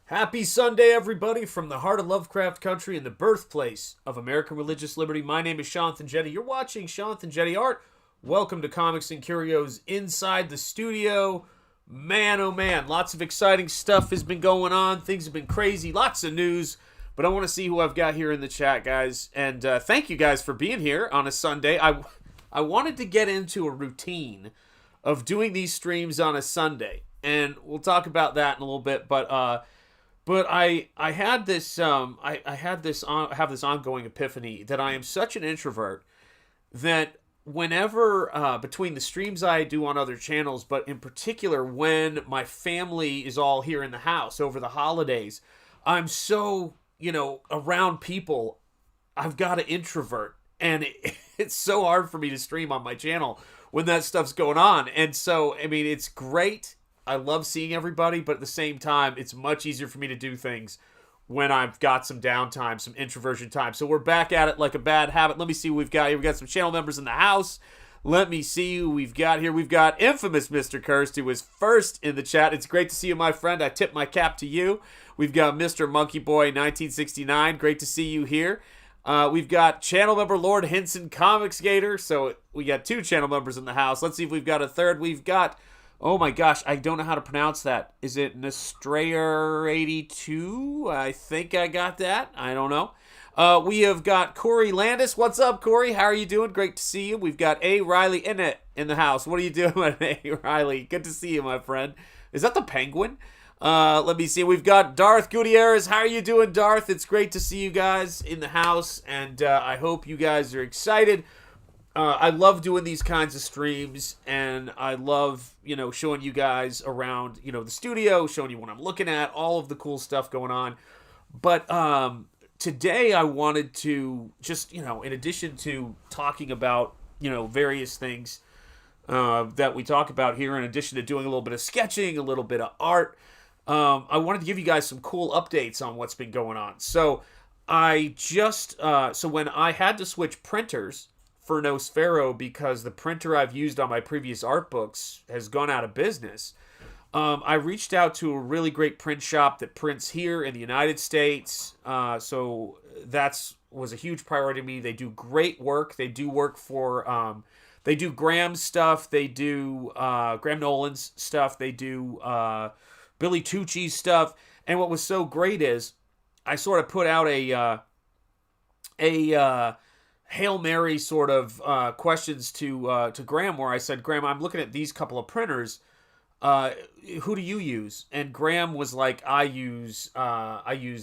Happy Sunday, everybody, from the heart of Lovecraft Country and the birthplace of American religious liberty. My name is Jonathan Jetty. You're watching Jonathan Jetty Art. Welcome to Comics and Curios inside the studio. Man, oh man, lots of exciting stuff has been going on. Things have been crazy, lots of news. But I want to see who I've got here in the chat, guys. And thank you guys for being here on a Sunday. I wanted to get into a routine of doing these streams on a Sunday. And we'll talk about that in a little bit, but I had this I have this ongoing epiphany that I am such an introvert that whenever between the streams I do on other channels, but in particular when my family is all here in the house over the holidays, I'm so around people. I've got to introvert, and it's so hard for me to stream on my channel when that stuff's going on. And so I mean, it's great. I love seeing everybody, but at the same time, it's much easier for me to do things when I've got some downtime, some introversion time. So we're back at it like a bad habit. Let me see who we've got here. We've got some channel members in the house. Let me see who we've got here. We've got infamous Mr. Kirst, who was first in the chat. It's great to see you, my friend. I tip my cap to you. We've got Mr. Monkey Boy 1969. Great to see you here. We've got channel member Lord Hinson Comics Gator. So we got two channel members in the house. Let's see if we've got a third. We've got... Oh my gosh, I don't know how to pronounce that. Is it Nestrayer82? I think I got that. I don't know. We have got Corey Landis. What's up, Corey? How are you doing? Great to see you. We've got A. Riley in the house. What are you doing, A. Riley? Good to see you, my friend. Is that the penguin? Let me see. We've got Darth Gutierrez. How are you doing, Darth? It's great to see you guys in the house, and I hope you guys are excited. I love doing these kinds of streams, and I love, showing you guys around, the studio, showing you what I'm looking at, all of the cool stuff going on. But today I wanted to just, in addition to talking about, various things that we talk about here, in addition to doing a little bit of sketching, a little bit of art, I wanted to give you guys some cool updates on what's been going on. So I just, so when I had to switch printers for Nosfero because the printer I've used on my previous art books has gone out of business, I reached out to a really great print shop that prints here in the United States. So that's was a huge priority to me. They do great work. They do work for, they do Graham's stuff. They do Graham Nolan's stuff. They do Billy Tucci's stuff. And what was so great is I sort of put out a Hail Mary sort of questions to Graham, where I said, Graham, I'm looking at these couple of printers. Who do you use? And Graham was like, I use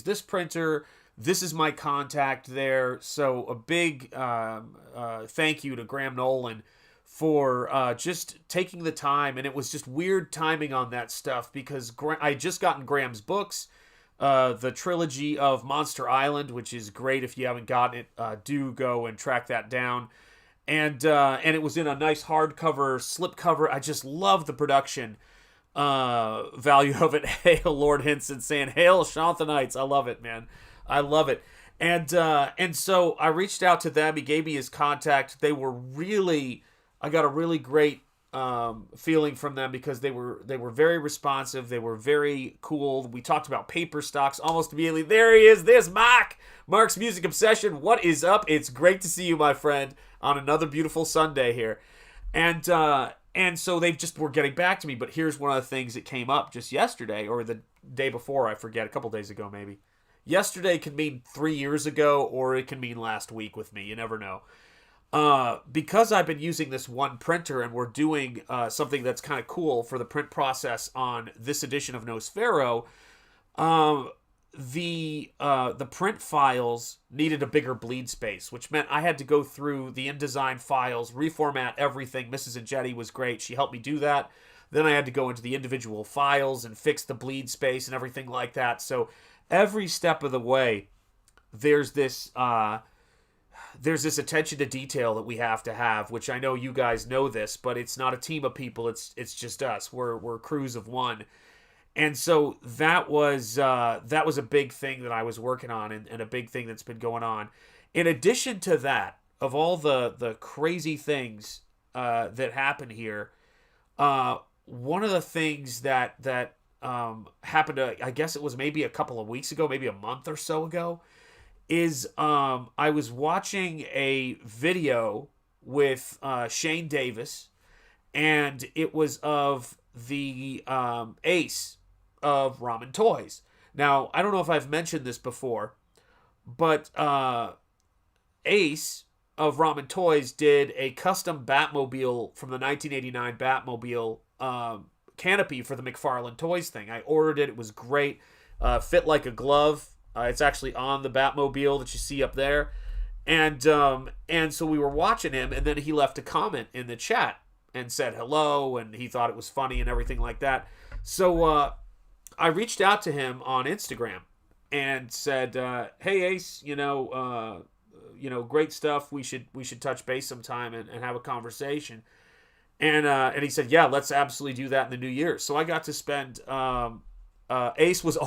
this printer. This is my contact there. So a big thank you to Graham Nolan for just taking the time. And it was just weird timing on that stuff because I just gotten Graham's books. The trilogy of Monster Island, which is great. If you haven't gotten it, do go and track that down. And it was in a nice hardcover, slipcover. I just love the production value of it. Hail Lord Hinson saying, Hail Shanthanites. I love it, man. I love it. And so I reached out to them. He gave me his contact. I got a really great feeling from them because they were very responsive. They were very cool. We talked about paper stocks almost immediately. There he is. There's Mark's Music Obsession. What is up? It's great to see you, my friend, on another beautiful Sunday here. And so they just were getting back to me. But here's one of the things that came up just yesterday or the day before. I forget, a couple days ago maybe. Yesterday can mean 3 years ago or it can mean last week with me. You never know. Because I've been using this one printer and we're doing something that's kind of cool for the print process on this edition of Nosfero, the print files needed a bigger bleed space, which meant I had to go through the InDesign files, reformat everything. Mrs. Ajeti was great. She helped me do that. Then I had to go into the individual files and fix the bleed space and everything like that. So every step of the way, there's this attention to detail that we have to have, which I know you guys know this, but it's not a team of people. It's just us. We're crews of one. And so that was a big thing that I was working on and a big thing that's been going on. In addition to that, of all the crazy things that happen here, one of the things that happened to, I guess it was maybe a couple of weeks ago, maybe a month or so ago, is I was watching a video with Shane Davis, and it was of the Ace of Ramen Toys. Now, I don't know if I've mentioned this before, but Ace of Ramen Toys did a custom Batmobile from the 1989 Batmobile canopy for the McFarlane Toys thing. I ordered it. It was great. Fit like a glove. It's actually on the Batmobile that you see up there. And so we were watching him, and then he left a comment in the chat and said hello, and he thought it was funny and everything like that. So I reached out to him on Instagram and said, "Hey Ace, great stuff. We should touch base sometime and have a conversation." And he said, "Yeah, let's absolutely do that in the new year." So I got to spend. Ace was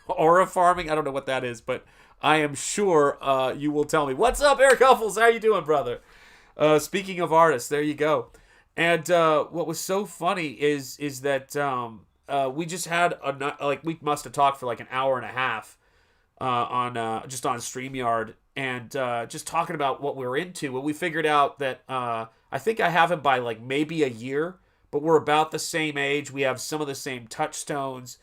aura farming. I don't know what that is, but I am sure you will tell me. What's up, Eric Huffles? How you doing, brother? Speaking of artists, there you go. And what was so funny is that we just had we must have talked for like an hour and a half on StreamYard, and just talking about what we were into. And we figured out that I think I have him by like maybe a year, but we're about the same age. We have some of the same touchstones.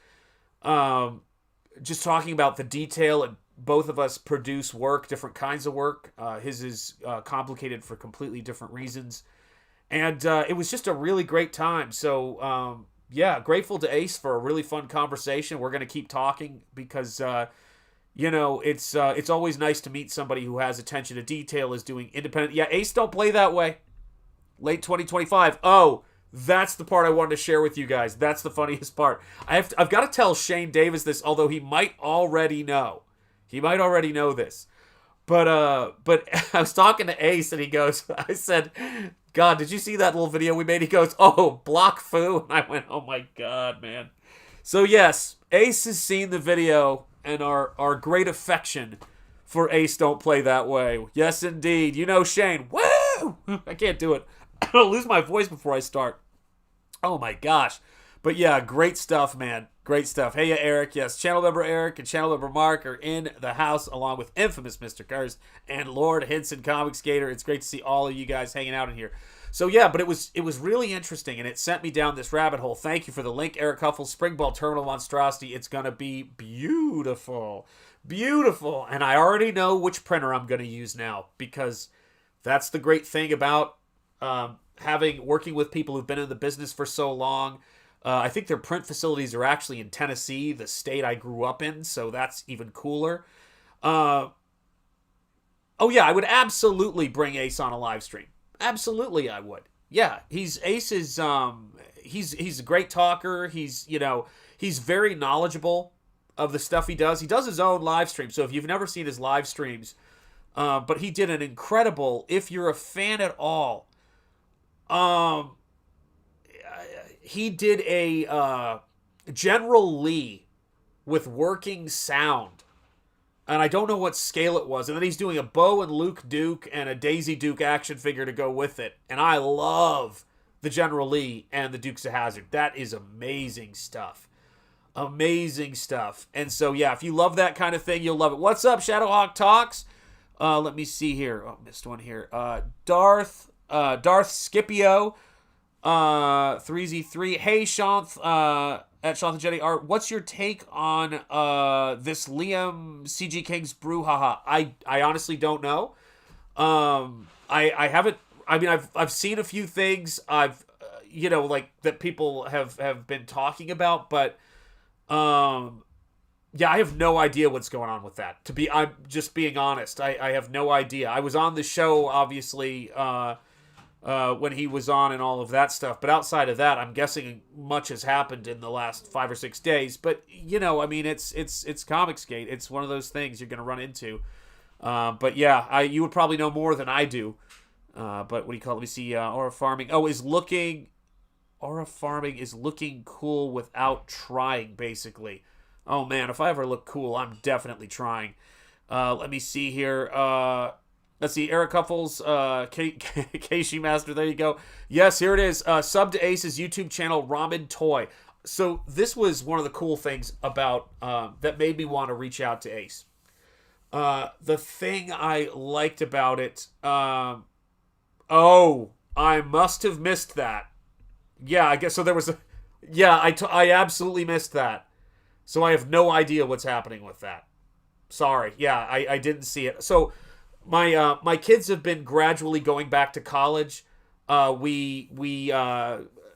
Just talking about the detail, and both of us produce work, different kinds of work. His is complicated for completely different reasons. And it was just a really great time. So, grateful to Ace for a really fun conversation. We're going to keep talking because, it's always nice to meet somebody who has attention to detail, is doing independent. Yeah, Ace don't play that way. Late 2025. Oh, that's the part I wanted to share with you guys. That's the funniest part. I've got to tell Shane Davis this, although he might already know. He might already know this. But I was talking to Ace, and he goes, I said, "God, did you see that little video we made?" He goes, "Oh, block foo." And I went, "Oh my God, man." So yes, Ace has seen the video, and our great affection for Ace Don't Play That Way. Yes, indeed. Shane. Woo! I can't do it. I'll lose my voice before I start. Oh my gosh. But yeah, great stuff, man. Great stuff. Hey, Eric. Yes, channel member Eric and channel member Mark are in the house, along with infamous Mr. Curse and Lord Hinson Comic Skater. It's great to see all of you guys hanging out in here. So yeah, but it was really interesting, and it sent me down this rabbit hole. Thank you for the link, Eric Huffles, Springball Terminal Monstosity. It's going to be beautiful. Beautiful. And I already know which printer I'm going to use now, because that's the great thing about working with people who've been in the business for so long. I think their print facilities are actually in Tennessee, the state I grew up in, so that's even cooler. I would absolutely bring Ace on a live stream. Absolutely, I would. Yeah, Ace is he's a great talker. He's very knowledgeable of the stuff he does. He does his own live stream, so if you've never seen his live streams, but he did an incredible. If you're a fan at all, he did a General Lee with working sound, and I don't know what scale it was. And then he's doing a Bo and Luke Duke and a Daisy Duke action figure to go with it. And I love the General Lee and the Dukes of Hazzard. That is amazing stuff. Amazing stuff. And so, yeah, if you love that kind of thing, you'll love it. What's up, Shadowhawk Talks? Let me see here. Oh, missed one here. Darth Scipio, 3Z3. Hey, Shanth, at Shanth and Jetty Art, what's your take on this Liam CG King's brouhaha? I honestly don't know. I haven't. I mean, I've seen a few things. I've that people have been talking about, but I have no idea what's going on with that. I'm just being honest. I have no idea. I was on the show, obviously, when he was on and all of that stuff. But outside of that, I'm guessing much has happened in the last 5 or 6 days. But, I mean, it's Comicsgate. It's one of those things you're going to run into. But yeah, you would probably know more than I do. But what do you call it? Let me see. Aura Farming. Aura Farming is looking cool without trying, basically. Oh man, if I ever look cool, I'm definitely trying. Let me see here. Let's see, Eric Huffles, Keishi Master, there you go. Yes, here it is. Sub to Ace's YouTube channel, Ramen Toy. So this was one of the cool things about that made me want to reach out to Ace. The thing I liked about it. Oh, I must have missed that. Yeah, I guess so. There was a. Yeah, I absolutely missed that. So I have no idea what's happening with that. Sorry. Yeah, I didn't see it. So my kids have been gradually going back to college. We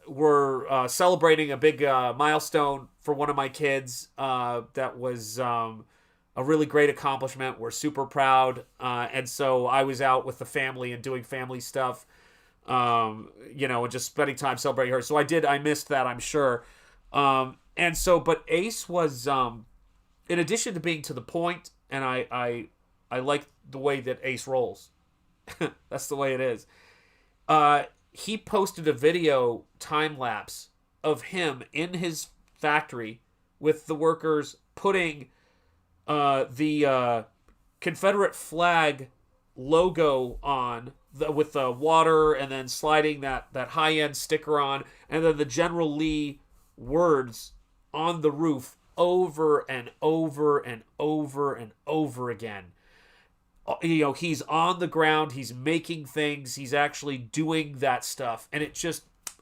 were celebrating a big milestone for one of my kids. That was a really great accomplishment. We're super proud, and so I was out with the family and doing family stuff. And just spending time celebrating her. So I missed that, I'm sure. But Ace was, in addition to being to the point, and I like the way that Ace rolls. That's the way it is. He posted a video time lapse of him in his factory with the workers putting the Confederate flag logo on with the water, and then sliding that high-end sticker on, and then the General Lee words on the roof over and over and over and over again. He's on the ground, he's making things, he's actually doing that stuff, and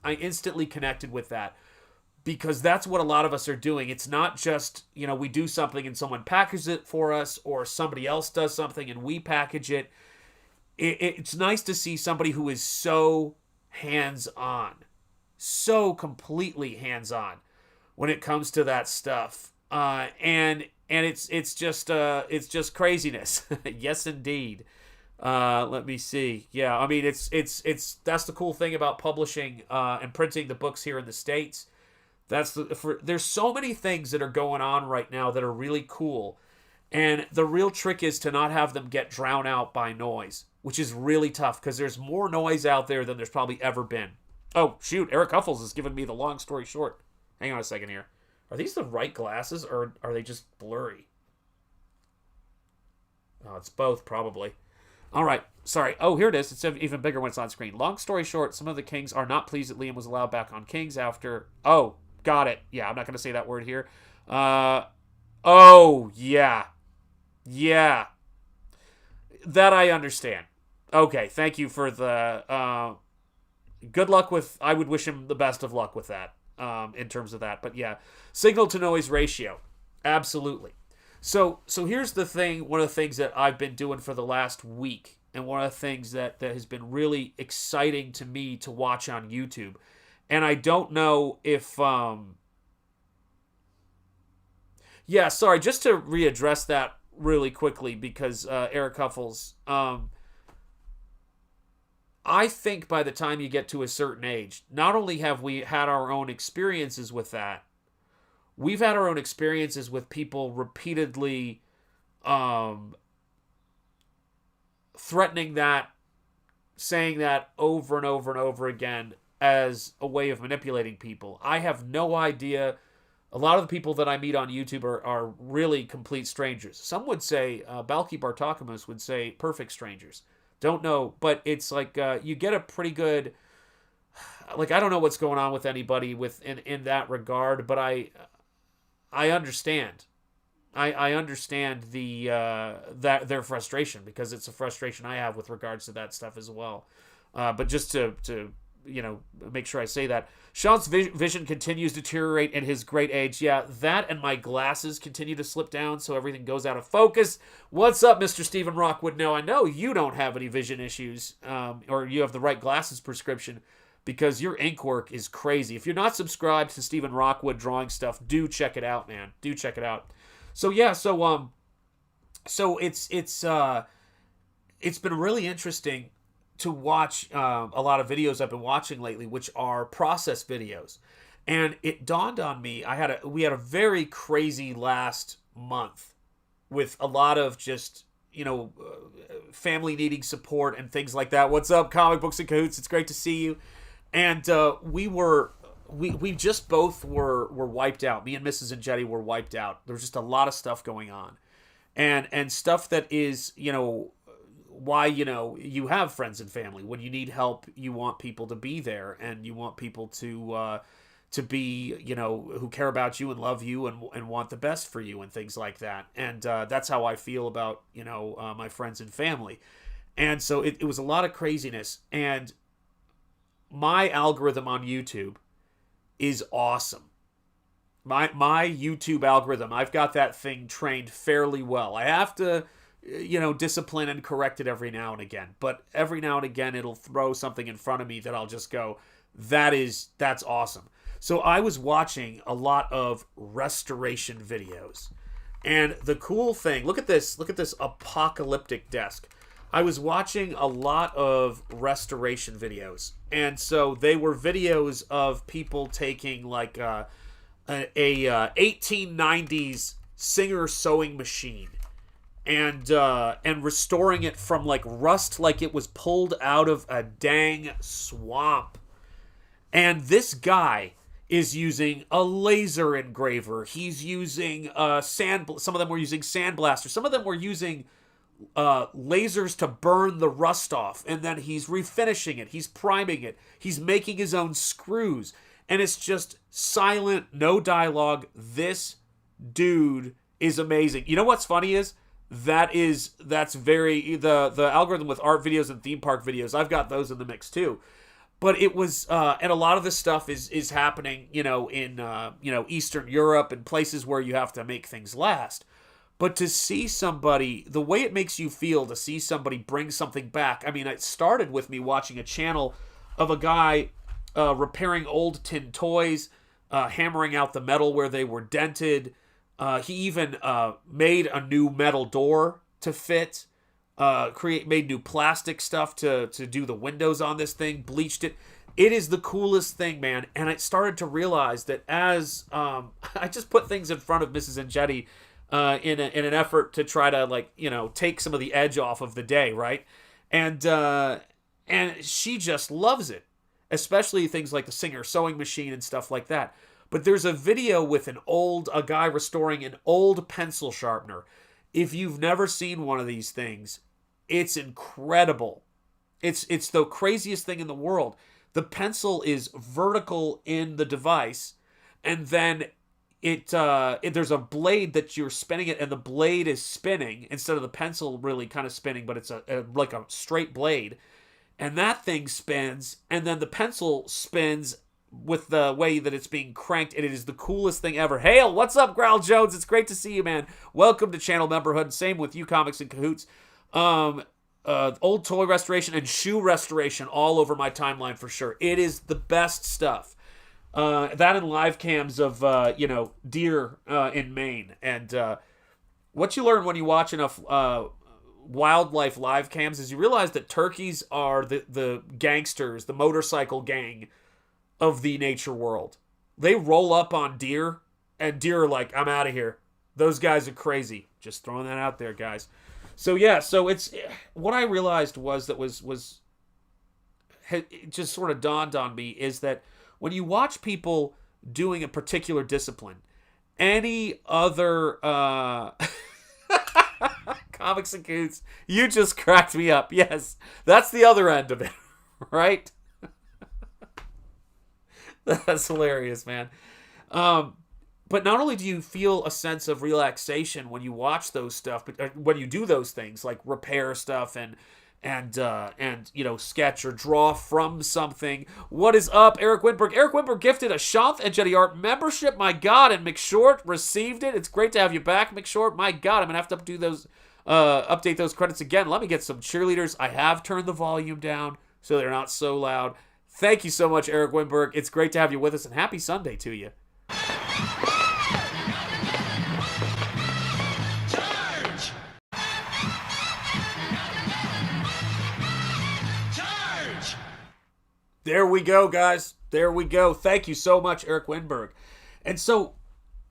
I instantly connected with that, because that's what a lot of us are doing. It's not just, we do something and someone packages it for us, or somebody else does something and we package it. It's nice to see somebody who is so hands-on, so completely hands-on when it comes to that stuff. And it's just craziness. Yes, indeed. Let me see. Yeah, I mean, it's that's the cool thing about publishing and printing the books here in the States. There's so many things that are going on right now that are really cool. And the real trick is to not have them get drowned out by noise, which is really tough, because there's more noise out there than there's probably ever been. Oh, shoot, Eric Huffles has given me the long story short. Hang on a second here. Are these the right glasses, or are they just blurry? Oh, it's both, probably. All right, sorry. Oh, here it is. It's even bigger when it's on screen. Long story short, some of the Kings are not pleased that Liam was allowed back on Kings after... Oh, got it. Yeah, I'm not going to say that word here. Oh, yeah. Yeah. That I understand. Okay, thank you for the... good luck with... I would wish him the best of luck with that, in terms of that. But yeah, signal to noise ratio. Absolutely. So here's the thing. One of the things that I've been doing for the last week, and one of the things that has been really exciting to me to watch on YouTube. And I don't know if... Yeah, sorry, just to readdress that really quickly, because Eric Huffles... I think by the time you get to a certain age, not only have we had our own experiences with that, we've had our own experiences with people repeatedly threatening that, saying that over and over and over again as a way of manipulating people. I have no idea. A lot of the people that I meet on YouTube are really complete strangers. Some would say, Balki Bartakamus would say, perfect strangers. Don't know, but it's like you get a pretty good... Like, I don't know what's going on with anybody in that regard, but I understand. I understand that their frustration, because it's a frustration I have with regards to that stuff as well. But just to make sure I say that. Sean's vision continues to deteriorate in his great age. Yeah, that and my glasses continue to slip down, so everything goes out of focus. What's up, Mr. Stephen Rockwood? No, I know you don't have any vision issues, or you have the right glasses prescription, because your ink work is crazy. If you're not subscribed to Stephen Rockwood drawing stuff, do check it out, man. Do check it out. So yeah, so it's been really interesting to watch a lot of videos I've been watching lately, which are process videos. And it dawned on me, we had a very crazy last month with a lot of just, family needing support and things like that. What's up, Comic Books and Cahoots? It's great to see you. And we just both were wiped out. Me and Mrs. and Jetty were wiped out. There was just a lot of stuff going on. And stuff that is, why, you have friends and family. When you need help, you want people to be there, and you want people to to be, who care about you and love you and want the best for you and things like that. And that's how I feel about, my friends and family. And so it was a lot of craziness. And my algorithm on YouTube is awesome. My YouTube algorithm, I've got that thing trained fairly well. I have to, discipline and correct it every now and again. But every now and again, it'll throw something in front of me that I'll just go, that's awesome. So I was watching a lot of restoration videos. And the cool thing, look at this apocalyptic desk. I was watching a lot of restoration videos. And so they were videos of people taking like a 1890s Singer sewing machine and restoring it from like rust, like it was pulled out of a dang swamp. And this guy is using a laser engraver. He's using some of them were using sandblasters. Some of them were using lasers to burn the rust off, and then he's refinishing it, he's priming it, he's making his own screws, and it's just silent, no dialogue. This dude is amazing. You know what's funny is that's very the algorithm with art videos and theme park videos, I've got those in the mix too. But it was and a lot of this stuff is happening in Eastern Europe and places where you have to make things last. But to see somebody, the way it makes you feel to see somebody bring something back. I mean, it started with me watching a channel of a guy repairing old tin toys, hammering out the metal where they were dented. He even made a new metal door to fit, made new plastic stuff to do the windows on this thing, bleached it. It is the coolest thing, man. And I started to realize that as I just put things in front of Mrs. Angetti in an effort to try to take some of the edge off of the day, right? And she just loves it, especially things like the Singer sewing machine and stuff like that. But there's a video with a guy restoring an old pencil sharpener. If you've never seen one of these things, it's incredible. It's the craziest thing in the world. The pencil is vertical in the device, and then there's a blade that you're spinning it, and the blade is spinning instead of the pencil really kind of spinning, but it's like a straight blade. And that thing spins, and then the pencil spins with the way that it's being cranked, and it is the coolest thing ever. Hail, what's up, Growl Jones? It's great to see you, man. Welcome to channel memberhood. Same with you, Comics in Cahoots. Old toy restoration and shoe restoration all over my timeline for sure. It is the best stuff. That and live cams of deer in Maine. And what you learn when you watch enough wildlife live cams is you realize that turkeys are the gangsters, the motorcycle gang of the nature world. They roll up on deer, and deer are like, I'm out of here. Those guys are crazy. Just throwing that out there, guys. So yeah, so it's what I realized it just sort of dawned on me is that when you watch people doing a particular discipline, any other Comics and Coots, you just cracked me up. Yes, that's the other end of it, right? That's hilarious, man. But not only do you feel a sense of relaxation when you watch those stuff, but when you do those things like repair stuff and sketch or draw from something. What is up, Eric Winberg? Eric Winberg gifted a Shanth and Jetty Art membership. My God, and McShort received it. It's great to have you back, McShort. My God, I'm gonna have to update those credits again. Let me get some cheerleaders. I have turned the volume down so they're not so loud. Thank you so much, Eric Winberg. It's great to have you with us, and happy Sunday to you. Charge! Charge! There we go, guys. There we go. Thank you so much, Eric Winberg. And so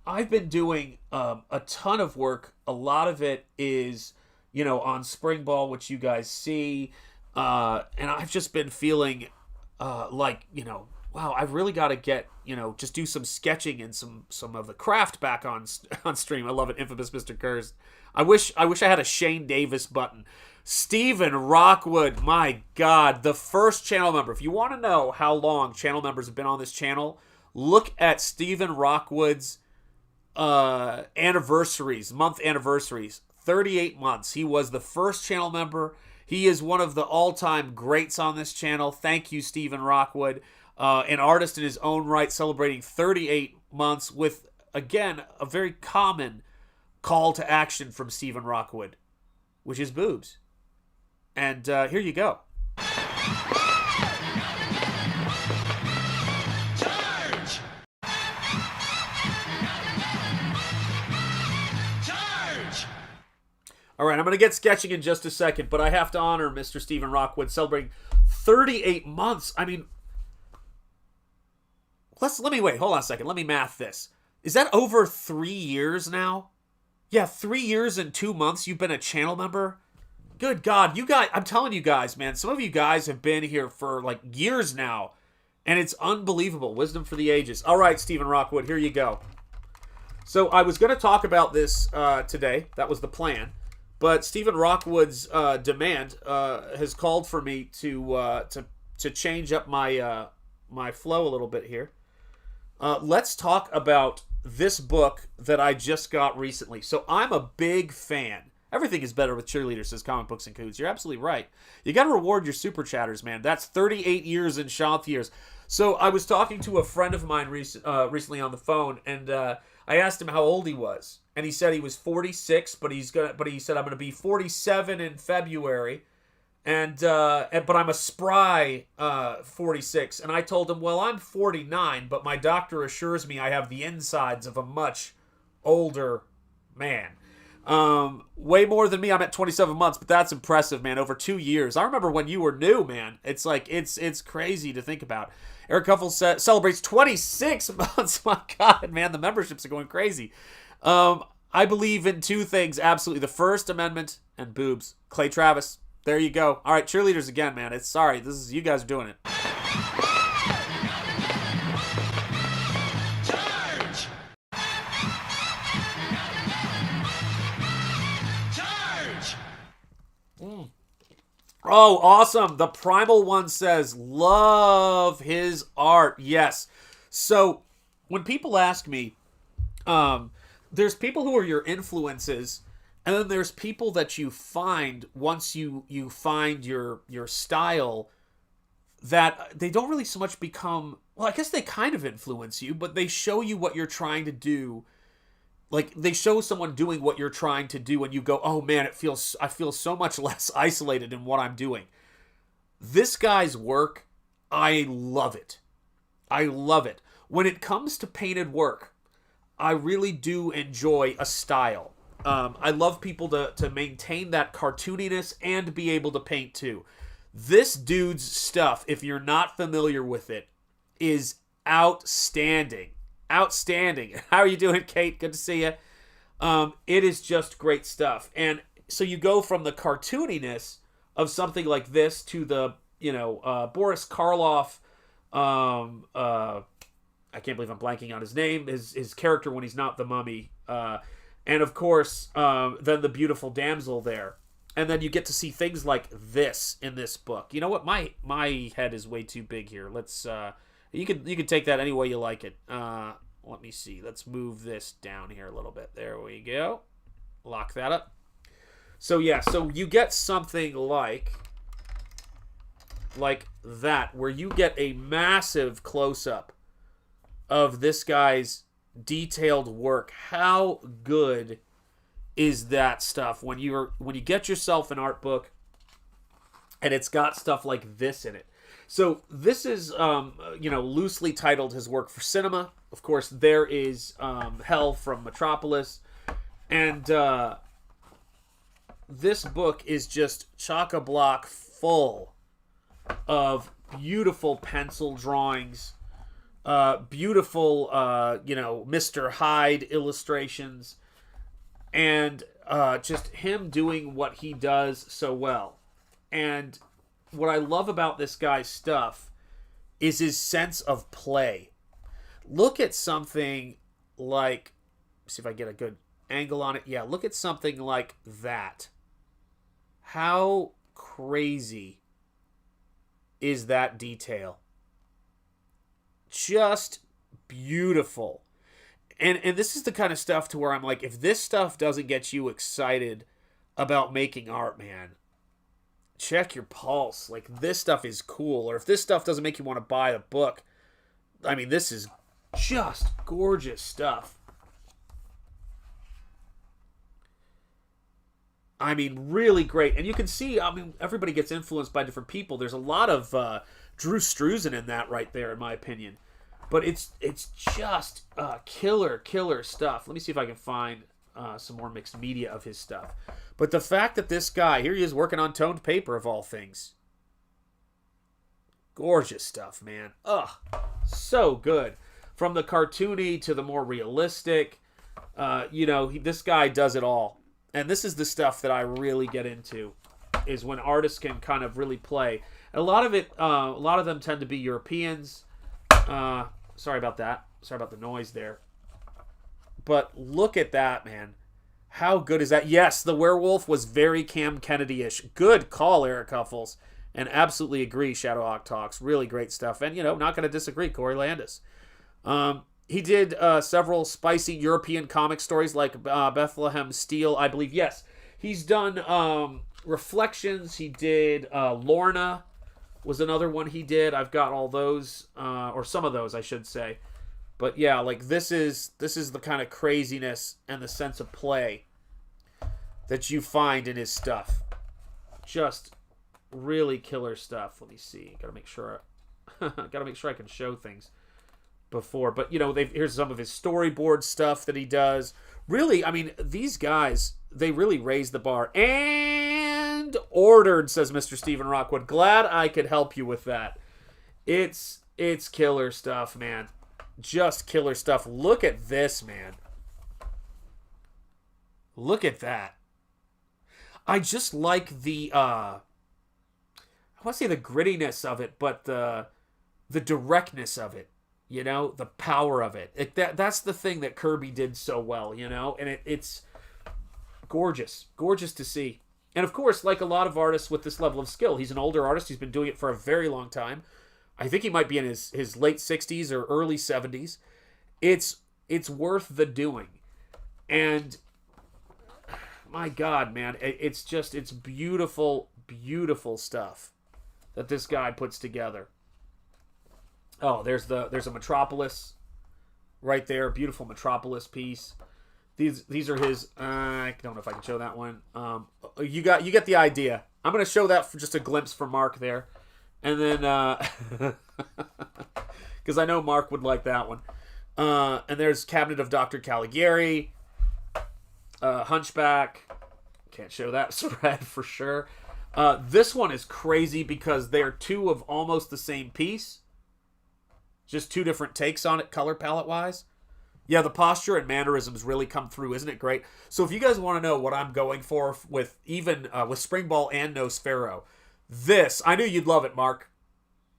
I've been doing a ton of work. A lot of it is, on Springball, which you guys see. And I've just been feeling wow, I've really got to get, just do some sketching and some of the craft back on stream. I love it, Infamous Mr. Kurz. I wish I had a Shane Davis button. Steven Rockwood, my God, the first channel member. If you want to know how long channel members have been on this channel, Look at Stephen Rockwood's anniversaries, month anniversaries. 38 months. He was the first channel member. He is one of the all-time greats on this channel. Thank you, Stephen Rockwood. An artist in his own right, celebrating 38 months with, again, a very common call to action from Stephen Rockwood, which is boobs. And here you go. Charge! Charge! All right, I'm going to get sketching in just a second, but I have to honor Mr. Stephen Rockwood celebrating 38 months. I mean, let me wait. Hold on a second. Let me math this. Is that over 3 years now? Yeah, 3 years and 2 months you've been a channel member? Good God, you guys, I'm telling you guys, man, some of you guys have been here for like years now, and it's unbelievable. Wisdom for the ages. All right, Stephen Rockwood, here you go. So I was going to talk about this today. That was the plan. But Stephen Rockwood's demand has called for me to change up my my flow a little bit here. Let's talk about this book that I just got recently. So I'm a big fan. Everything is better with cheerleaders, says Comic Books and Coots. You're absolutely right. You got to reward your super chatters, man. That's 38 years in Shanth years. So I was talking to a friend of mine recently on the phone, and I asked him how old he was, and he said he was 46, but he said I'm gonna be 47 in February, but I'm a spry 46, and I told him, well, I'm 49, but my doctor assures me I have the insides of a much older man. Way more than me. I'm at 27 months, but that's impressive, man. Over 2 years. I remember when you were new, man. It's like, it's crazy to think about. Eric Huffle celebrates 26 months. My God, man, the memberships are going crazy. I believe in two things, absolutely. The First Amendment and boobs. Clay Travis. There you go. All right, cheerleaders again, man. You guys are doing it. Charge! Charge! Oh, awesome. The Primal One says, love his art. Yes. So when people ask me, there's people who are your influences, and then there's people that you find once you find your style, that they don't really so much become, well, I guess they kind of influence you, but they show you what you're trying to do. Like, they show someone doing what you're trying to do, and you go, oh man, I feel so much less isolated in what I'm doing. This guy's work, I love it. I love it. When it comes to painted work, I really do enjoy a style. I love people to maintain that cartooniness and be able to paint too. This dude's stuff, if you're not familiar with it, is outstanding. Outstanding. How are you doing, Kate? Good to see you. It is just great stuff. And so you go from the cartooniness of something like this to the, Boris Karloff, I can't believe I'm blanking on his name, his character when he's not the mummy. And of course, then the beautiful damsel there. And then you get to see things like this in this book. You know what? My head is way too big here. Let's you can take that any way you like it. Let me see. Let's move this down here a little bit. There we go. Lock that up. So yeah, so you get something like that, where you get a massive close-up of this guy's detailed work. How good is that stuff when you get yourself an art book and it's got stuff like this in it? So this is loosely titled his work for cinema. Of course, there is Hell from Metropolis, and this book is just chock-a-block full of beautiful pencil drawings, beautiful, Mr. Hyde illustrations, and just him doing what he does so well. And what I love about this guy's stuff is his sense of play. Look at something like, see if I get a good angle on it. Yeah, look at something like that. How crazy is that detail? Just beautiful. And this is the kind of stuff to where I'm like, if this stuff doesn't get you excited about making art, man, check your pulse. Like, this stuff is cool. Or if this stuff doesn't make you want to buy the book, I mean, this is just gorgeous stuff. I mean, really great. And you can see, I mean, everybody gets influenced by different people. There's a lot of Drew Struzan in that right there, in my opinion. But it's just killer stuff. Let me see if I can find some more mixed media of his stuff. But the fact that this guy, here he is working on toned paper of all things. Gorgeous stuff, man. Ugh, so good. From the cartoony to the more realistic. This guy does it all. And this is the stuff that I really get into, is when artists can kind of really play. And a lot of them tend to be Europeans. Sorry about that. Sorry about the noise there. But look at that, man. How good is that? Yes, the werewolf was very Cam Kennedy-ish. Good call, Eric Huffles. And absolutely agree, Shadowhawk Talks. Really great stuff. And, not going to disagree, Corey Landis. He did several spicy European comic stories like Bethlehem Steel, I believe. Yes, he's done Reflections. He did Lorna was another one he did. I've got all those, or some of those, I should say. But yeah, like this is the kind of craziness and the sense of play that you find in his stuff. Just really killer stuff. Let me see. Gotta make sure I can show things before. But here's some of his storyboard stuff that he does. Really, I mean, these guys, they really raise the bar. And ordered, says Mr. Stephen Rockwood. Glad I could help you with that. It's killer stuff, man. Just killer stuff. Look at this, man. Look at that. I just like the I want to say the grittiness of it, but the directness of it. The power of it. That's the thing that Kirby did so well, and it's gorgeous to see. And of course, like a lot of artists with this level of skill, he's an older artist. He's been doing it for a very long time. I think he might be in his late 60s or early 70s. It's worth the doing. And my God, man, it's beautiful stuff that this guy puts together. Oh, there's a Metropolis right there. Beautiful Metropolis piece. These are his. I don't know if I can show that one. You get the idea. I'm gonna show that for just a glimpse for Mark there, and then because I know Mark would like that one. And there's Cabinet of Dr. Caligari, Hunchback. Can't show that spread for sure. This one is crazy because they're two of almost the same piece. Just two different takes on it, color palette wise. Yeah, the posture and mannerisms really come through. Isn't it great? So if you guys want to know what I'm going for with even with Springball and Nosfero, this, I knew you'd love it, Mark.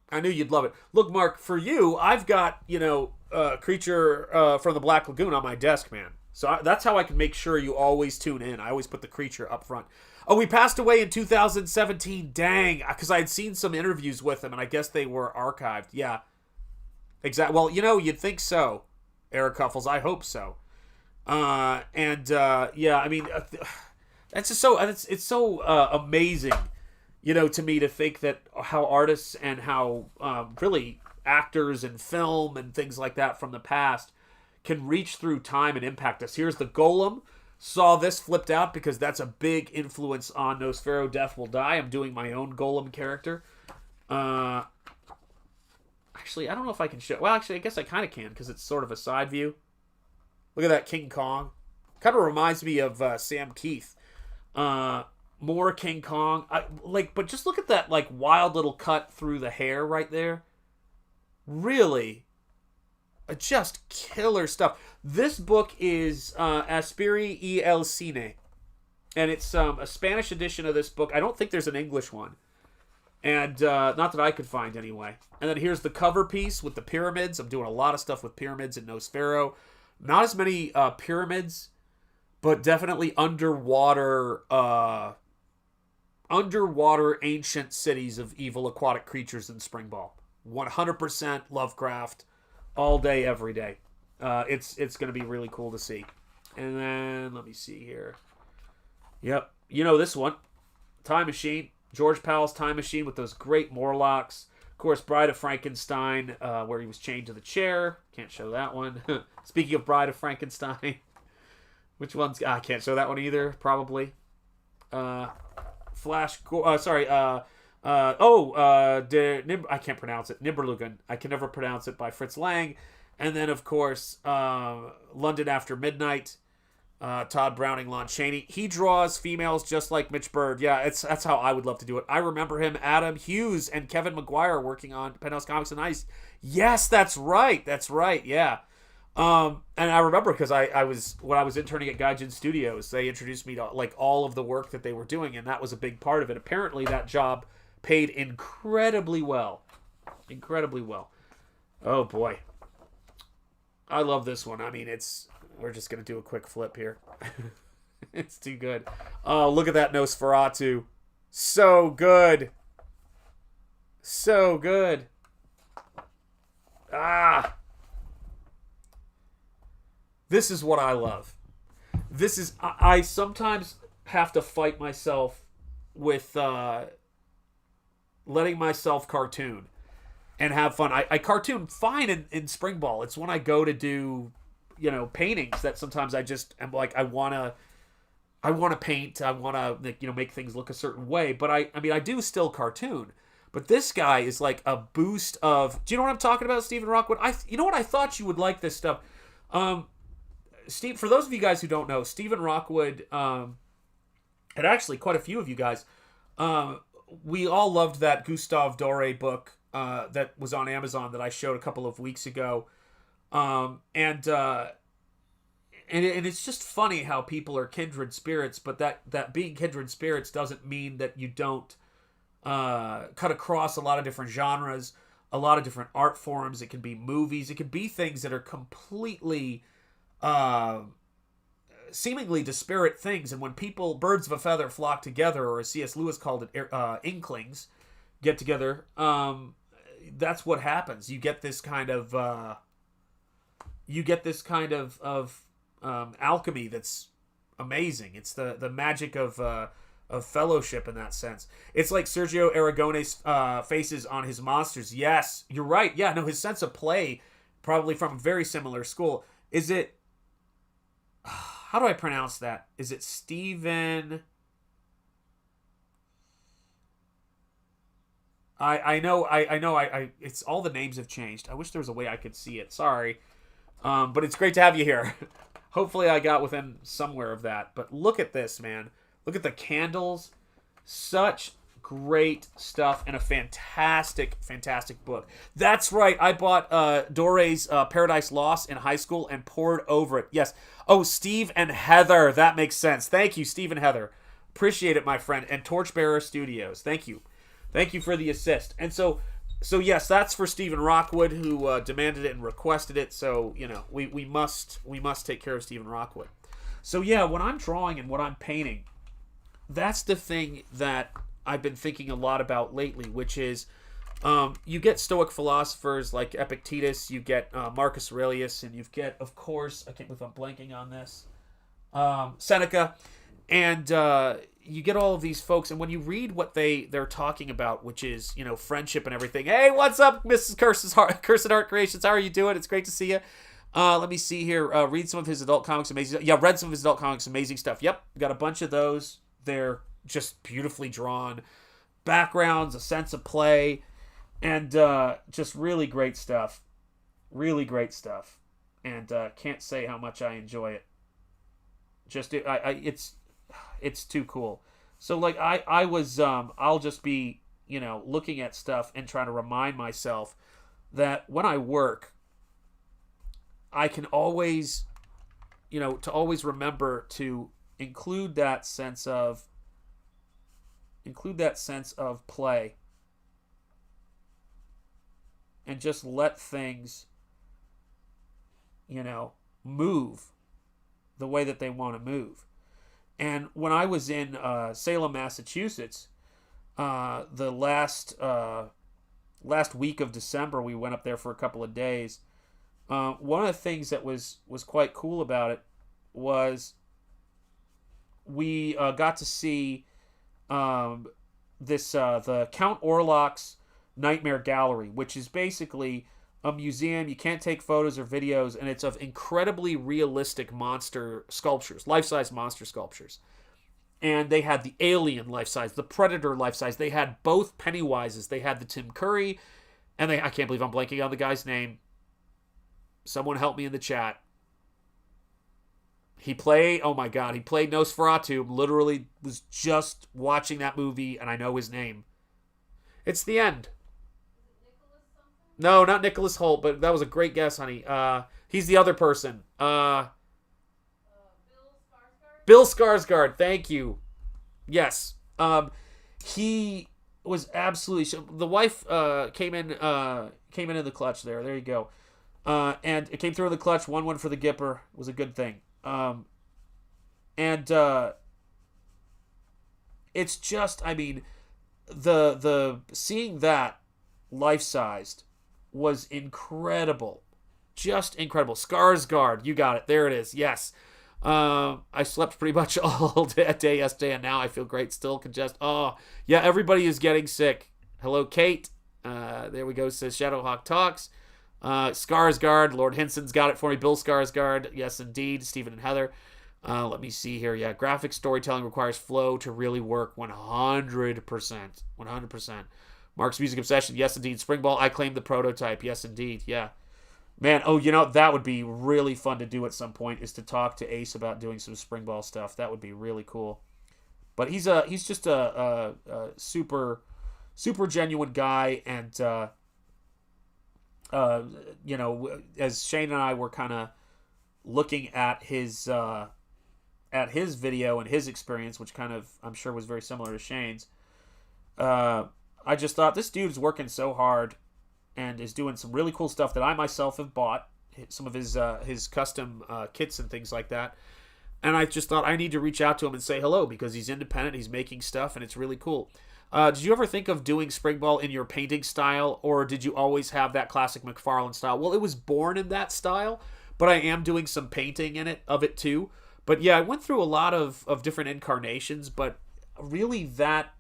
I knew you'd love it. Look, Mark, for you, I've got, Creature from the Black Lagoon on my desk, man. So that's how I can make sure you always tune in. I always put the Creature up front. Oh, he passed away in 2017. Dang, because I had seen some interviews with him, and I guess they were archived. Yeah. Exactly. Well, you'd think so, Eric Huffles. I hope so. Yeah, I mean, that's just so it's so amazing, to me to think that how artists and how really actors and film and things like that from the past can reach through time and impact us. Here's the Golem. Saw this flipped out because that's a big influence on Nosfero Death Will Die. I'm doing my own Golem character. Actually, I don't know if I can show... Well, actually, I guess I kind of can because it's sort of a side view. Look at that King Kong. Kind of reminds me of Sam Keith. More King Kong. But just look at that wild little cut through the hair right there. Really, just killer stuff. This book is Azpiri y el Cine. And it's a Spanish edition of this book. I don't think there's an English one. And not that I could find anyway. And then here's the cover piece with the pyramids. I'm doing a lot of stuff with pyramids in Nosfero. Not as many pyramids, but definitely underwater ancient cities of evil aquatic creatures in Springball. 100% Lovecraft. all day, every day. It's going to be really cool to see. And then let me see here. Yep, you know this one, Time Machine, George Powell's Time Machine with those great Morlocks. Of course, Bride of Frankenstein, where he was chained to the chair. Can't show that one. Speaking of Bride of Frankenstein, which one's? I can't show that one either. Probably. Flash. I can't pronounce it. Nibelungen. I can never pronounce it, by Fritz Lang. And then, of course, London After Midnight. Todd Browning, Lon Chaney. He draws females just like Mitch Bird. Yeah, that's how I would love to do it. I remember him, Adam Hughes, and Kevin McGuire working on Penthouse Comics and Ice. Yes, that's right. That's right. Yeah. And I remember because when I was interning at Gaijin Studios, they introduced me to like all of the work that they were doing, and that was a big part of it. Apparently, that job paid incredibly well. Incredibly well. Oh boy. I love this one. I mean, we're just going to do a quick flip here. It's too good. Oh, look at that Nosferatu. So good. So good. Ah. This is what I love. This is... I sometimes have to fight myself with letting myself cartoon and have fun. I cartoon fine in Springball. It's when I go to do... paintings that sometimes I just am like, I want to paint, I want to, make things look a certain way. But I do still cartoon. But this guy is like a boost of, do you know what I'm talking about, Stephen Rockwood? You know what? I thought you would like this stuff. Steve, for those of you guys who don't know, Stephen Rockwood, and actually quite a few of you guys, we all loved that Gustave Doré book that was on Amazon that I showed a couple of weeks ago. And it's just funny how people are kindred spirits, but that being kindred spirits doesn't mean that you don't cut across a lot of different genres, a lot of different art forms. It can be movies. It can be things that are completely seemingly disparate things. And when birds of a feather flock together, or as C.S. Lewis called it, inklings get together, that's what happens. You get this kind of... alchemy that's amazing. It's the magic of fellowship in that sense. It's like Sergio Aragone's faces on his monsters. Yes, you're right. Yeah, no, his sense of play, probably from a very similar school. Is it... How do I pronounce that? Is it Stephen... I know. It's all the names have changed. I wish there was a way I could see it. Sorry. But it's great to have you here. Hopefully I got within somewhere of that. But look at this, man. Look at the candles. Such great stuff and a fantastic, fantastic book. That's right. I bought Doré's Paradise Lost in high school and poured over it. Yes. Oh, Steve and Heather. That makes sense. Thank you, Steve and Heather. Appreciate it, my friend. And Torchbearer Studios. Thank you. Thank you for the assist. And so yes, that's for Stephen Rockwood, who demanded it and requested it. So, we must take care of Stephen Rockwood. So yeah, when I'm drawing and what I'm painting, that's the thing that I've been thinking a lot about lately, which is you get Stoic philosophers like Epictetus, you get Marcus Aurelius, and you get, of course, I can't believe I'm blanking on this, Seneca, and you get all of these folks, and when you read what they're talking about, which is, friendship and everything. Hey, what's up, Mrs. Cursed Art Creations? How are you doing? It's great to see you. Let me see here. Read some of his adult comics, amazing. Yeah, read some of his adult comics, amazing stuff. Yep, got a bunch of those. They're just beautifully drawn. Backgrounds, a sense of play, and just really great stuff. Really great stuff. And can't say how much I enjoy it. Just, it's too cool. So like I was I'll just be looking at stuff and trying to remind myself that when I work, I can always to always remember to include that sense of play and just let things move the way that they want to move. And when I was in Salem, Massachusetts, the last week of December, we went up there for a couple of days. One of the things that was quite cool about it was we got to see the Count Orlok's Nightmare Gallery, which is basically a museum. You can't take photos or videos, and it's of incredibly realistic monster sculptures, life-size monster sculptures. And they had the Alien life-size, the Predator life-size. They had both Pennywises. They had the Tim Curry, and I can't believe I'm blanking on the guy's name. Someone help me in the chat. He played Nosferatu. Literally was just watching that movie, and I know his name. It's the end. No, not Nicholas Hoult, but that was a great guess, honey. He's the other person. Bill Skarsgård. Thank you. Yes. He was absolutely. The wife came in the clutch there. There you go. And it came through in the clutch. 1-1 for the Gipper. It was a good thing. It's just, I mean, the seeing that life-sized was incredible. Just incredible. Skarsgård, you got it. There it is. Yes. I slept pretty much all day yesterday, and now I feel great. Still congested. Oh, yeah, everybody is getting sick. Hello, Kate. There we go, says Shadowhawk Talks. Skarsgård, Lord Hinson's got it for me. Bill Skarsgård, yes, indeed. Stephen and Heather. Let me see here. Yeah, graphic storytelling requires flow to really work 100%. 100%. Mark's Music Obsession, yes, indeed. Springball, I claim the prototype. Yes, indeed. Yeah. Man, that would be really fun to do at some point, is to talk to Ace about doing some Springball stuff. That would be really cool. But he's just a super, super genuine guy, and as Shane and I were kind of looking at his video and his experience, which kind of, I'm sure, was very similar to Shane's, I just thought, this dude's working so hard and is doing some really cool stuff that I myself have bought, some of his custom kits and things like that. And I just thought I need to reach out to him and say hello, because he's independent, he's making stuff, and it's really cool. Did you ever think of doing Springball in your painting style, or did you always have that classic McFarlane style? Well, it was born in that style, but I am doing some painting of it too. But yeah, I went through a lot of different incarnations, but really that...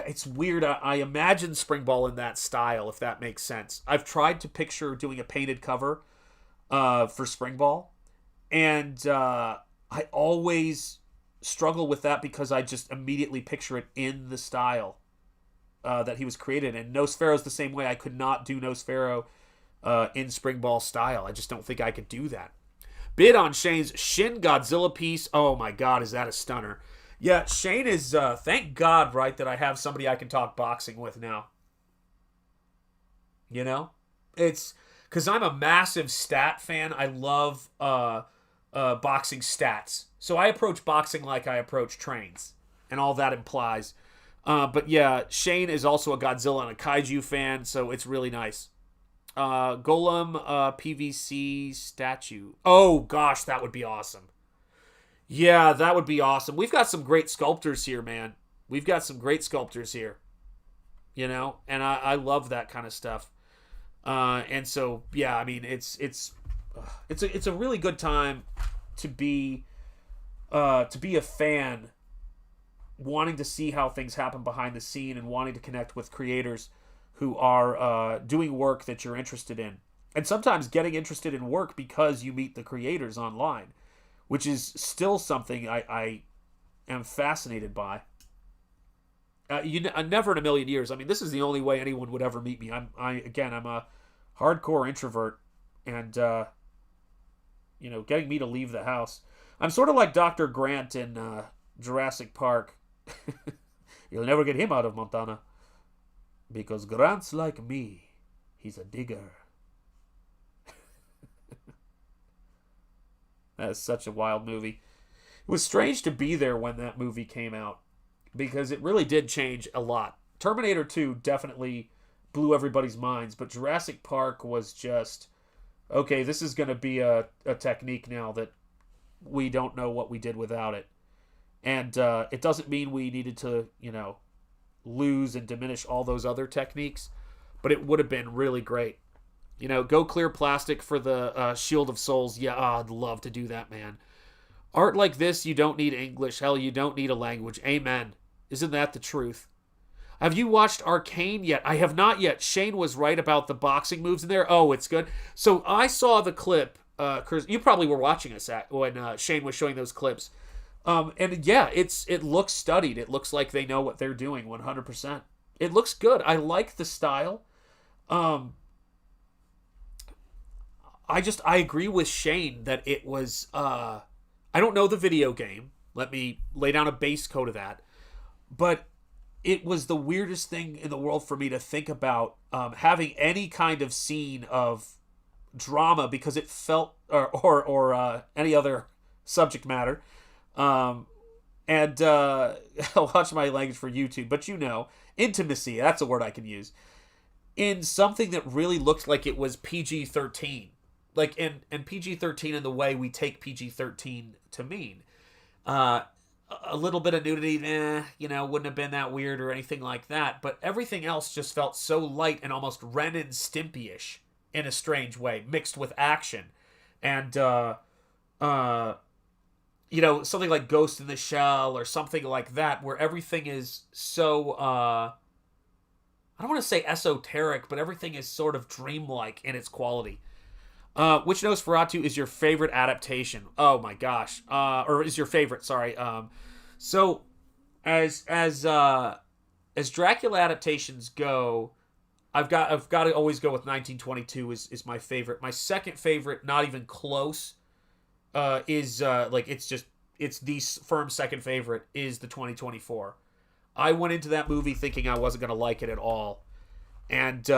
it's weird. I imagine Springball in that style, if that makes sense. I've tried to picture doing a painted cover for Springball, and I always struggle with that because I just immediately picture it in the style that he was created in. Nosfero's the same way. I could not do Nosfero in Springball style. I just don't think I could do that. Bid on Shane's Shin Godzilla piece. Oh my God, is that a stunner? Yeah, Shane is, thank God, right, that I have somebody I can talk boxing with now. You know? It's, because I'm a massive stat fan. I love boxing stats. So I approach boxing like I approach trains, and all that implies. But yeah, Shane is also a Godzilla and a Kaiju fan, so it's really nice. Golem PVC statue. Oh, gosh, that would be awesome. Yeah, that would be awesome. We've got some great sculptors here, man. We've got some great sculptors here. You know, and I love that kind of stuff. And so, yeah, I mean, it's a really good time to be a fan, wanting to see how things happen behind the scene and wanting to connect with creators who are doing work that you're interested in. And sometimes getting interested in work because you meet the creators online, which is still something I am fascinated by. Never in a million years. I mean, this is the only way anyone would ever meet me. I'm a hardcore introvert, and getting me to leave the house. I'm sort of like Dr. Grant in Jurassic Park. You'll never get him out of Montana, because Grant's like me. He's a digger. That's such a wild movie. It was strange to be there when that movie came out, because it really did change a lot. Terminator 2 definitely blew everybody's minds, but Jurassic Park was just, okay, this is going to be a technique now that we don't know what we did without it. And it doesn't mean we needed to, lose and diminish all those other techniques, but it would have been really great. Go clear plastic for the Shield of Souls. Yeah, I'd love to do that, man. Art like this, you don't need English. Hell, you don't need a language. Amen. Isn't that the truth? Have you watched Arcane yet? I have not yet. Shane was right about the boxing moves in there. Oh, it's good. So I saw the clip. You probably were watching us when Shane was showing those clips. And yeah, it looks studied. It looks like they know what they're doing 100%. It looks good. I like the style. I agree with Shane that it was... I don't know the video game. Let me lay down a base code of that. But it was the weirdest thing in the world for me to think about having any kind of scene of drama, because it felt, or any other subject matter. I'll watch my language for YouTube, but intimacy, that's a word I can use. In something that really looked like it was PG-13. Like, and PG-13 in the way we take PG-13 to mean. A little bit of nudity, wouldn't have been that weird or anything like that. But everything else just felt so light and almost Ren and Stimpy-ish in a strange way, mixed with action. And, something like Ghost in the Shell or something like that, where everything is so, I don't want to say esoteric, but everything is sort of dreamlike in its quality. Which Nosferatu is your favorite adaptation? Oh my gosh. Or is your favorite, sorry. So as Dracula adaptations go, I've got to always go with 1922 is my favorite. My second favorite, not even close, is it's the firm second favorite, is the 2024. I went into that movie thinking I wasn't going to like it at all. And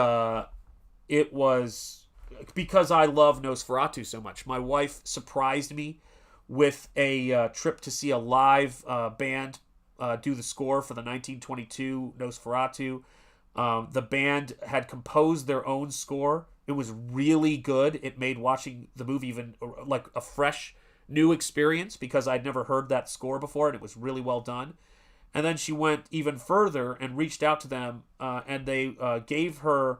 it was... because I love Nosferatu so much. My wife surprised me with a trip to see a live band do the score for the 1922 Nosferatu. The band had composed their own score. It was really good. It made watching the movie even like a fresh, new experience, because I'd never heard that score before, and it was really well done. And then she went even further and reached out to them, and they gave her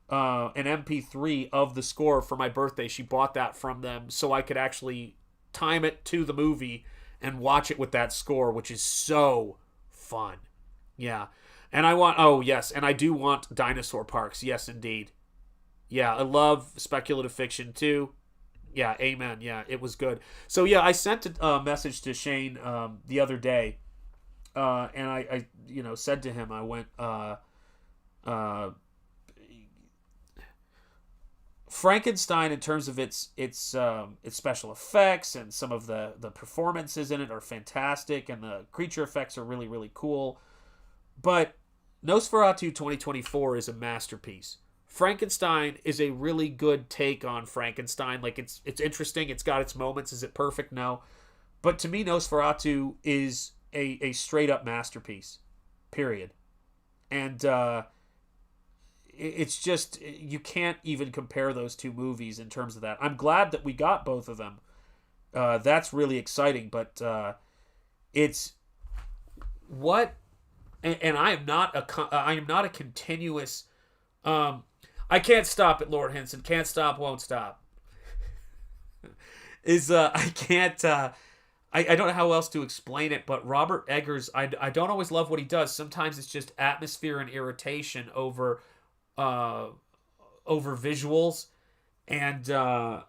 an MP3 of the score for my birthday. She bought that from them so I could actually time it to the movie and watch it with that score, which is so fun. Yeah. And I do want dinosaur parks. Yes, indeed. Yeah, I love speculative fiction too. Yeah, amen. Yeah, it was good. So yeah, I sent a message to Shane the other day, and I said to him, I went, Frankenstein, in terms of its special effects and some of the performances in it, are fantastic, and the creature effects are really, really cool. But Nosferatu 2024 is a masterpiece. Frankenstein is a really good take on Frankenstein. Like, it's interesting. It's got its moments. Is it perfect? No. But to me, Nosferatu is a straight up masterpiece. Period. And it's just, you can't even compare those two movies in terms of that. I'm glad that we got both of them. That's really exciting. But it's what, and I am not a continuous. I can't stop it, Lord Henson. Can't stop, won't stop. I can't. I don't know how else to explain it, but Robert Eggers, I don't always love what he does. Sometimes it's just atmosphere and irritation over visuals, and I'm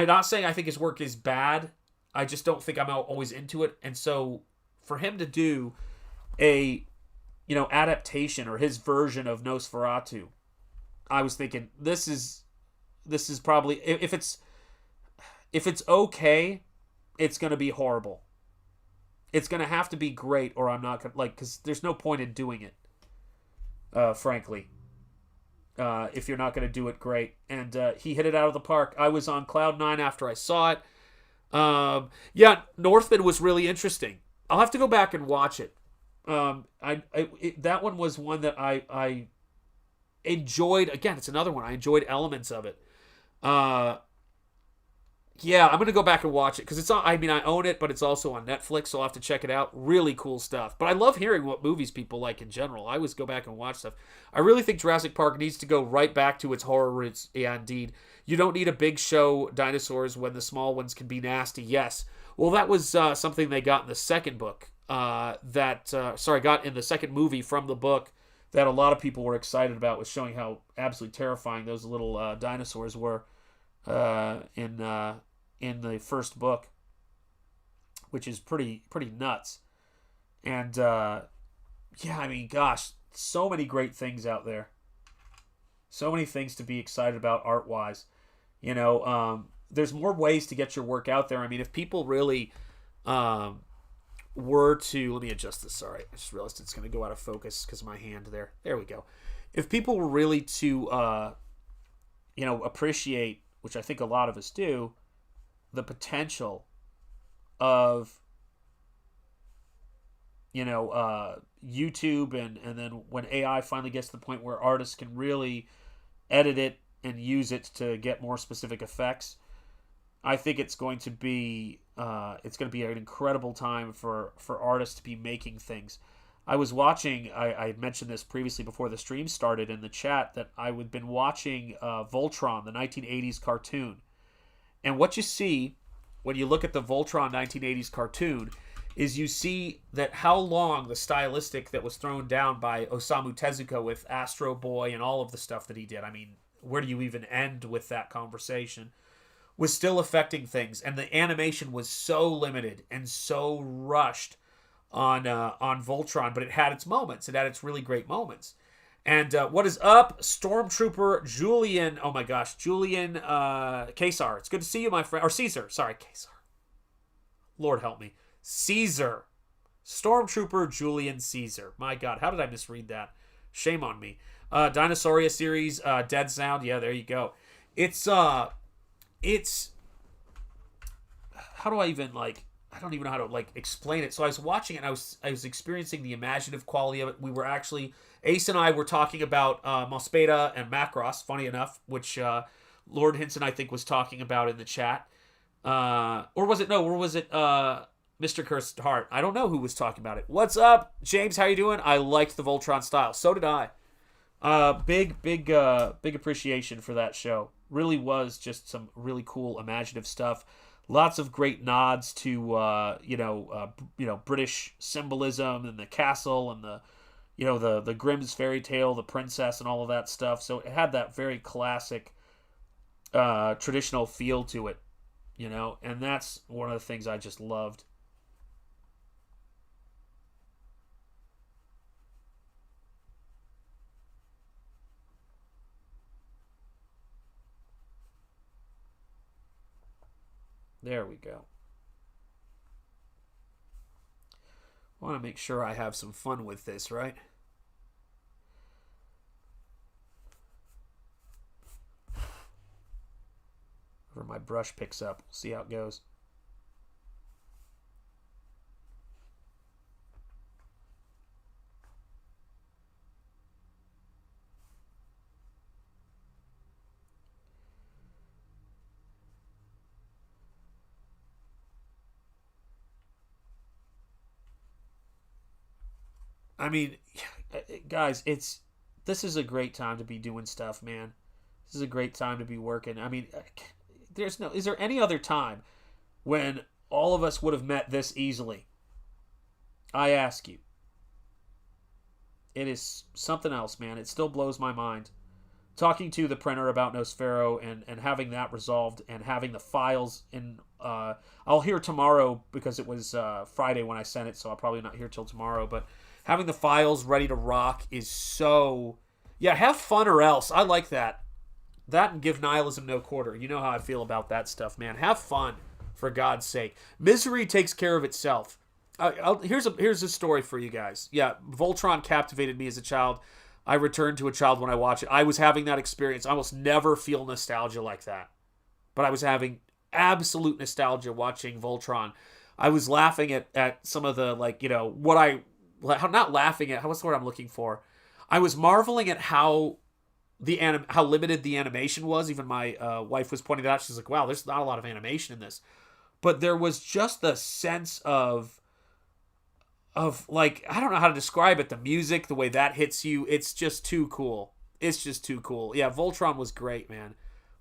not saying I think his work is bad. I just don't think I'm always into it, and so for him to do a adaptation or his version of Nosferatu, I was thinking this is probably, if it's okay, it's going to be horrible. It's going to have to be great, or I'm not going to, because there's no point in doing it, frankly, if you're not going to do it great. And he hit it out of the park. I was on cloud 9 after I saw it. Northman was really interesting. I'll have to go back and watch it. That one was one that I enjoyed. Again, it's another one. I enjoyed elements of it. Yeah, I'm gonna go back and watch it because it's on. I mean, I own it, but it's also on Netflix, so I'll have to check it out. Really cool stuff. But I love hearing what movies people like in general. I always go back and watch stuff. I really think Jurassic Park needs to go right back to its horror roots. Yeah, indeed. You don't need a big show dinosaurs when the small ones can be nasty. Yes. Well, that was something they got in the second book. Got in the second movie from the book that a lot of people were excited about, was showing how absolutely terrifying those little dinosaurs were in the first book, which is pretty nuts. And I mean, gosh, so many great things out there. So many things to be excited about art-wise. There's more ways to get your work out there. I mean, if people really were to... Let me adjust this. Sorry, I just realized it's going to go out of focus because of my hand there. There we go. If people were really to, appreciate, which I think a lot of us do, the potential of YouTube, and then when AI finally gets to the point where artists can really edit it and use it to get more specific effects, I think it's going to be an incredible time for artists to be making things. I was watching, I had mentioned this previously before the stream started in the chat, that I had been watching Voltron, the 1980s cartoon. And what you see when you look at the Voltron 1980s cartoon is you see that how long the stylistic that was thrown down by Osamu Tezuka with Astro Boy and all of the stuff that he did, I mean, where do you even end with that conversation, was still affecting things. And the animation was so limited and so rushed on Voltron, but it had its moments. It had its really great moments. And what is up, Stormtrooper Julian? Oh my gosh, Julian Caesar. It's good to see you, my friend. Or Caesar. Sorry, Caesar. Lord help me. Caesar. Stormtrooper Julian Caesar. My God, how did I misread that? Shame on me. Dinosauria series, Dead Sound. Yeah, there you go. It's how do I even I don't even know how to explain it. So I was watching it and I was experiencing the imaginative quality of it. We were actually, Ace and I were talking about Mospeda and Macross, funny enough, which Lord Hinson I think was talking about in the chat. Or was it Mr. Cursed Heart? I don't know who was talking about it. What's up, James? How you doing? I liked the Voltron style. So did I. Big appreciation for that show. Really was just some really cool imaginative stuff. Lots of great nods to British symbolism and the castle and the Grimm's fairy tale, the princess, and all of that stuff. So it had that very classic traditional feel to it, and that's one of the things I just loved. There we go. I want to make sure I have some fun with this, right? Where my brush picks up. We'll see how it goes. I mean, guys, this is a great time to be doing stuff, man. This is a great time to be working. I mean, is there any other time when all of us would have met this easily? I ask you. It is something else, man. It still blows my mind. Talking to the printer about Nosfero and having that resolved and having the files in... I'll hear tomorrow because it was Friday when I sent it, so I'll probably not hear till tomorrow, but... having the files ready to rock is so... Yeah, have fun or else. I like that. That and give nihilism no quarter. You know how I feel about that stuff, man. Have fun, for God's sake. Misery takes care of itself. Here's a story for you guys. Yeah, Voltron captivated me as a child. I returned to a child when I watch it. I was having that experience. I almost never feel nostalgia like that. But I was having absolute nostalgia watching Voltron. I was laughing at some of the, not laughing at, what's the word I'm looking for? I was marveling at how how limited the animation was. Even my wife was pointing that out. She's like, wow, there's not a lot of animation in this. But there was just the sense of like, I don't know how to describe it. The music, the way that hits you, it's just too cool. It's just too cool. Yeah, Voltron was great, man.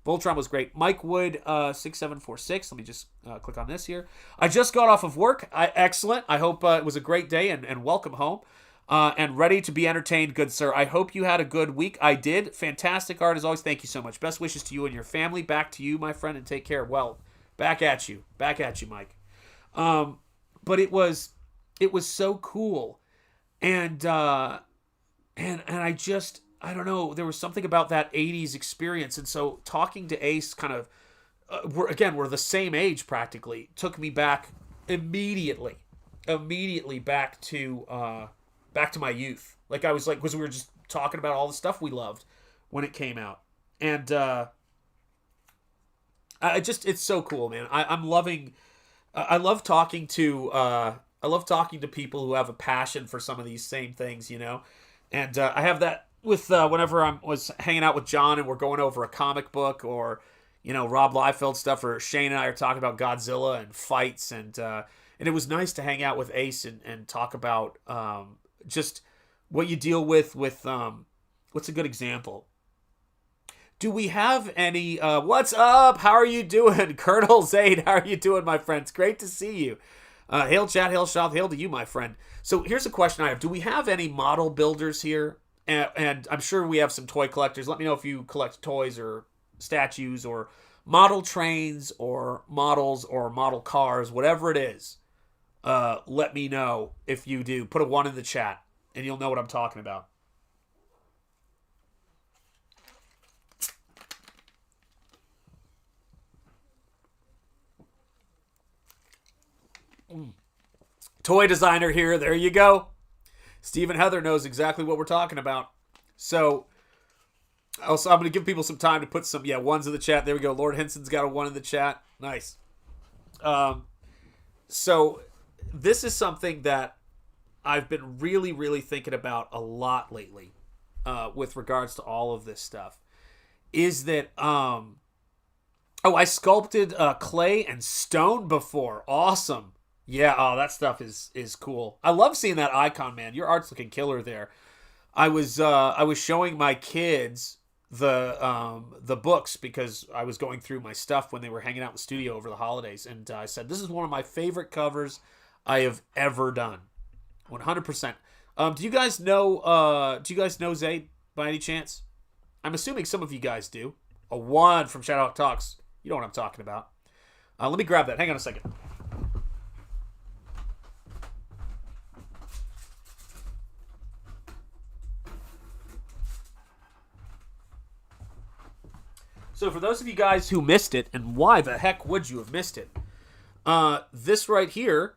Voltron was great. Mike Wood, 6746. Let me just click on this here. I just got off of work. Excellent. I hope it was a great day and welcome home. And ready to be entertained, good sir. I hope you had a good week. I did. Fantastic art as always. Thank you so much. Best wishes to you and your family. Back to you, my friend, and take care. Well, back at you. Back at you, Mike. But it was so cool. And I just, I don't know, there was something about that 80s experience. And so talking to Ace kind of, we're the same age practically, took me back immediately back to my youth. Like I was like, because we were just talking about all the stuff we loved when it came out. And it's so cool, man. I love talking to people who have a passion for some of these same things, you know? And I have that with whenever I was hanging out with John and we're going over a comic book, or, you know, Rob Liefeld stuff, or Shane and I are talking about Godzilla and fights. And it was nice to hang out with Ace and talk about just what you deal with what's a good example? Do we have any, what's up? How are you doing? Colonel Zaid, how are you doing, my friends? Great to see you. Hail chat, hail shop, hail to you, my friend. So here's a question I have. Do we have any model builders here? And I'm sure we have some toy collectors. Let me know if you collect toys or statues or model trains or models or model cars, whatever it is. Let me know if you do. Put a 1 in the chat and you'll know what I'm talking about. Toy designer here. There you go. Stephen Heather knows exactly what we're talking about. So, also, I'm going to give people some time to put some, 1s in the chat. There we go. Lord Henson's got a 1 in the chat. Nice. So, this is something that I've been really, really thinking about a lot lately with regards to all of this stuff. Is that, I sculpted clay and stone before. Awesome. Yeah, that stuff is cool. I love seeing that icon, man. Your art's looking killer there. I was showing my kids the books because I was going through my stuff when they were hanging out in the studio over the holidays, and I said this is one of my favorite covers I have ever done, 100%. Do you guys know Zayd by any chance? I'm assuming some of you guys do. A 1 from Shadowhawk Talks. You know what I'm talking about. Let me grab that. Hang on a second. So for those of you guys who missed it, and why the heck would you have missed it? This right here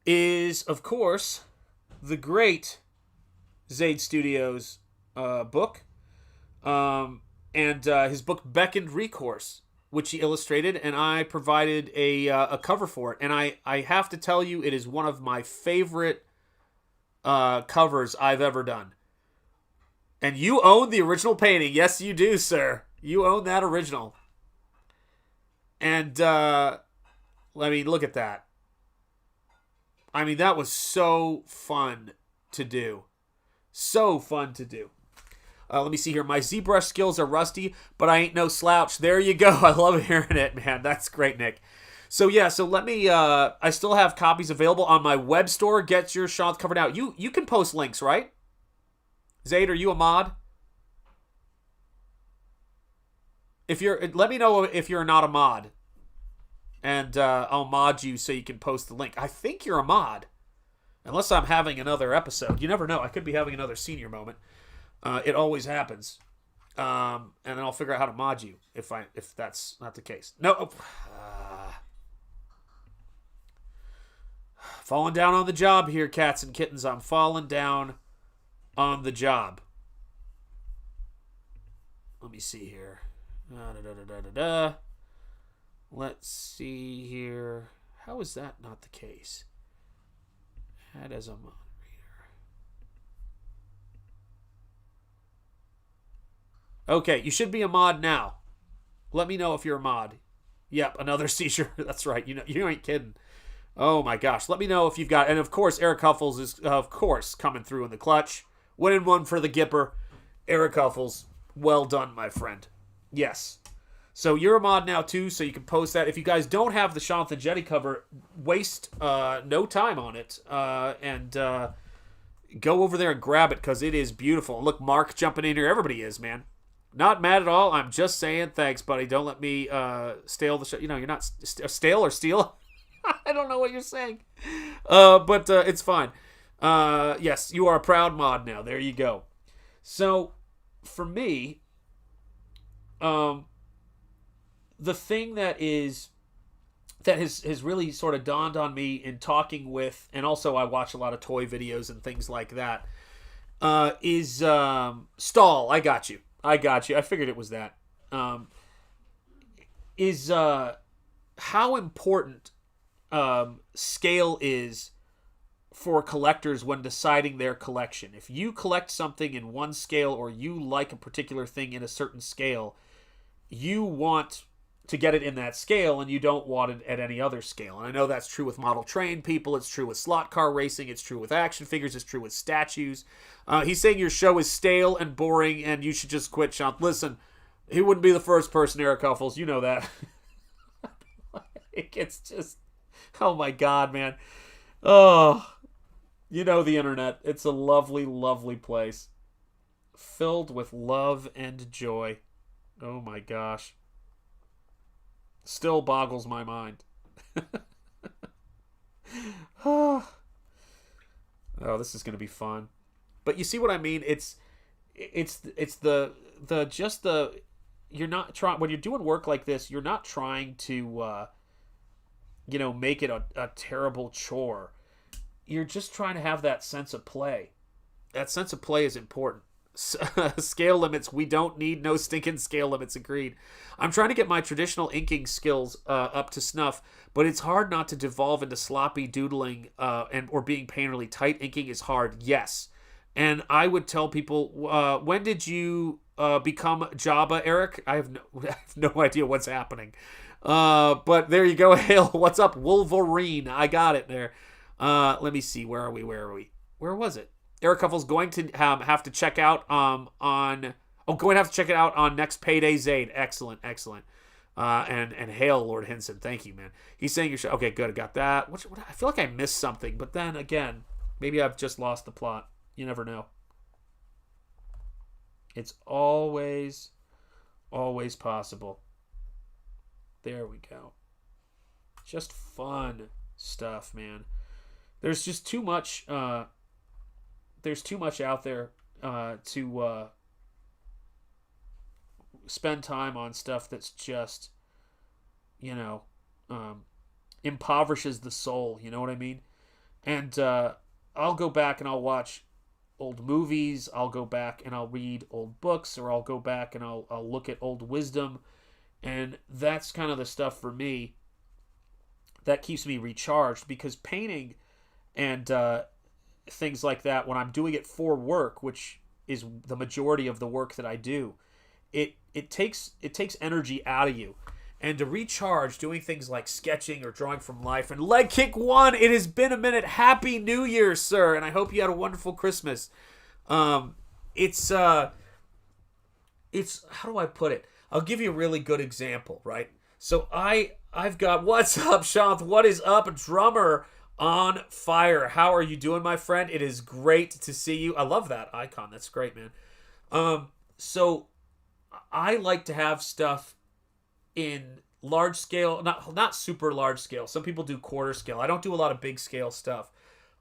is, of course, the great Zayd Studios book. And his book, Beckoned Recourse, which he illustrated, and I provided a cover for it. And I have to tell you, it is one of my favorite covers I've ever done. And you own the original painting. Yes, you do, sir. You own that original. And, let me look at that. I mean, that was so fun to do. So fun to do. Let me see here. My ZBrush skills are rusty, but I ain't no slouch. There you go. I love hearing it, man. That's great, Nick. So, yeah, so let me, I still have copies available on my web store. Get your Sean's covered out. You can post links, right? Zayd, are you a mod? Let me know if you're not a mod, and I'll mod you so you can post the link. I think you're a mod, unless I'm having another episode. You never know. I could be having another senior moment. It always happens, and then I'll figure out how to mod you if that's not the case. No, falling down on the job here, cats and kittens. I'm falling down on the job. Let me see here. Let's see here. How is that not the case? Add as a mod reader. Okay, you should be a mod now. Let me know if you're a mod. Yep, another seizure. That's right. You ain't kidding. Oh my gosh. Let me know if you've got. And of course, Eric Huffles is, of course, coming through in the clutch. Winning one for the Gipper. Eric Huffles, well done, my friend. Yes. So you're a mod now too, so you can post that. If you guys don't have the Shanthan Jetty cover, waste no time on it. And go over there and grab it because it is beautiful. Look, Mark jumping in here. Everybody is, man. Not mad at all. I'm just saying thanks, buddy. Don't let me stale the show. You're not stale or steal. I don't know what you're saying. But it's fine. Yes, you are a proud mod now. There you go. So, for me, the thing that has really sort of dawned on me in talking with, and also I watch a lot of toy videos and things like that, is stall. I got you. I figured it was that. Is how important scale is for collectors when deciding their collection. If you collect something in one scale or you like a particular thing in a certain scale, you want to get it in that scale and you don't want it at any other scale. And I know that's true with model train people, it's true with slot car racing, it's true with action figures, it's true with statues. He's saying your show is stale and boring and you should just quit, Sean. Listen, he wouldn't be the first person, Eric Huffles, you know that. It's just, oh my God, man. Oh, you know the internet. It's a lovely, lovely place. Filled with love and joy. Oh my gosh. Still boggles my mind. Oh, this is going to be fun. But you see what I mean? It's the you're not trying, when you're doing work like this, you're not trying to make it a terrible chore. You're just trying to have that sense of play. That sense of play is important. Scale limits. We don't need no stinking scale limits. Agreed. I'm trying to get my traditional inking skills up to snuff, but it's hard not to devolve into sloppy doodling or being painterly. Tight inking is hard. Yes. And I would tell people, when did you become Jabba, Eric? I have no idea what's happening. But there you go. Hale, what's up? Wolverine. I got it there. Let me see. Where are we? Where was it? Eric Huffle's going to have to check out going to have to check it out on next Payday Zaid. Excellent. And Hale, Lord Hinson. Thank you, man. He's saying your show. Okay, good. I got that. I feel like I missed something, but then again, maybe I've just lost the plot. You never know. It's always possible. There we go. Just fun stuff, man. There's just too much. There's too much out there to spend time on stuff that's just, impoverishes the soul. You know what I mean? And I'll go back and I'll watch old movies. I'll go back and I'll read old books, or I'll go back and I'll look at old wisdom. And that's kind of the stuff for me that keeps me recharged, because painting and things like that, when I'm doing it for work, which is the majority of the work that I do, it takes energy out of you. And to recharge, doing things like sketching or drawing from life. And Leg Kick 1, it has been a minute. Happy New Year, sir, and I hope you had a wonderful Christmas. It's how do I put it? I'll give you a really good example, right? So I've got, what's up, Shanth? What is up, drummer on fire? How are you doing, my friend? It is great to see you. I love that icon. That's great, man. So I like to have stuff in large scale, not super large scale. Some people do quarter scale. I don't do a lot of big scale stuff.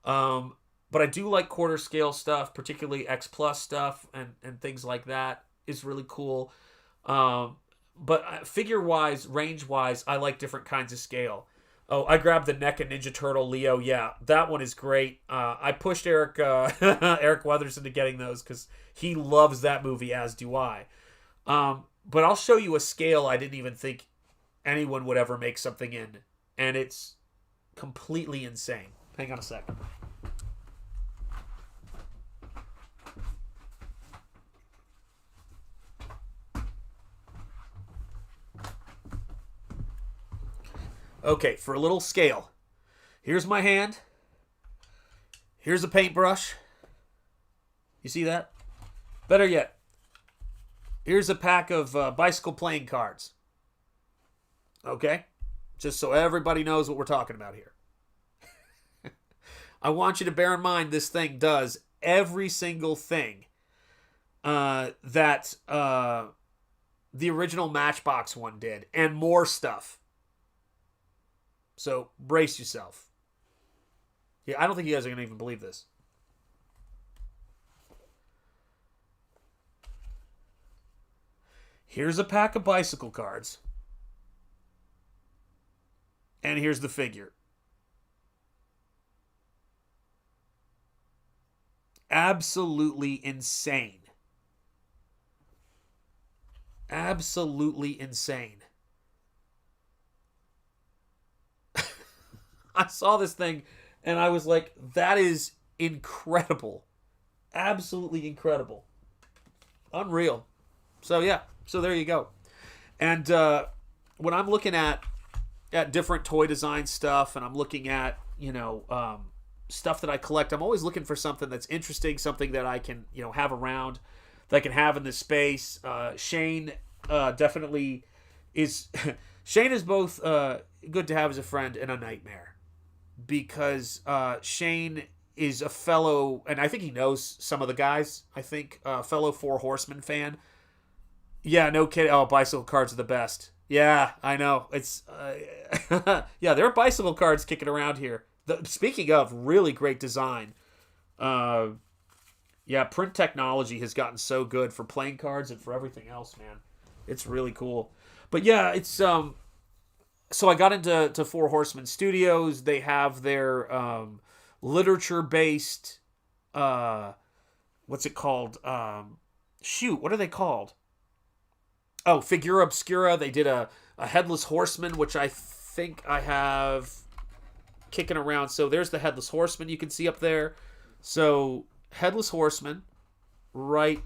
But I do like quarter scale stuff, particularly X Plus stuff and things like that is really cool. But figure-wise, range-wise, I like different kinds of scale. Oh, I grabbed the NECA Ninja Turtle Leo. Yeah, that one is great. I pushed Eric Weathers into getting those because he loves that movie, as do I. But I'll show you a scale I didn't even think anyone would ever make something in. And it's completely insane. Hang on a second. Okay, for a little scale. Here's my hand. Here's a paintbrush. You see that? Better yet, here's a pack of bicycle playing cards. Okay? Just so everybody knows what we're talking about here. I want you to bear in mind this thing does every single thing that the original Matchbox one did, and more stuff. So brace yourself. Yeah, I don't think you guys are going to even believe this. Here's a pack of bicycle cards. And here's the figure. Absolutely insane. Absolutely insane. I saw this thing and I was like, that is incredible. Absolutely incredible. Unreal. So yeah, so there you go. And when I'm looking at different toy design stuff, and I'm looking at, stuff that I collect, I'm always looking for something that's interesting, something that I can, have around, that I can have in this space. Shane definitely is... Shane is both good to have as a friend and a nightmare, because Shane is a fellow, and I think he knows some of the guys, I think, fellow Four Horsemen fan. Yeah, no kidding. Oh, bicycle cards are the best. Yeah, I know. It's yeah, there are bicycle cards kicking around here. Speaking of, really great design. Yeah, print technology has gotten so good for playing cards and for everything else, man. It's really cool. But yeah, it's so I got into Four Horsemen Studios. They have their literature-based what's it called? What are they called? Oh, Figura Obscura. They did a Headless Horseman, which I think I have kicking around. So there's the Headless Horseman you can see up there. So Headless Horseman right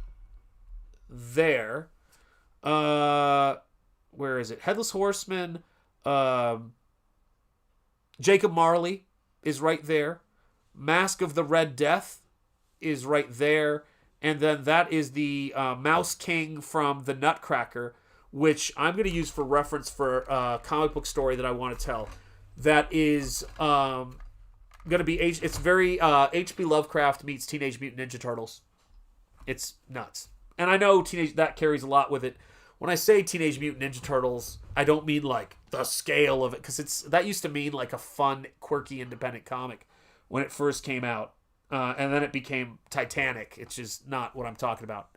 there. Where is it? Headless Horseman. Jacob Marley is right there. Mask of the Red Death is right there. And then that is the Mouse King from the Nutcracker, which I'm going to use for reference for a comic book story that I want to tell. That is going to be... It's very H.P. Lovecraft meets Teenage Mutant Ninja Turtles. It's nuts. And I know that carries a lot with it. When I say Teenage Mutant Ninja Turtles, I don't mean like the scale of it, because that used to mean like a fun, quirky, independent comic when it first came out. And then it became Titanic. It's just not what I'm talking about.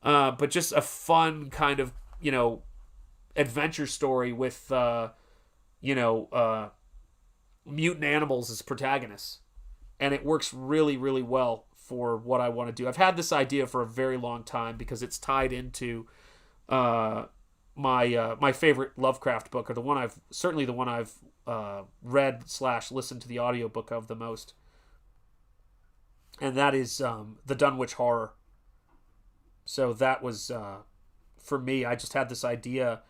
But just a fun kind of, adventure story with, mutant animals as protagonists. And it works really, really well for what I want to do. I've had this idea for a very long time because it's tied into my favorite Lovecraft book, or the one I've read/listened to the audiobook of the most. And that is the Dunwich Horror. So that was, for me, I just had this idea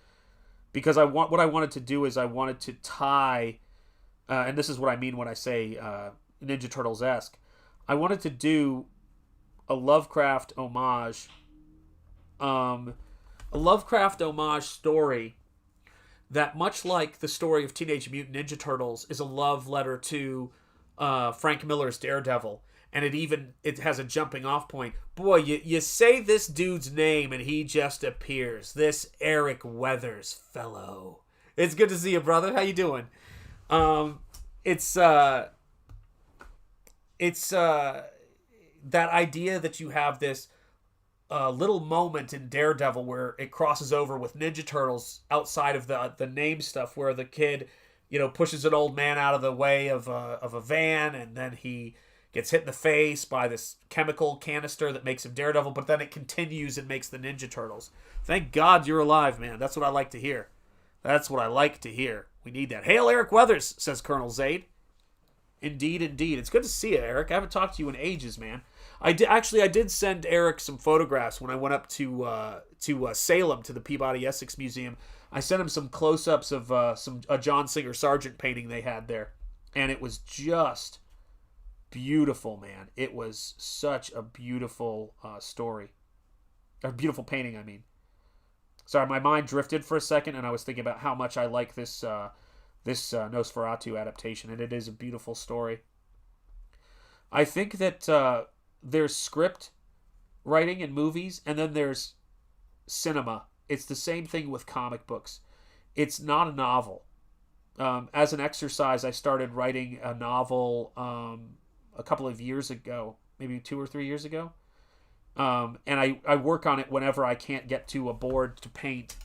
because what I wanted to do is I wanted to tie, and this is what I mean when I say Ninja Turtles-esque. I wanted to do a Lovecraft homage, story that, much like the story of Teenage Mutant Ninja Turtles, is a love letter to Frank Miller's Daredevil. And it has a jumping off point. Boy, you say this dude's name and he just appears. This Eric Weathers fellow. It's good to see you, brother. How you doing? It's that idea that you have this little moment in Daredevil where it crosses over with Ninja Turtles outside of the name stuff, where the kid, pushes an old man out of the way of a van, and then he gets hit in the face by this chemical canister that makes him Daredevil, but then it continues and makes the Ninja Turtles. Thank God you're alive, man. That's what I like to hear. That's what I like to hear. We need that. Hail Eric Weathers, says Colonel Zaid. Indeed, indeed. It's good to see you, Eric. I haven't talked to you in ages, man. I did send Eric some photographs when I went up to Salem to the Peabody Essex Museum. I sent him some close-ups of a John Singer Sargent painting they had there, and it was just beautiful, man. It was such a beautiful story, a beautiful painting. I mean, sorry, my mind drifted for a second, and I was thinking about how much I like this Nosferatu adaptation, and it is a beautiful story. I think that there's script writing in movies, and then there's cinema. It's the same thing with comic books. It's not a novel. As an exercise, I started writing a novel a couple of years ago, maybe 2 or 3 years ago. And I work on it whenever I can't get to a board to paint,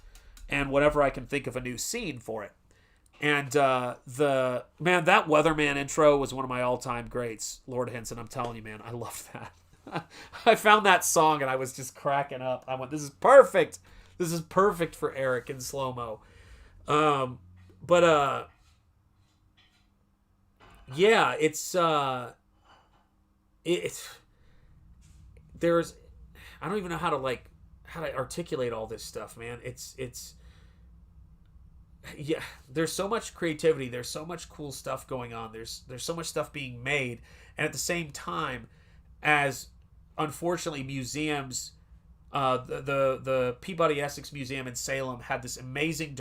and whenever I can think of a new scene for it. And that Weatherman intro was one of my all-time greats, Lord Henson. I'm telling you, man, I love that. I found that song and I was just cracking up. I went, this is perfect. This is perfect for Eric in slow-mo. Yeah, it's there's, I don't even know how to articulate all this stuff, man. Yeah, there's so much creativity. There's so much cool stuff going on. There's so much stuff being made, and at the same time, as unfortunately museums, the Peabody Essex Museum in Salem had this amazing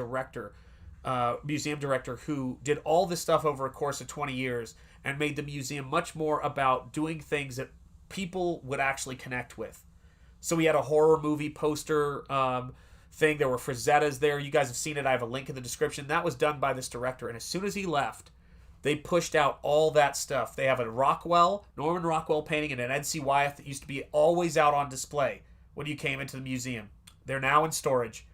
museum director who did all this stuff over a course of 20 years and made the museum much more about doing things that people would actually connect with. So we had a horror movie poster thing. There were Frazettas there. You guys have seen it. I have a link in the description. That was done by this director. And as soon as he left, they pushed out all that stuff. They have a Norman Rockwell painting and an Ed C. Wyeth that used to be always out on display when you came into the museum. They're now in storage.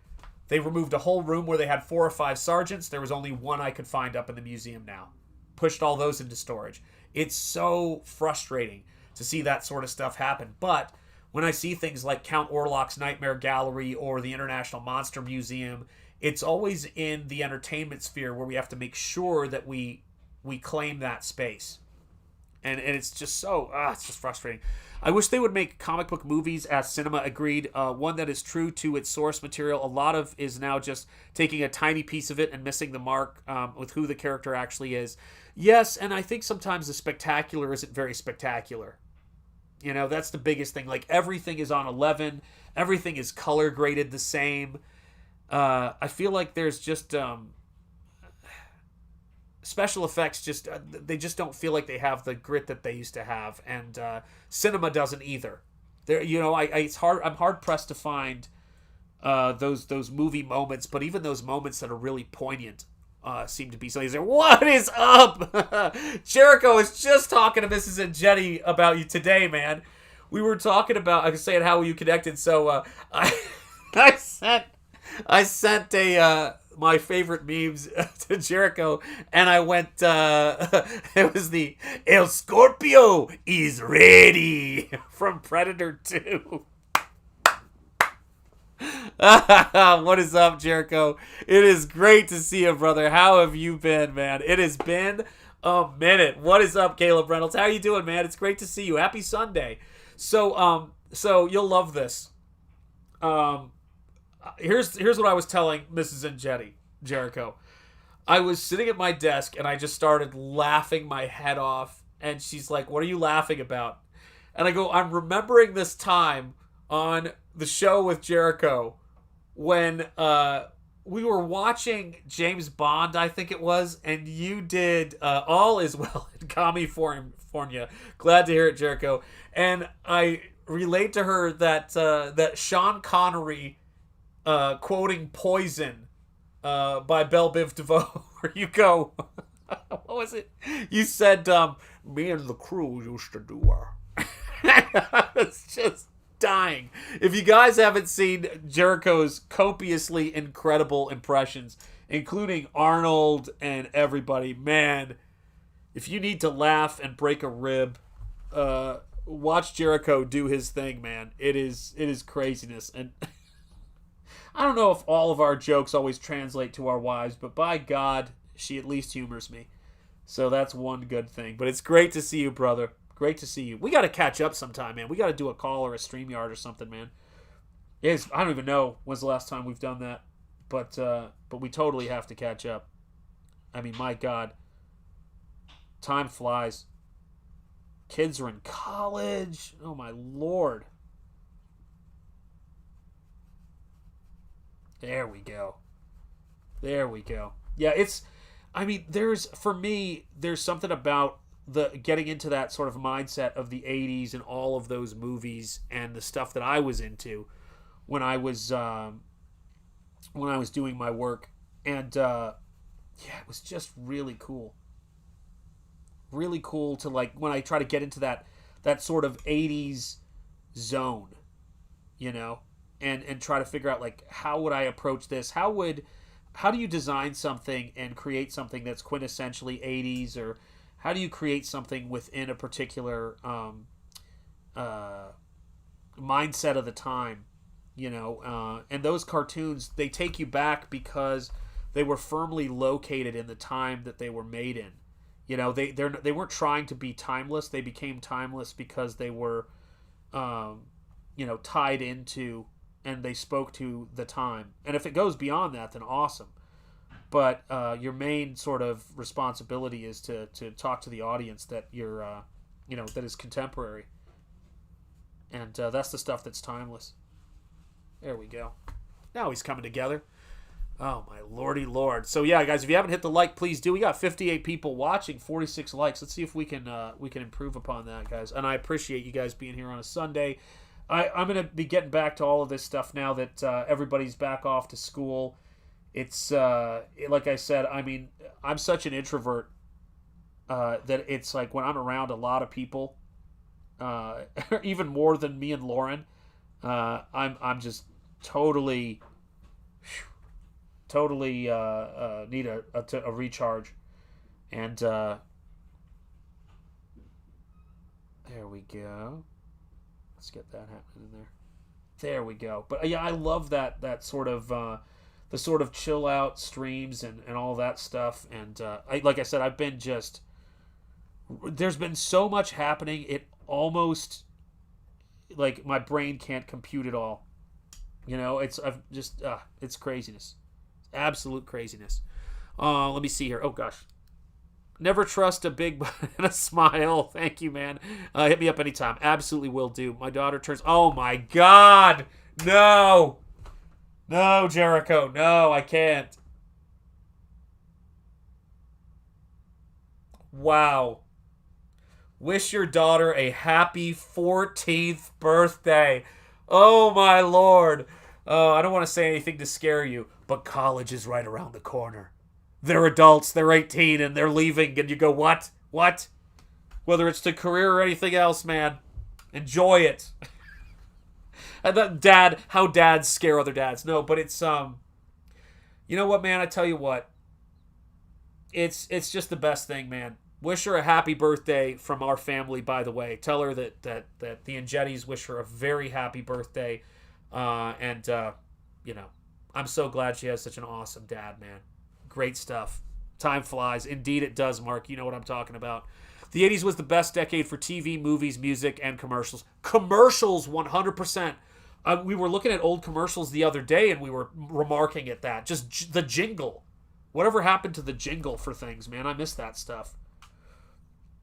They removed a whole room where they had 4 or 5 sergeants. There was only one I could find up in the museum now. Pushed all those into storage. It's so frustrating to see that sort of stuff happen. But when I see things like Count Orlok's Nightmare Gallery or the International Monster Museum, it's always in the entertainment sphere where we have to make sure that we claim that space. And it's just it's just frustrating. I wish they would make comic book movies as cinema, agreed. One that is true to its source material. A lot of is now just taking a tiny piece of it and missing the mark with who the character actually is. Yes, and I think sometimes the spectacular isn't very spectacular. You know, that's the biggest thing. Like, everything is on 11. Everything is color graded the same. I feel like there's just special effects they just don't feel like they have the grit that they used to have, and cinema doesn't either. There, you know, I'm hard pressed to find those movie moments, but even those moments that are really poignant seem to be something. Like, what is up? Jericho was just talking to Mrs. and Jenny about you today, man. We were talking about, I was saying, how you connected. So I sent my favorite memes to Jericho, and I went, it was the El Scorpio is ready from Predator 2. What is up, Jericho? It is great to see you, brother. How have you been, man? It has been a minute. What is up, Caleb Reynolds? How are you doing, man? It's great to see you. Happy Sunday. So you'll love this. Here's what I was telling Mrs. and Jericho. I was sitting at my desk and I just started laughing my head off, and she's like, "What are you laughing about?" And I go, "I'm remembering this time on the show with Jericho when we were watching James Bond, I think it was, and you did All Is Well in California. Glad to hear it, Jericho." And I relate to her that Sean Connery quoting Poison by Belle Biv DeVoe, where you go, what was it? You said, "Me and the crew used to do her." I was just dying. If you guys haven't seen Jericho's copiously incredible impressions, including Arnold and everybody, man, if you need to laugh and break a rib, watch Jericho do his thing, man. It is craziness. And I don't know if all of our jokes always translate to our wives, but by God, she at least humors me. So that's one good thing. But it's great to see you, brother. Great to see you. We got to catch up sometime, man. We got to do a call or a StreamYard or something, man. I don't even know when's the last time we've done that, but we totally have to catch up. I mean, my God, time flies. Kids are in college. Oh my Lord. There we go. Yeah, for me, there's something about the getting into that sort of mindset of the 80s and all of those movies and the stuff that I was into when I was doing my work, and it was just really cool. Really cool to, like, when I try to get into that sort of 80s zone, and try to figure out, like, how would I approach this? How do you design something and create something that's quintessentially 80s, or how do you create something within a particular mindset of the time, and those cartoons, they take you back because they were firmly located in the time that they were made in. They weren't trying to be timeless. They became timeless because they were, tied into, and they spoke to the time. And if it goes beyond that, then awesome. But your main sort of responsibility is to talk to the audience that you're, that is contemporary. And that's the stuff that's timeless. There we go. Now he's coming together. Oh, my lordy lord. So, yeah, guys, if you haven't hit the like, please do. We got 58 people watching, 46 likes. Let's see if we can improve upon that, guys. And I appreciate you guys being here on a Sunday. I'm going to be getting back to all of this stuff now that everybody's back off to school. It's, like I said, I mean, I'm such an introvert that it's like when I'm around a lot of people, even more than me and Lauren, I'm just totally need a recharge. And there we go. Let's get that happening in there. There we go. But yeah, I love that sort of the sort of chill out streams and all that stuff. And like I said, I've been there's been so much happening. It almost, like, my brain can't compute it all. It's craziness. Absolute craziness. Let me see here. Oh, gosh. Never trust a big butt and a smile. Thank you, man. Hit me up anytime. Absolutely will do. My daughter turns... Oh, my God. No. No, Jericho. No, I can't. Wow. Wish your daughter a happy 14th birthday. Oh, my Lord. Oh, I don't want to say anything to scare you, but college is right around the corner. They're adults, they're 18, and they're leaving, and you go, what? What? Whether it's to career or anything else, man, enjoy it. And that how dads scare other dads. No, but it's, you know what, man, I tell you what. It's just the best thing, man. Wish her a happy birthday from our family, by the way. Tell her that the Ingettis wish her a very happy birthday. And I'm so glad she has such an awesome dad, man. Great stuff. Time flies. Indeed it does, Mark. You know what I'm talking about. The 80s was the best decade for TV, movies, music, and commercials. Commercials, 100%. We were looking at old commercials the other day, and we were remarking at that. Just the jingle. Whatever happened to the jingle for things, man? I miss that stuff.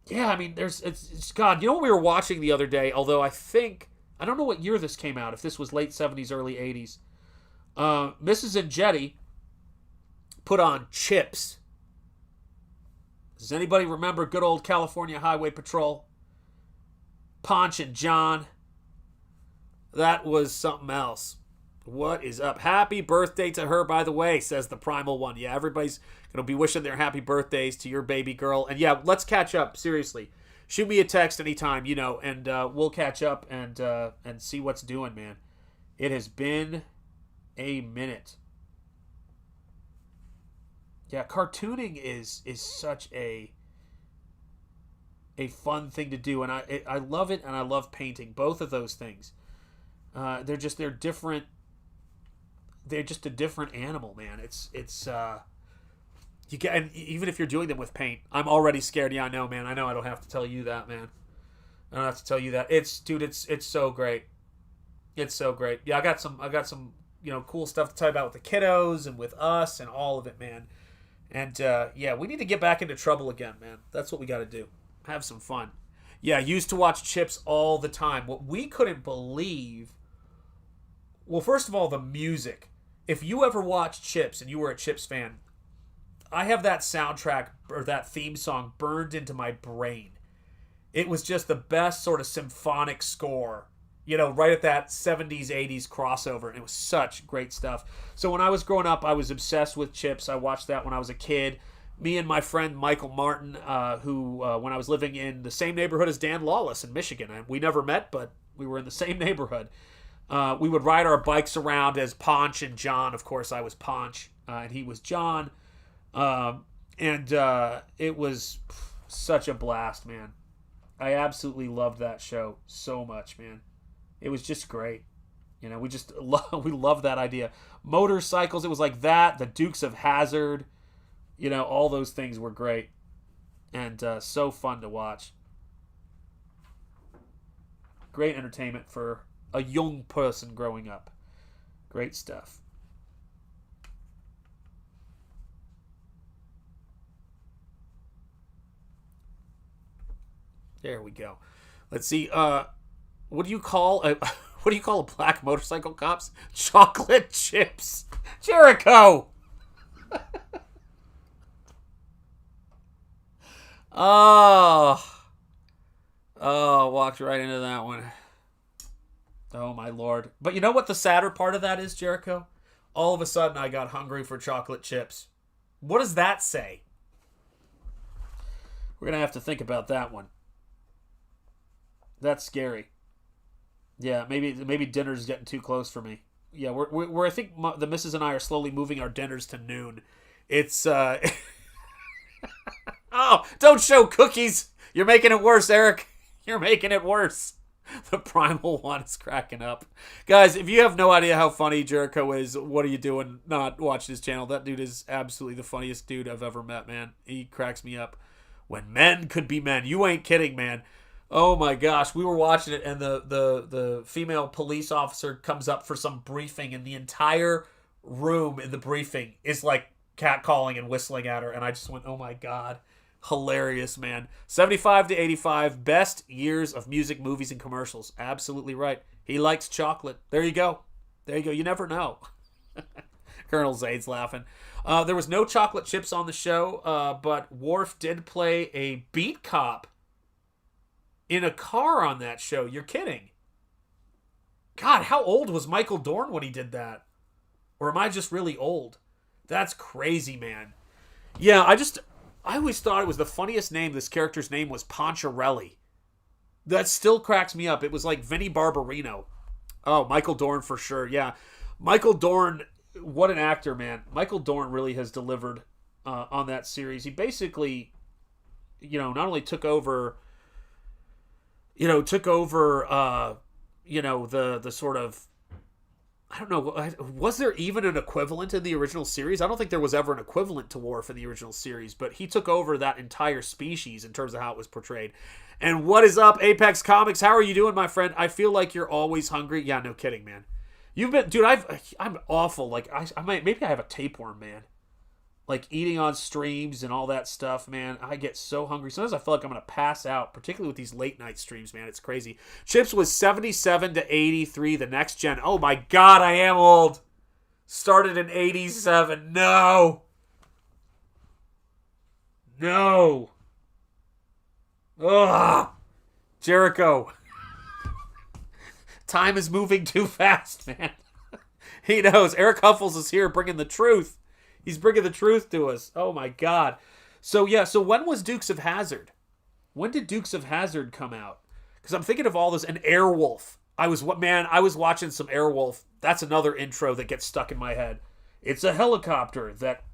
Yeah, I mean, it's God. You know what we were watching the other day? Although I don't know what year this came out. If this was late 70s, early 80s. Mrs. Ingetti put on Chips. Does anybody remember good old California Highway Patrol? Ponch and John. That was something else. What is up? Happy birthday to her, by the way, says the Primal One. Yeah, everybody's going to be wishing their happy birthdays to your baby girl. And yeah, let's catch up, seriously. Shoot me a text anytime, and we'll catch up and see what's doing, man. It has been a minute. Yeah, cartooning is such a fun thing to do, and I love it, and I love painting. Both of those things. They're different. They're just a different animal, man. It's you get, and even if you're doing them with paint, I'm already scared. Yeah, I know, man. I know I don't have to tell you that, man. I don't have to tell you that. It's so great. It's so great. Yeah, I got some cool stuff to tell you about with the kiddos and with us and all of it, man. And yeah, we need to get back into trouble again, man. That's what we got to do. Have some fun. Yeah, used to watch Chips all the time. What we couldn't believe. Well, first of all, the music. If you ever watched Chips and you were a Chips fan, I have that soundtrack or that theme song burned into my brain. It was just the best sort of symphonic score, right at that 70s, 80s crossover. And it was such great stuff. So when I was growing up, I was obsessed with Chips. I watched that when I was a kid. Me and my friend Michael Martin, who when I was living in the same neighborhood as Dan Lawless in Michigan, we never met, but we were in the same neighborhood. We would ride our bikes around as Ponch and John. Of course, I was Ponch, and he was John. And it was such a blast, man. I absolutely loved that show so much, man. It was just great. We loved that idea. Motorcycles, it was like that. The Dukes of Hazzard, all those things were great. And so fun to watch. Great entertainment for a young person growing up. Great stuff. There we go. Let's see. What do you call a black motorcycle cops? Chocolate chips. Jericho. Walked right into that one. Oh my Lord. But you know what the sadder part of that is, Jericho? All of a sudden I got hungry for chocolate chips. What does that say? We're going to have to think about that one. That's scary. Yeah, maybe dinner's getting too close for me. Yeah, we're I think the missus and I are slowly moving our dinners to noon. It's oh, don't show cookies. You're making it worse, Eric. You're making it worse. The primal one is cracking up. Guys, if you have no idea how funny Jericho is, what are you doing not watching his channel? That dude is absolutely the funniest dude I've ever met, man. He cracks me up. When men could be men. You ain't kidding, man. Oh my gosh, we were watching it and the female police officer comes up for some briefing and the entire room in the briefing is like catcalling and whistling at her, and I just went, oh my God. Hilarious, man. 75 to 85, best years of music, movies, and commercials. Absolutely right. He likes chocolate. There you go. There you go. You never know. Colonel Zade's laughing. There was no chocolate chips on the show, but Worf did play a beat cop in a car on that show. You're kidding. God, how old was Michael Dorn when he did that? Or am I just really old? That's crazy, man. Yeah, I always thought it was the funniest name. This character's name was Poncharelli. That still cracks me up. It was like Vinnie Barbarino. Oh, Michael Dorn for sure. Yeah. Michael Dorn, what an actor, man. Michael Dorn really has delivered on that series. He basically, not only took over, the sort of, I don't know, was there even an equivalent in the original series? I don't think there was ever an equivalent to Worf in the original series, but he took over that entire species in terms of how it was portrayed. And what is up, Apex Comics? How are you doing, my friend? I feel like you're always hungry. Yeah, no kidding, man. You've been, dude, I'm awful. Like, maybe I have a tapeworm, man. Like, eating on streams and all that stuff, man. I get so hungry. Sometimes I feel like I'm going to pass out, particularly with these late night streams, man. It's crazy. Chips was 77 to 83, the next gen. Oh, my God, I am old. Started in 87. No. Ugh. Jericho. Time is moving too fast, man. He knows. Eric Huffles is here bringing the truth. He's bringing the truth to us. Oh, my God. So, yeah. So, when was Dukes of Hazzard? When did Dukes of Hazzard come out? Because I'm thinking of all this. And Airwolf. I was watching some Airwolf. That's another intro that gets stuck in my head. It's a helicopter that,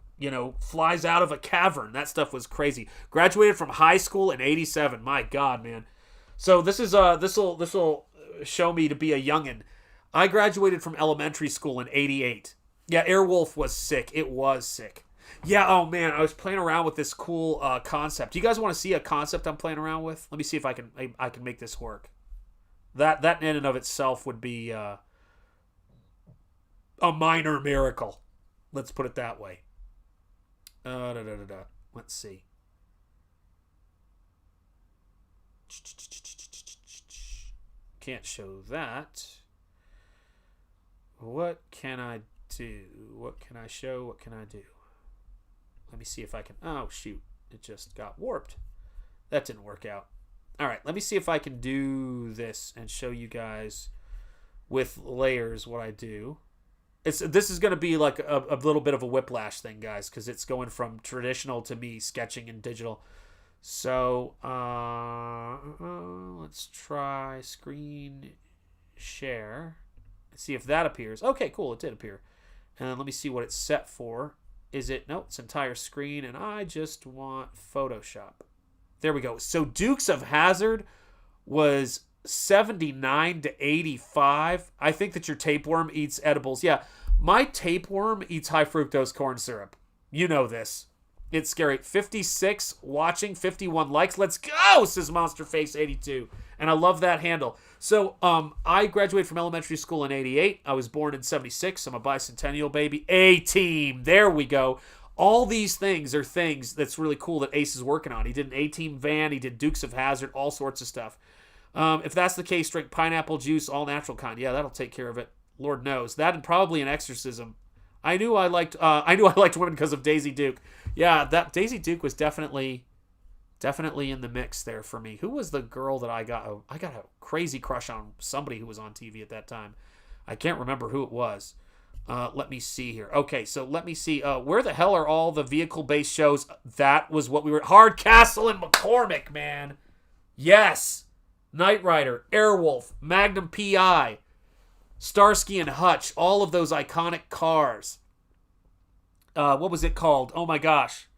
flies out of a cavern. That stuff was crazy. Graduated from high school in 87. My God, man. So, this will show me to be a youngin'. I graduated from elementary school in 88. Yeah, Airwolf was sick. It was sick. Yeah, oh man, I was playing around with this cool concept. Do you guys want to see a concept I'm playing around with? Let me see if I can make this work. That in and of itself would be a minor miracle. Let's put it that way. Let's see. Can't show that. What can I do? What can I show? What can I do? Let me see if I can... Oh, shoot. It just got warped. That didn't work out. All right, let me see if I can do this and show you guys with layers what I do. This is going to be like a little bit of a whiplash thing, guys, because it's going from traditional to me sketching in digital. So let's try screen share. See if that appears. Okay, cool. It did appear. And then let me see what it's set for. Is it? No, it's entire screen, and I just want Photoshop. There we go. So Dukes of Hazzard was 79 to 85. I think that your tapeworm eats edibles. Yeah, my tapeworm eats high fructose corn syrup. You know this. It's scary. 56 watching, 51 likes. Let's go, says MonsterFace82. And I love that handle. So I graduated from elementary school in 88. I was born in 76. I'm a bicentennial baby. A-Team. There we go. All these things are things that's really cool that Ace is working on. He did an A-Team van. He did Dukes of Hazzard. All sorts of stuff. If that's the case, drink pineapple juice, all natural kind. Yeah, that'll take care of it. Lord knows. That and probably an exorcism. I knew I liked women because of Daisy Duke. Yeah, that Daisy Duke was definitely in the mix there for me. Who was the girl that I got a crazy crush on? Somebody who was on TV at that time. I can't remember who it was. Let me see here. Okay, so let me see. Where the hell are all the vehicle-based shows? That was what we were... Hardcastle and McCormick, man. Yes. Knight Rider, Airwolf, Magnum P.I., Starsky and Hutch, all of those iconic cars. What was it called? Oh my gosh.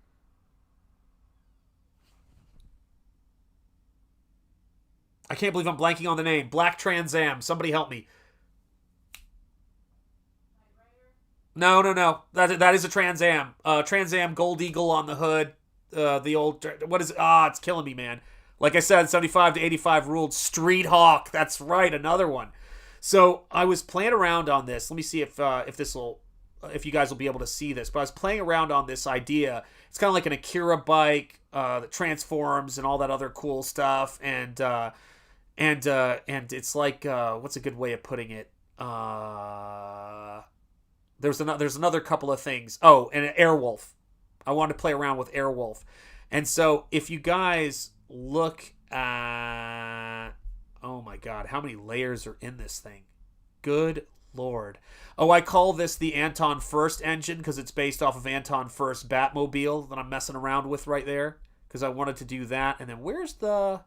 I can't believe I'm blanking on the name. Black Trans Am. Somebody help me. No. That is a Trans Am. Trans Am Gold Eagle on the hood. The old... What is it? It's killing me, man. Like I said, 75 to 85 ruled. Street Hawk. That's right. Another one. So I was playing around on this. Let me see if you guys will be able to see this. But I was playing around on this idea. It's kind of like an Akira bike that transforms and all that other cool stuff. And it's like what's a good way of putting it? There's another couple of things. Oh, and an Airwolf. I wanted to play around with Airwolf. And so if you guys look at... Oh my God, how many layers are in this thing? Good Lord. Oh, I call this the Anton First engine because it's based off of Anton First Batmobile that I'm messing around with right there because I wanted to do that. And then where's the...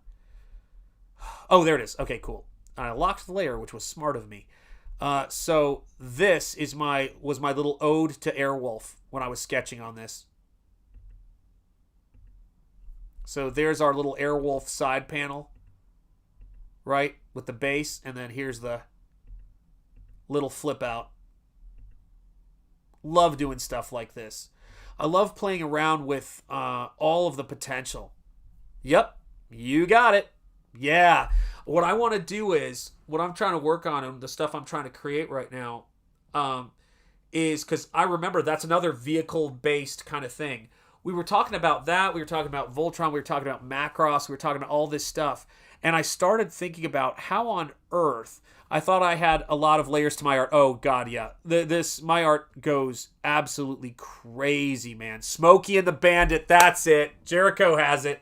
Oh, there it is. Okay, cool. I locked the layer, which was smart of me. So this was my little ode to Airwolf when I was sketching on this. So there's our little Airwolf side panel. Right? With the base. And then here's the little flip out. Love doing stuff like this. I love playing around with all of the potential. Yep. You got it. Yeah. What I want to do is, what I'm trying to work on and the stuff I'm trying to create right now is, because I remember that's another vehicle-based kind of thing. We were talking about that. We were talking about Voltron. We were talking about Macross. We were talking about all this stuff. And I started thinking about how on earth I thought I had a lot of layers to my art. Oh, God, yeah. My art goes absolutely crazy, man. Smokey and the Bandit. That's it. Jericho has it.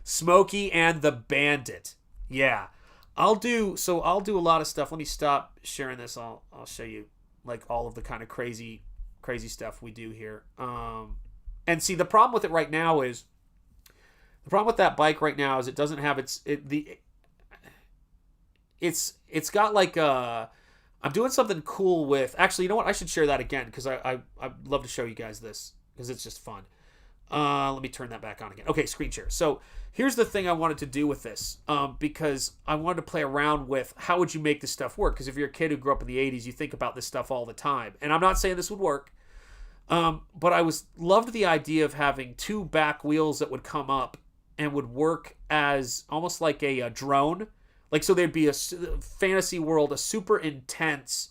Smokey and the Bandit. Yeah. I'll do a lot of stuff. Let me stop sharing this. I'll show you like all of the kind of crazy stuff we do here. And see, the problem with it right now is, the problem with that bike right now is it doesn't have it's got like I'm doing something cool with, actually, you know what? I should share that again because I'd love to show you guys this because it's just fun. Let me turn that back on again. Okay, screen share. So here's the thing I wanted to do with this because I wanted to play around with how would you make this stuff work, because if you're a kid who grew up in the 80s, you think about this stuff all the time. And I'm not saying this would work. But I loved the idea of having two back wheels that would come up and would work as almost like a drone. Like, so there'd be a fantasy world, a super intense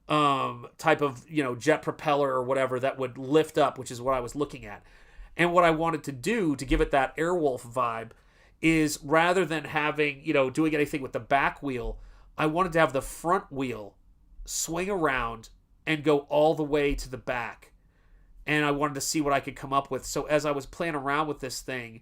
type of, jet propeller or whatever that would lift up, which is what I was looking at. And what I wanted to do to give it that Airwolf vibe is, rather than having, doing anything with the back wheel, I wanted to have the front wheel swing around and go all the way to the back. And I wanted to see what I could come up with. So as I was playing around with this thing,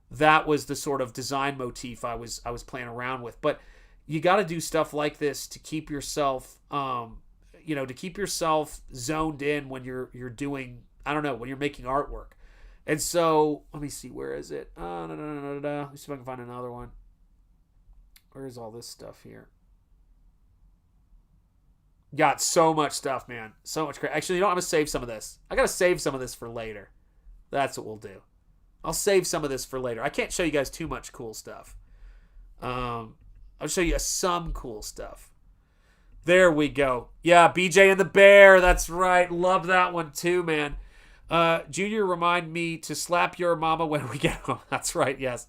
that was the sort of design motif I was playing around with. But you got to do stuff like this to keep yourself, to keep yourself zoned in when you're doing, I don't know, when you're making artwork. And so, let me see, where is it? Let me see if I can find another one. Where is all this stuff here? Got so much stuff, man. So much crap. Actually, I'm going to save some of this. I got to save some of this for later. That's what we'll do. I'll save some of this for later. I can't show you guys too much cool stuff. I'll show you some cool stuff. There we go. Yeah, BJ and the Bear. That's right. Love that one too, man. Junior, remind me to slap your mama when we get home. That's right, yes.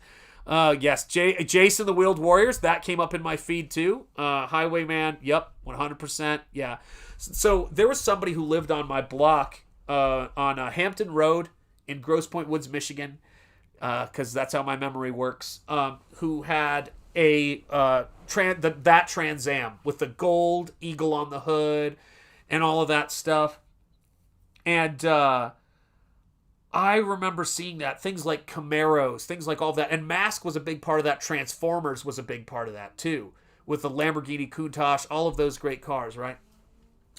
Yes, Jason the Wheeled Warriors. That came up in my feed too. Highwayman. Yep, 100%. Yeah. So there was somebody who lived on my block on Hampton Road in Grosse Pointe Woods, Michigan, because that's how my memory works, who had that Trans Am with the gold eagle on the hood and all of that stuff. And I remember seeing that. Things like Camaros, things like all that. And Mask was a big part of that. Transformers was a big part of that, too. With the Lamborghini Countach, all of those great cars, right?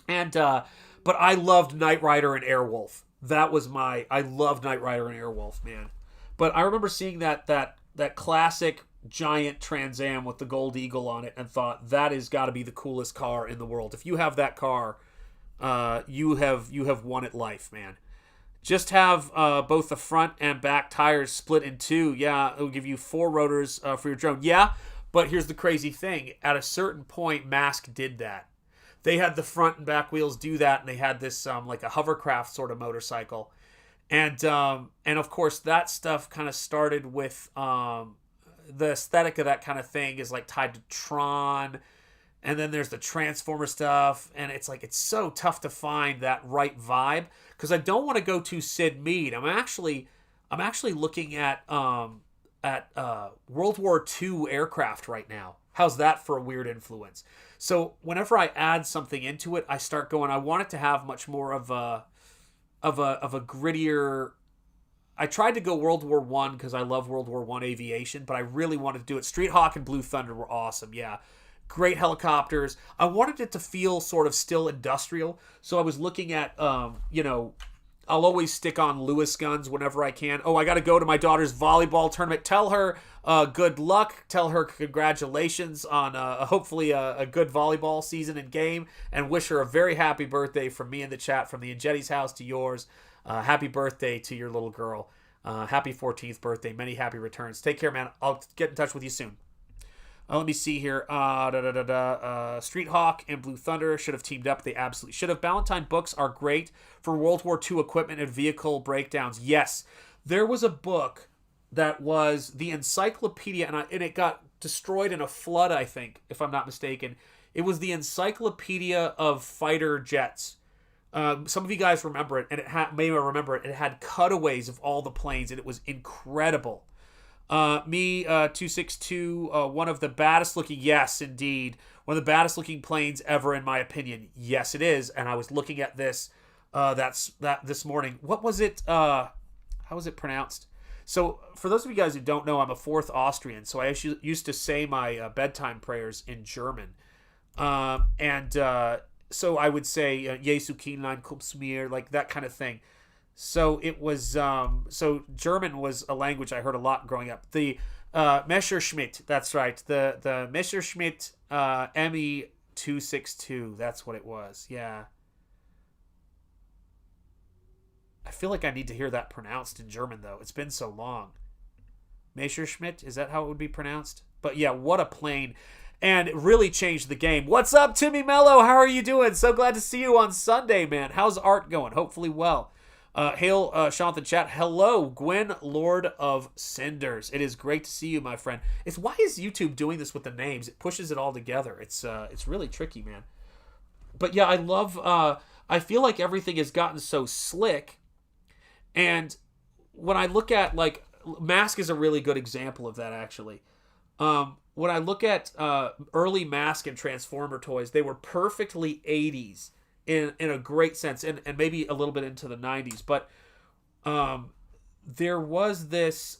And, but I loved Knight Rider and Airwolf. I loved Knight Rider and Airwolf, man. But I remember seeing that classic giant Trans Am with the gold eagle on it and thought, that has got to be the coolest car in the world. If you have that car, you have won at life, man. Just have both the front and back tires split in two. Yeah, it'll give you 4 rotors for your drone. Yeah, but here's the crazy thing. At a certain point, Mask did that. They had the front and back wheels do that, and they had this like a hovercraft sort of motorcycle. And of course, that stuff kind of started with the aesthetic of that kind of thing is like tied to Tron. And then there's the Transformer stuff, and it's like it's so tough to find that right vibe because I don't want to go to Sid Mead. I'm actually looking at World War II aircraft right now. How's that for a weird influence? So whenever I add something into it, I start going. I want it to have much more of a grittier. I tried to go World War I because I love World War I aviation, but I really wanted to do it. Street Hawk and Blue Thunder were awesome. Yeah. Great helicopters. I wanted it to feel sort of still industrial. So I was looking at, I'll always stick on Lewis guns whenever I can. Oh, I got to go to my daughter's volleyball tournament. Tell her good luck. Tell her congratulations on hopefully a good volleyball season and game. And wish her a very happy birthday from me in the chat, from the Ingetti's house to yours. Happy birthday to your little girl. Happy 14th birthday. Many happy returns. Take care, man. I'll get in touch with you soon. Let me see here. Street Hawk and Blue Thunder should have teamed up. They absolutely should have. Ballantine books are great for World War II equipment and vehicle breakdowns. Yes, there was a book that was the encyclopedia, and it got destroyed in a flood, I think, if I'm not mistaken. It was the encyclopedia of fighter jets. Some of you guys remember it, and may remember it. It had cutaways of all the planes, and it was incredible. 262, one of the baddest looking, yes, indeed. One of the baddest looking planes ever, in my opinion. Yes, it is. And I was looking at this, this morning. What was it? How was it pronounced? So for those of you guys who don't know, I'm a 4th Austrian. So I actually used to say my bedtime prayers in German. So I would say, Jesu Kindlein, kommst mir, like that kind of thing. So it was, so German was a language I heard a lot growing up. The Messerschmitt, that's right. The Messerschmitt ME 262, that's what it was. Yeah. I feel like I need to hear that pronounced in German, though. It's been so long. Messerschmitt, is that how it would be pronounced? But yeah, what a plane. And it really changed the game. What's up, Timmy Mello? How are you doing? So glad to see you on Sunday, man. How's art going? Hopefully well. Hail, Shanthan chat. Hello, Gwen, Lord of Cinders. It is great to see you, my friend. Why is YouTube doing this with the names? It pushes it all together. It's really tricky, man. But yeah, I love. I feel like everything has gotten so slick, and when I look at like Mask is a really good example of that actually. When I look at early Mask and Transformer toys, they were perfectly 80s in a great sense, and maybe a little bit into the 90s. But there was this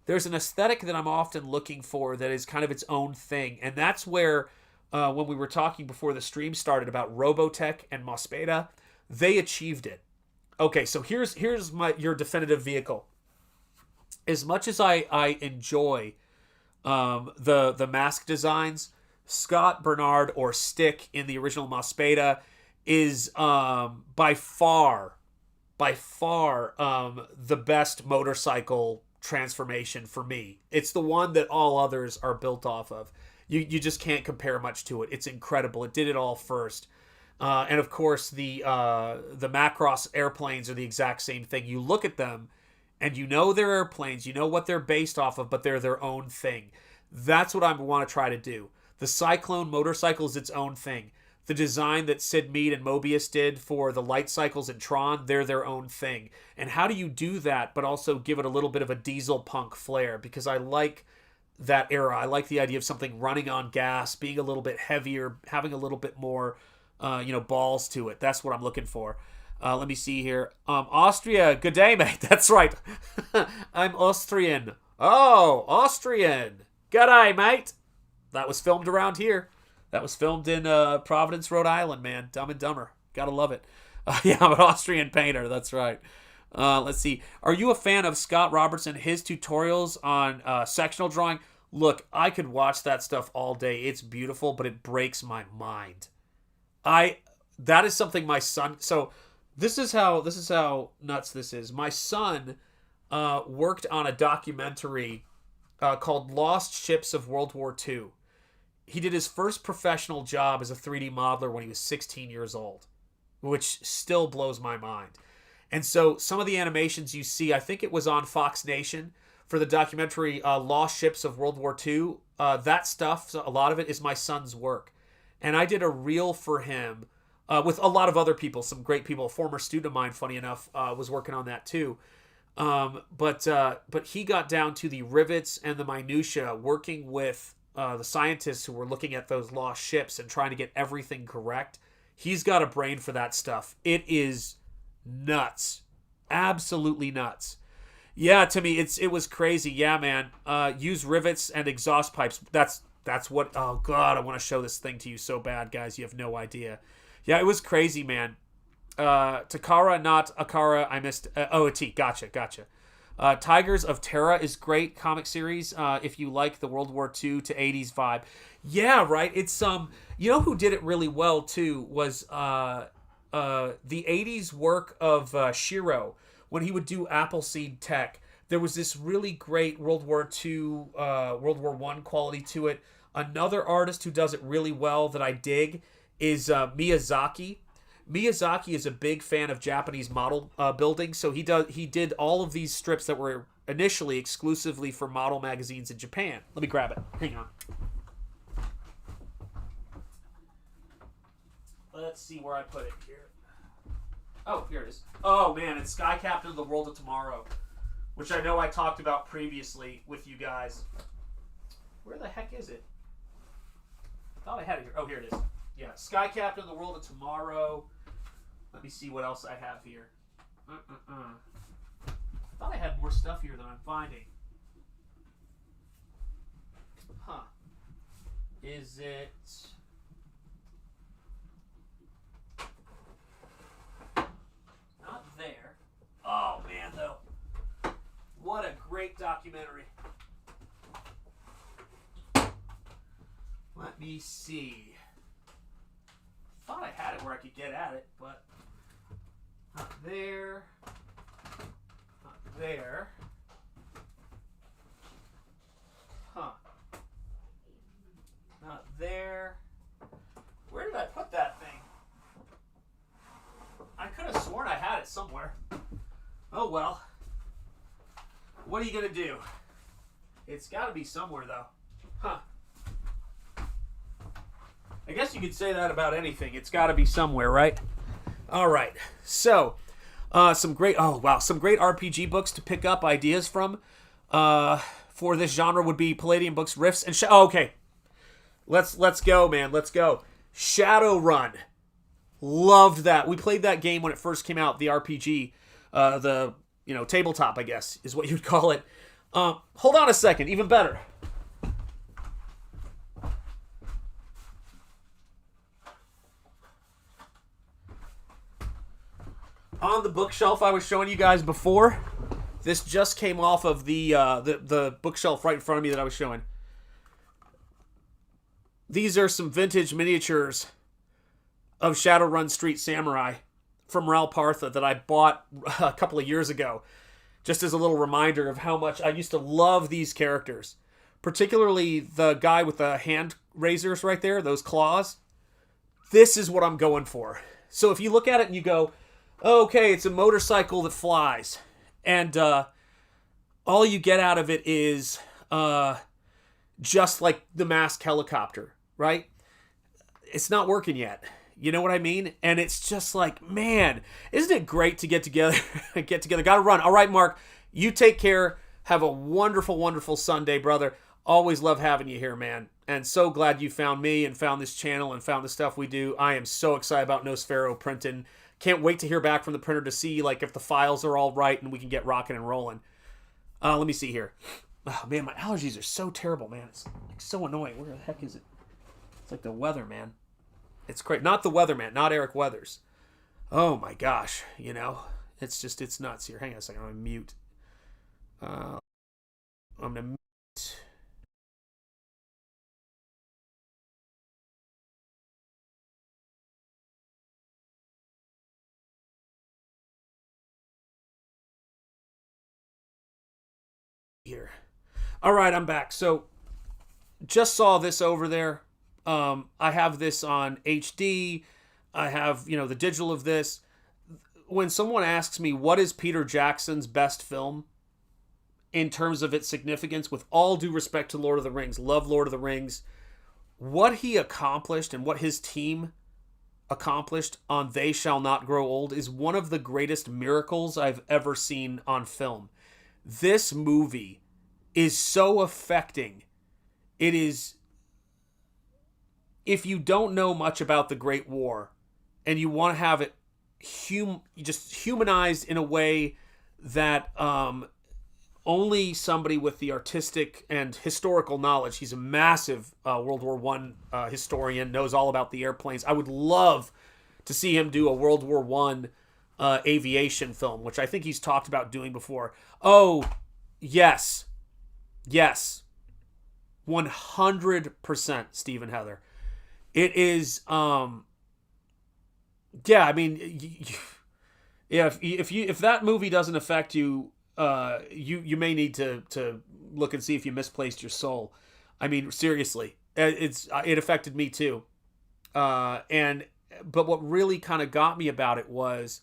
there's an aesthetic that I'm often looking for that is kind of its own thing, and that's where when we were talking before the stream started about Robotech and Mospeada, they achieved it. Okay, so here's your definitive vehicle. As much as I enjoy the Mask designs, Scott, Bernard, or Stick in the original Mospeada is by far the best motorcycle transformation for me. It's the one that all others are built off of. You just can't compare much to it. It's incredible. It did it all first. And of course, the Macross airplanes are the exact same thing. You look at them, and you know they're airplanes. You know what they're based off of, but they're their own thing. That's what I want to try to do. The Cyclone motorcycle is its own thing. The design that Sid Mead and Mobius did for the light cycles in Tron, they're their own thing. And how do you do that, but also give it a little bit of a diesel punk flair? Because I like that era. I like the idea of something running on gas, being a little bit heavier, having a little bit more balls to it. That's what I'm looking for. Let me see here. Austria, good day, mate. That's right. I'm Austrian. Oh, Austrian. Good day, mate. That was filmed around here. That was filmed in Providence, Rhode Island, man. Dumb and Dumber. Gotta love it. Yeah, I'm an Austrian painter. That's right. Let's see. Are you a fan of Scott Robertson, his tutorials on sectional drawing? Look, I could watch that stuff all day. It's beautiful, but it breaks my mind. That is something my son... So this is how nuts this is. My son worked on a documentary called Lost Ships of World War II. He did his first professional job as a 3D modeler when he was 16 years old, which still blows my mind. And so some of the animations you see, I think it was on Fox Nation for the documentary Lost Ships of World War II. That stuff, a lot of it is my son's work. And I did a reel for him with a lot of other people, some great people. A former student of mine, funny enough, was working on that too. But he got down to the rivets and the minutia, working with the scientists who were looking at those lost ships and trying to get everything correct. He's got a brain for that stuff. It is nuts. Absolutely nuts. Yeah, Timmy, it was crazy. Yeah, man. Use rivets and exhaust pipes. That's what... Oh, God, I want to show this thing to you so bad, guys. You have no idea. Yeah, it was crazy, man. Takara, not Akara. I missed... a T. Gotcha. Tigers of Terra is great comic series if you like the World War II to 80s vibe. Yeah, right. It's you know who did it really well too was the 80s work of Shiro when he would do Appleseed Tech. There was this really great World War II, World War I quality to it. Another artist who does it really well that I dig is Miyazaki. Miyazaki is a big fan of Japanese model building, so he did all of these strips that were initially exclusively for model magazines in Japan. Let me grab it. Hang on. Let's see where I put it here. Oh, here it is. Oh, man, it's Sky Captain of the World of Tomorrow, which I know I talked about previously with you guys. Where the heck is it? I thought I had it here. Oh, here it is. Yeah, Sky Captain of the World of Tomorrow. Let me see what else I have here. I thought I had more stuff here than I'm finding. Huh. Is it... Not there. Oh, man, though. What a great documentary. Let me see. Thought I had it where I could get at it, but not there. Not there. Huh. Not there. Where did I put that thing? somewhere. Oh, well. What are you going to do? It's got to be somewhere, though. Huh. I guess you could say that about anything. It's got to be somewhere, right? All right. So, some great RPG books to pick up ideas from for this genre would be Palladium Books, Rifts, and okay. Let's go, man. Let's go. Shadowrun. Loved that. We played that game when it first came out, the RPG, the tabletop, I guess, is what you'd call it. Hold on a second, even better. On the bookshelf I was showing you guys before, this just came off of the bookshelf right in front of me that I was showing. These are some vintage miniatures of Shadowrun Street Samurai from Ral Partha that I bought a couple of years ago, just as a little reminder of how much I used to love these characters. Particularly the guy with the hand razors right there, those claws. This is what I'm going for. So if you look at it and you go, okay, it's a motorcycle that flies, and all you get out of it is just like the masked helicopter, right? It's not working yet. You know what I mean? And it's just like, man, isn't it great to get together? Gotta run. All right, Mark, you take care. Have a wonderful, wonderful Sunday, brother. Always love having you here, man. And so glad you found me and found this channel and found the stuff we do. I am so excited about Nosfero printing. Can't wait to hear back from the printer to see like if the files are all right and we can get rocking and rolling. Let me see here. Oh, man, my allergies are so terrible, man. It's like so annoying. Where the heck is it? It's like the weather, man. It's great. Not the weatherman, not Eric Weathers. Oh my gosh, it's nuts here. Hang on a second, I'm gonna mute. I'm gonna mute. Here. All right, I'm back. So, just saw this over there. I have this on HD. I have, the digital of this. When someone asks me what is Peter Jackson's best film in terms of its significance, with all due respect to Lord of the Rings, love Lord of the Rings, what he accomplished and what his team accomplished on They Shall Not Grow Old is one of the greatest miracles I've ever seen on film. This movie is so affecting. It is... If you don't know much about the Great War and you want to have it just humanized in a way that only somebody with the artistic and historical knowledge, he's a massive World War I historian, knows all about the airplanes. I would love to see him do a World War I aviation film, which I think he's talked about doing before. Oh, yes. Yes. 100% Stephen Heather. It is, yeah, I mean, if that movie doesn't affect you, you may need to look and see if you misplaced your soul. I mean, seriously, it affected me too. But what really kind of got me about it was,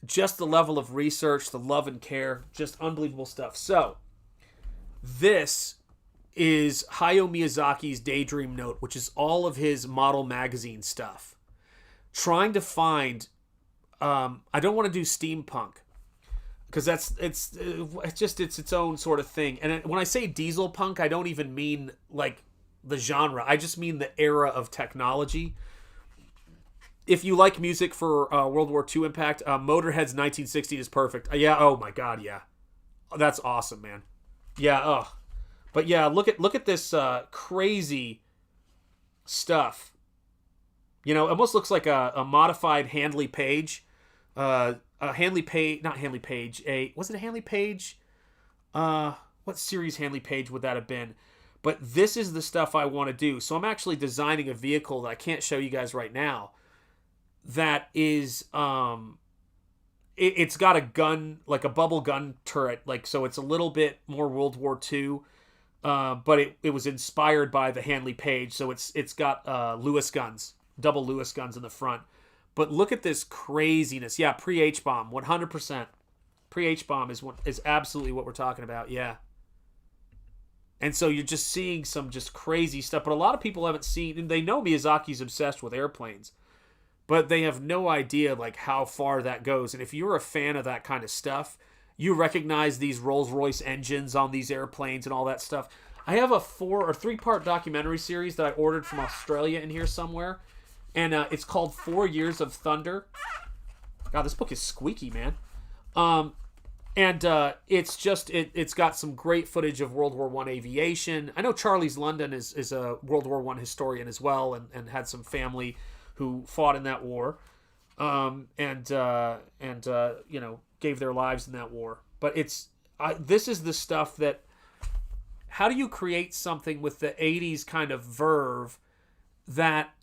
just the level of research, the love and care, just unbelievable stuff. So, this is Hayao Miyazaki's Daydream Note, which is all of his model magazine stuff. Trying to find, I don't want to do steampunk because it's its own sort of thing. And when I say diesel punk, I don't even mean like the genre. I just mean the era of technology. If you like music for World War II impact, Motorhead's 1960 is perfect. Yeah. Oh my God. Yeah. That's awesome, man. Yeah. Oh. But yeah, look at this crazy stuff. It almost looks like a modified Handley Page. Was it a Handley Page? What series Handley Page would that have been? But this is the stuff I want to do. So I'm actually designing a vehicle that I can't show you guys right now. That is, it's got a gun, like a bubble gun turret. So it's a little bit more World War II. But it was inspired by the Handley Page, so it's got Lewis guns, double Lewis guns in the front. But look at this craziness. Yeah, pre-H-bomb, 100%. Pre-H-bomb is absolutely what we're talking about. Yeah. And so you're just seeing some just crazy stuff. But a lot of people haven't seen, and they know Miyazaki's obsessed with airplanes, but they have no idea like how far that goes. And if you're a fan of that kind of stuff, you recognize these Rolls-Royce engines on these airplanes and all that stuff. I have a 4 or 3-part documentary series that I ordered from Australia in here somewhere. And it's called 4 Years of Thunder. God, this book is squeaky, man. It's just, it's got some great footage of World War I aviation. I know Charles London is a World War I historian as well, and had some family who fought in that war. Gave their lives in that war. But this is the stuff that, how do you create something with the 80s kind of verve that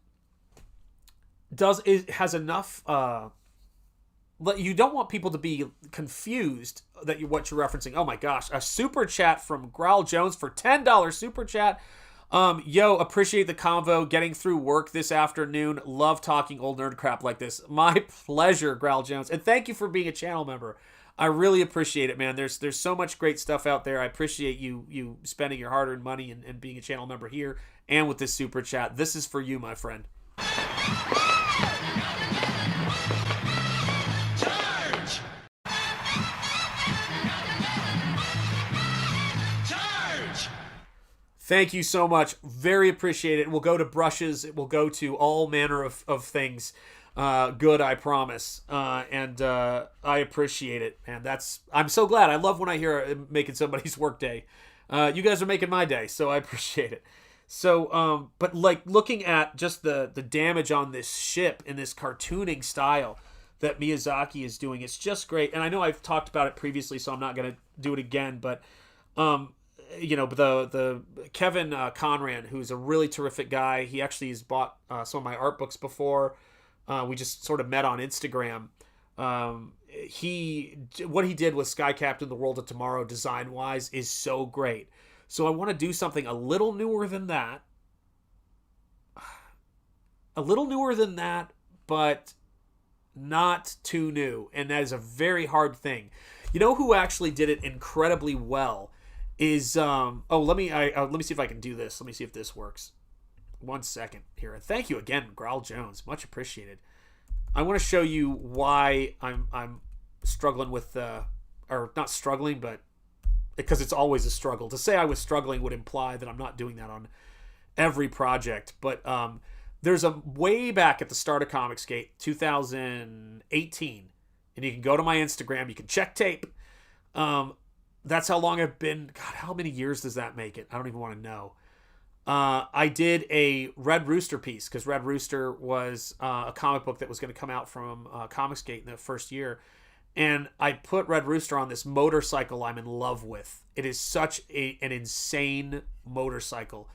has enough, you don't want people to be confused that what you're referencing. Oh my gosh, a super chat from Growl Jones for $10 super chat. Appreciate the convo, getting through work this afternoon. Love talking old nerd crap like this. My pleasure, Growl Jones. And thank you for being a channel member. I really appreciate it, man. There's so much great stuff out there. I appreciate you spending your hard-earned money and being a channel member here and with this super chat. This is for you, my friend. Charge! Charge! Thank you so much. Very appreciate it. It will go to brushes. It will go to all manner of things. Good, I promise. I appreciate it, man. I'm so glad. I love when I hear it making somebody's work day. You guys are making my day, so I appreciate it. So, but like looking at just the damage on this ship in this cartooning style that Miyazaki is doing, it's just great. And I know I've talked about it previously, so I'm not going to do it again, but, the Kevin Conran, who's a really terrific guy. He actually has bought some of my art books before. We just sort of met on Instagram. What he did with Sky Captain: The World of Tomorrow design wise is so great. So I want to do something a little newer than that. But not too new. And that is a very hard thing. You know who actually did it incredibly well is let me see if I can do this. Let me see if this works. 1 second here. And thank you again, Growl Jones. Much appreciated. I want to show you why I'm struggling with or not struggling, but because it's always a struggle. To say I was struggling would imply that I'm not doing that on every project. But there's a way back at the start of Comicsgate, 2018, and you can go to my Instagram. You can check tape. That's how long I've been. God, how many years does that make it? I don't even want to know. I did a Red Rooster piece because Red Rooster was a comic book that was going to come out from Comicsgate in the first year. And I put Red Rooster on this motorcycle I'm in love with. It is such an insane motorcycle.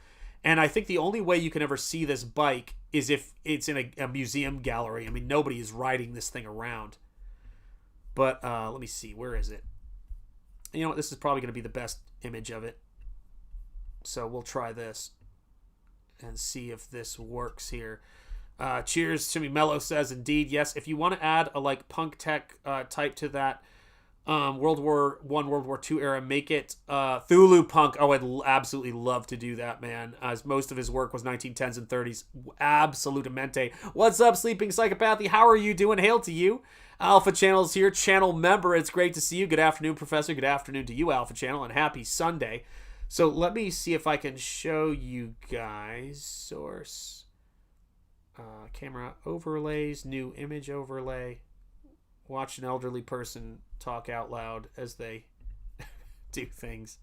And I think the only way you can ever see this bike is if it's in a museum gallery. I mean, nobody is riding this thing around. But let me see. Where is it? You know what? This is probably going to be the best image of it. So we'll try this and see if this works here. Cheers, Jimmy Mello says, indeed, yes. If you want to add a punk tech type to that World War I, World War II era, make it Thulu punk. Oh, I'd absolutely love to do that, man. As most of his work was 1910s and 30s. Absolutamente. What's up, Sleeping Psychopathy? How are you doing? Hail to you. Alpha Channel's here, channel member. It's great to see you. Good afternoon, Professor. Good afternoon to you, Alpha Channel, and happy Sunday. So let me see if I can show you guys. Source. Camera overlays, new image overlay. Watch an elderly person talk out loud as they do things.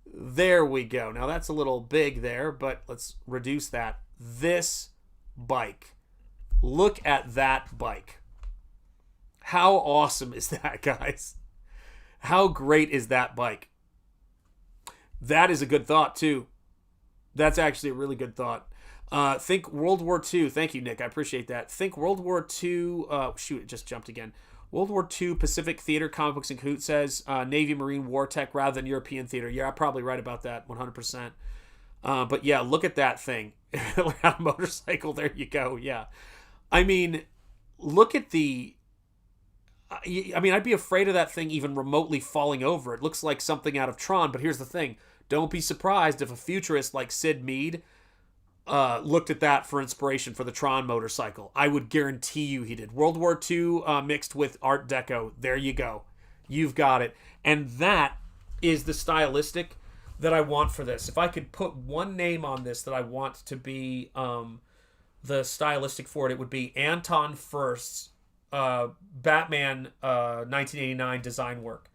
There we go. Now that's a little big there, but let's reduce that. This bike. Look at that bike. How awesome is that, guys? How great is that bike? That is a good thought, too. That's actually a really good thought. Think World War II. Thank you, Nick. I appreciate that. Think World War II. Shoot, it just jumped again. World War II Pacific Theater, Comic Books and Coot says Navy Marine War Tech rather than European theater. Yeah, I'm probably right about that 100%. But yeah, look at that thing. A motorcycle. There you go. Yeah. I mean, look at the... I mean, I'd be afraid of that thing even remotely falling over. It looks like something out of Tron, but here's the thing. Don't be surprised if a futurist like Sid Mead looked at that for inspiration for the Tron motorcycle. I would guarantee you he did. World War II mixed with Art Deco. There you go. You've got it. And that is the stylistic that I want for this. If I could put one name on this that I want to be the stylistic for it, it would be Anton Furst's Batman 1989 design work.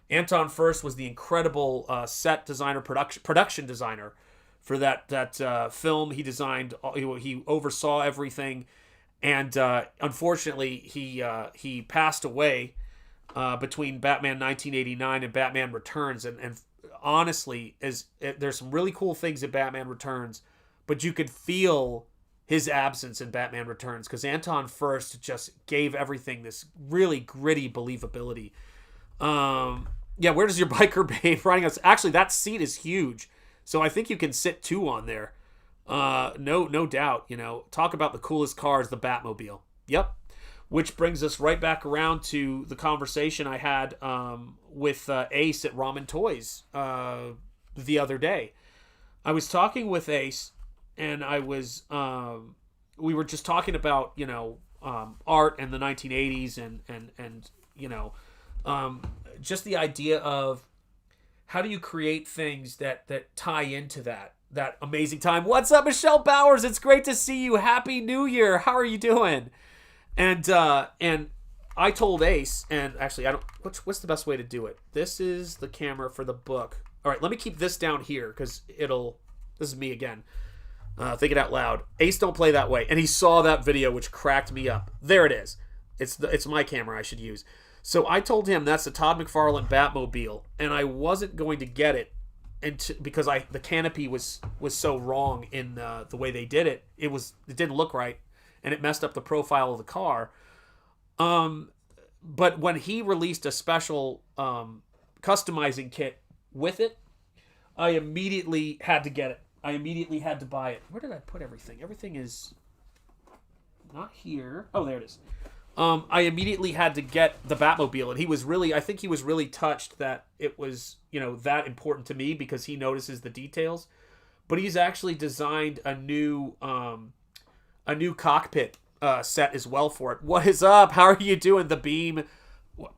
Anton Furst was the incredible set designer, production designer for that film. He designed, he oversaw everything, and unfortunately he passed away between Batman 1989 and Batman Returns. And honestly, there's some really cool things in Batman Returns, but you could feel his absence in Batman Returns because Anton Furst just gave everything this really gritty believability. Yeah, where does your biker babe riding us? Actually, that seat is huge, so I think you can sit two on there. No doubt. Talk about the coolest car is the Batmobile. Yep. Which brings us right back around to the conversation I had with Ace at Ramen Toys the other day. I was talking with Ace, and I was we were just talking about art and the 1980s and just the idea of how do you create things that tie into that amazing time. What's up, Michelle Bowers? It's great to see you. Happy New Year. How are you doing? And I told Ace, and actually I don't. What's the best way to do it? This is the camera for the book. All right, let me keep this down here because this is me again. Thinking out loud. Ace, don't play that way. And he saw that video, which cracked me up. There it is. It's my camera I should use. So I told him that's the Todd McFarlane Batmobile, and I wasn't going to get it because the canopy was so wrong in the way they did it. It didn't look right, and it messed up the profile of the car. But when he released a special customizing kit with it, I immediately had to get it. I immediately had to buy it. Where did I put everything? Everything is not here. Oh, there it is. I immediately had to get the Batmobile, and I think he was really touched that it was, that important to me because he notices the details. But he's actually designed a new cockpit set as well for it. What is up? How are you doing? The beam,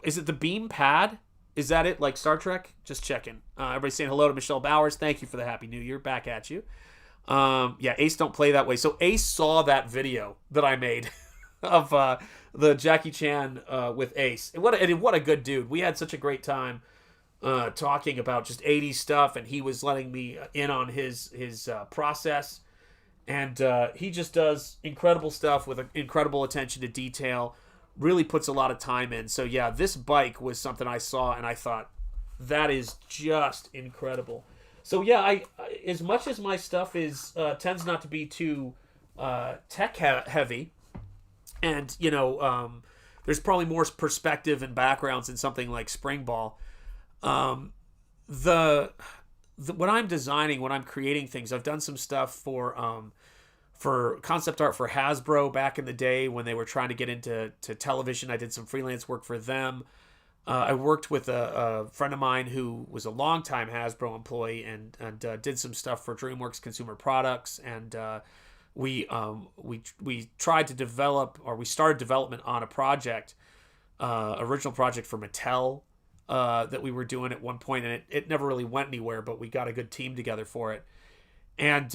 is it the beam pad? Is that it? Like Star Trek? Just checking. Everybody saying hello to Michelle Bowers. Thank you for the Happy New Year. Back at you. Yeah, Ace don't play that way. So Ace saw that video that I made of the Jackie Chan with Ace. And what a good dude. We had such a great time talking about just 80s stuff, and he was letting me in on his process. And he just does incredible stuff with incredible attention to detail. Really puts a lot of time in. So yeah, this bike was something I saw and I thought that is just incredible. So yeah, I as much as my stuff is tends not to be too tech heavy, and there's probably more perspective and backgrounds in something like Springball. When I'm designing, when I'm creating things, I've done some stuff for concept art for Hasbro back in the day when they were trying to get into television. I did some freelance work for them. I worked with a friend of mine who was a longtime Hasbro employee and did some stuff for DreamWorks Consumer Products. And we tried to develop, or we started development on a project, original project for Mattel that we were doing at one point, and it never really went anywhere, but we got a good team together for it. And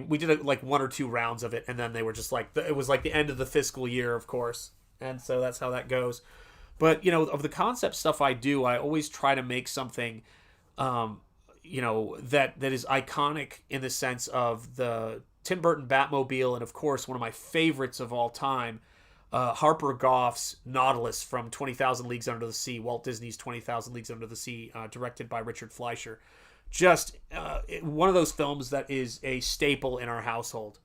we did like one or two rounds of it, and then they were just like, it was like the end of the fiscal year, of course. And so that's how that goes. But, of the concept stuff I do, I always try to make something, that is iconic in the sense of the Tim Burton Batmobile, and of course, one of my favorites of all time, Harper Goff's Nautilus from 20,000 Leagues Under the Sea, Walt Disney's 20,000 Leagues Under the Sea, directed by Richard Fleischer. Just one of those films that is a staple in our household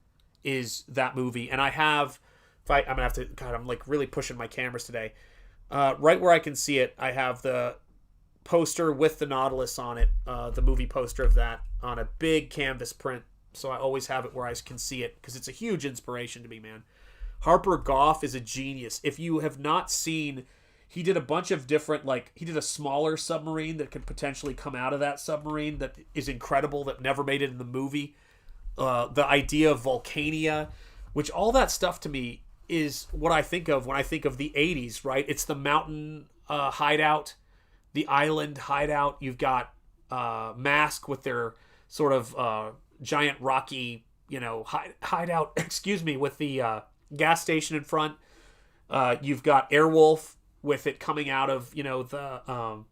is that movie. And I'm gonna have to, God, I'm like really pushing my cameras today. Right where I can see it, I have the poster with the Nautilus on it, the movie poster of that on a big canvas print. So I always have it where I can see it because it's a huge inspiration to me, man. Harper Goff is a genius. If you have not seen, he did a bunch of different, like, he did a smaller submarine that could potentially come out of that submarine that is incredible, that never made it in the movie. The idea of Volcania, which all that stuff to me is what I think of when I think of the 80s, right? It's the mountain hideout, the island hideout. You've got Mask with their sort of giant rocky, hideout, excuse me, with the gas station in front. You've got Airwolf with it coming out of, the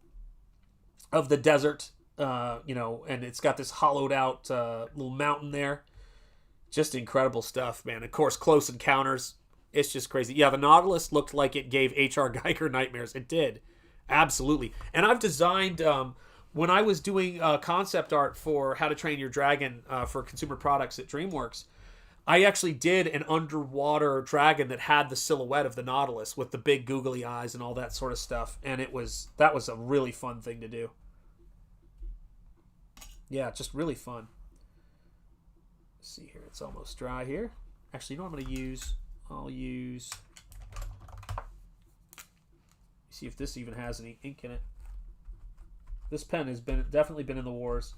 desert, and it's got this hollowed out little mountain there. Just incredible stuff, man. Of course, Close Encounters. It's just crazy. Yeah, the Nautilus looked like it gave H.R. Geiger nightmares. It did. Absolutely. And I've designed, when I was doing concept art for How to Train Your Dragon for consumer products at DreamWorks, I actually did an underwater dragon that had the silhouette of the Nautilus with the big googly eyes and all that sort of stuff. And that was a really fun thing to do. Yeah, just really fun. Let's see here. It's almost dry here. Actually, you know what I'm going to use? I'll use... See if this even has any ink in it. This pen has definitely been in the wars.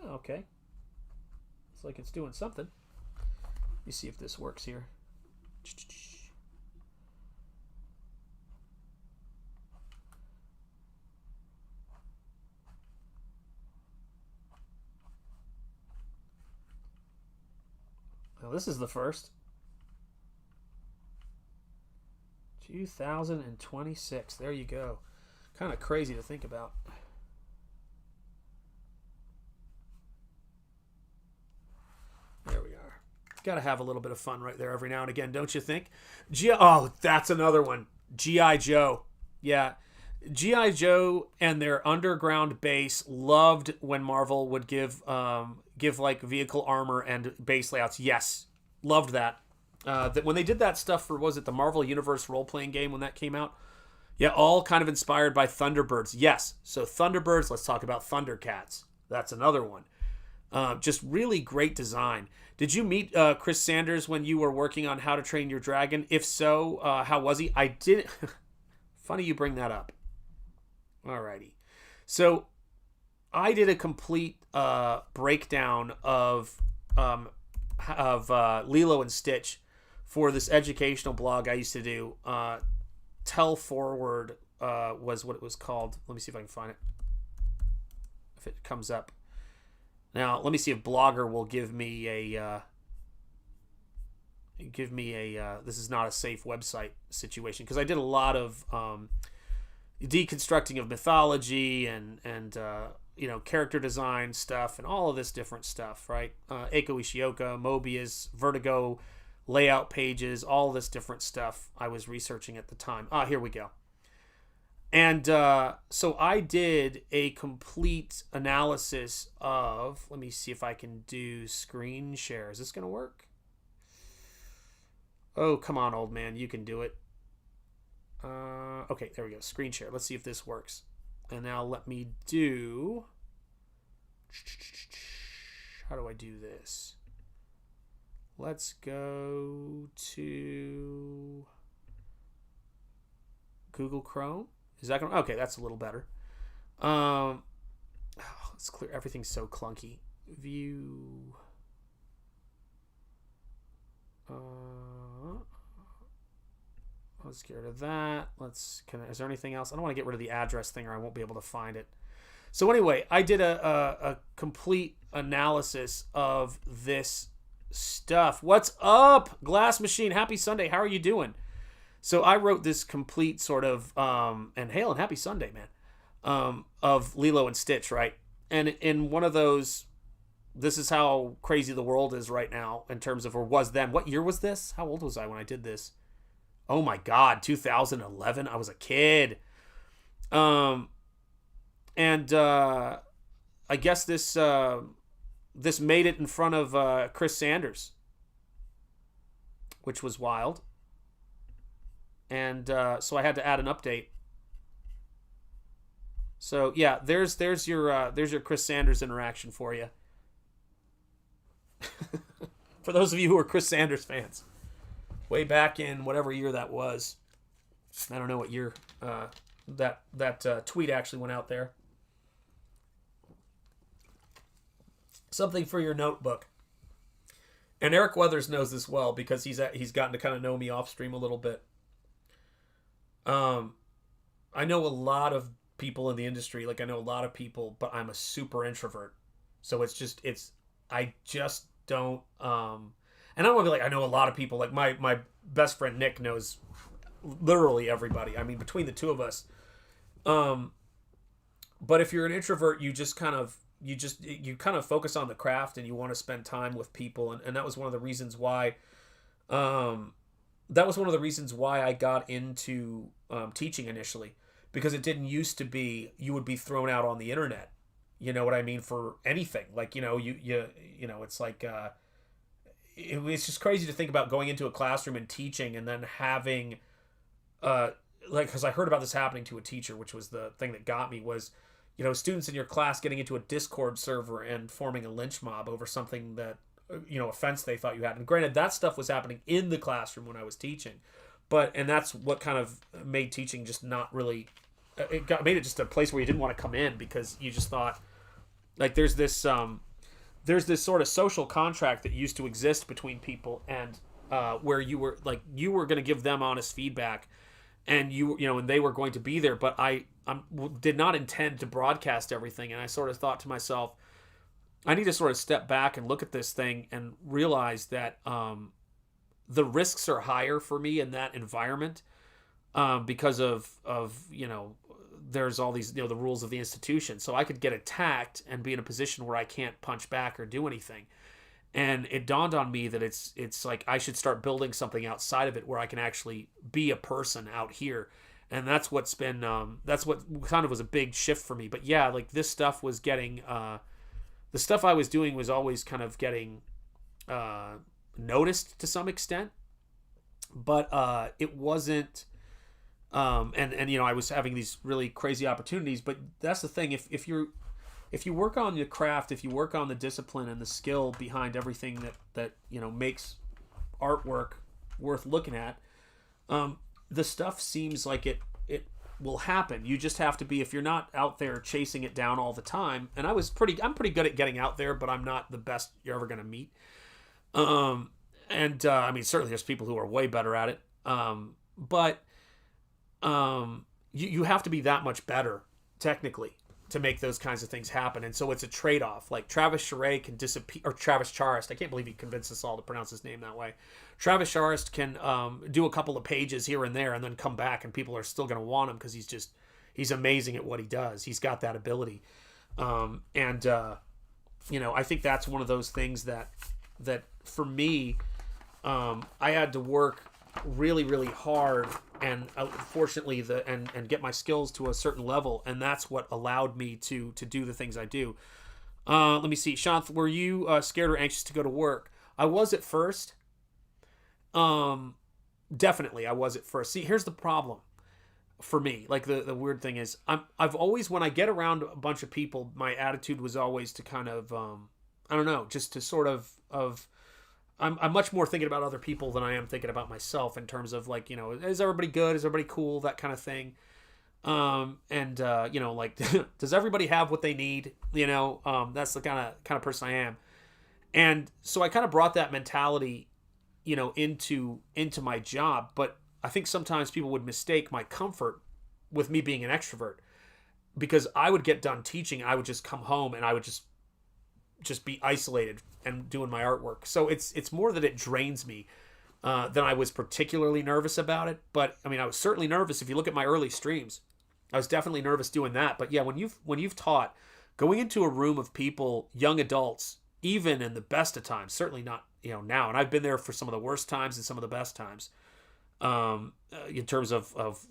Oh, okay. Looks like it's doing something. Let me see if this works here. Well, this is the first. 2026. There you go. Kind of crazy to think about. There we are. Got to have a little bit of fun right there every now and again, don't you think? Oh, that's another one. G.I. Joe. Yeah. G.I. Joe and their underground base loved when Marvel would give like vehicle armor and base layouts. Yes. Loved that. That when they did that stuff for, was it the Marvel Universe role-playing game when that came out? Yeah, all kind of inspired by Thunderbirds. Yes, so Thunderbirds, let's talk about Thundercats. That's another one. Just really great design. Did you meet Chris Sanders when you were working on How to Train Your Dragon? If so, how was he? I didn't... Funny you bring that up. Alrighty. So, I did a complete breakdown of Lilo and Stitch for this educational blog I used to do. Tell Forward was what it was called. Let me see if I can find it. If it comes up. Now, let me see if Blogger will give me a this is not a safe website situation, because I did a lot of deconstructing of mythology and character design stuff and all of this different stuff, right? Eiko Ishioka, Mobius, Vertigo, layout pages, all this different stuff I was researching at the time. Here we go. And so I did a complete analysis of, let me see if I can do screen share. Is this going to work? Oh, come on, old man. You can do it. Okay, there we go. Screen share. Let's see if this works. And now let me do... How do I do this? Let's go to Google Chrome. Is that going to... Okay, that's a little better. It's clear. Everything's so clunky. View... I was scared of that. Is there anything else? I don't want to get rid of the address thing or I won't be able to find it. So anyway, I did a complete analysis of this stuff. What's up, Glass Machine? Happy Sunday. How are you doing? So I wrote this complete sort of, and hail and happy Sunday, man, of Lilo and Stitch, right? And in one of those, this is how crazy the world is right now in terms of, or was then. What year was this? How old was I when I did this? Oh my God, 2011. I was a kid. I guess this made it in front of Chris Sanders, which was wild. And so I had to add an update. So yeah, there's your Chris Sanders interaction for you. For those of you who are Chris Sanders fans, way back in whatever year that was, I don't know what year that tweet actually went out there. Something for your notebook. And Eric Weathers knows this well because he's gotten to kind of know me off stream a little bit. I know a lot of people in the industry, like I know a lot of people, but I'm a super introvert. So I just don't, and I don't want to be like, I know a lot of people, like my best friend Nick knows literally everybody. I mean, between the two of us. But if you're an introvert, you kind of focus on the craft and you want to spend time with people. And that was one of the reasons why, I got into teaching initially, because it didn't used to be you would be thrown out on the internet. You know what I mean? For anything, like, it's like it's just crazy to think about going into a classroom and teaching and then having because I heard about this happening to a teacher, which was the thing that got me, was students in your class getting into a Discord server and forming a lynch mob over something that offense they thought you had. And granted, that stuff was happening in the classroom when I was teaching, and that's what kind of made teaching just not really. Made it just a place where you didn't want to come in, because you just thought, like, there's this sort of social contract that used to exist between people, and where you were going to give them honest feedback, and and they were going to be there. But I did not intend to broadcast everything, and I sort of thought to myself, I need to sort of step back and look at this thing and realize that the risks are higher for me in that environment, because of there's all these the rules of the institution. So I could get attacked and be in a position where I can't punch back or do anything. And it dawned on me that it's like I should start building something outside of it where I can actually be a person out here. And that's what's been that's what kind of was a big shift for me. But yeah, like, this stuff was getting the stuff I was doing was always kind of getting noticed to some extent, but it wasn't. And I was having these really crazy opportunities. But that's the thing: if you work on your craft, if you work on the discipline and the skill behind everything that makes artwork worth looking at, the stuff seems like it will happen. You just have to be, if you're not out there chasing it down all the time. And I'm pretty good at getting out there, but I'm not the best you're ever going to meet. I mean, certainly there's people who are way better at it. But you have to be that much better technically to make those kinds of things happen. And so it's a trade-off. Like, Travis Charest can disappear, or Travis Charest. I can't believe he convinced us all to pronounce his name that way. Travis Charest can do a couple of pages here and there and then come back, and people are still going to want him because he's amazing at what he does. He's got that ability. I think that's one of those things that for me, I had to work really, really hard, and fortunately and get my skills to a certain level, and that's what allowed me to do the things I do. Let me see, Sean, were you scared or anxious to go to work? I was at first. Definitely I was at first. See, here's the problem for me. Like, the weird thing is, I've always, when I get around a bunch of people, my attitude was always to kind of I don't know, just to sort of I'm much more thinking about other people than I am thinking about myself, in terms of, like, is everybody good? Is everybody cool? That kind of thing. Like, does everybody have what they need? That's the kind of person I am. And so I kind of brought that mentality, into my job. But I think sometimes people would mistake my comfort with me being an extrovert, because I would get done teaching, I would just come home and I would just be isolated and doing my artwork. So it's more that it drains me than I was particularly nervous about it. But I mean, I was certainly nervous. If you look at my early streams, I was definitely nervous doing that. But yeah, when you've taught, going into a room of people, young adults, even in the best of times, certainly not now, and I've been there for some of the worst times and some of the best times, in terms of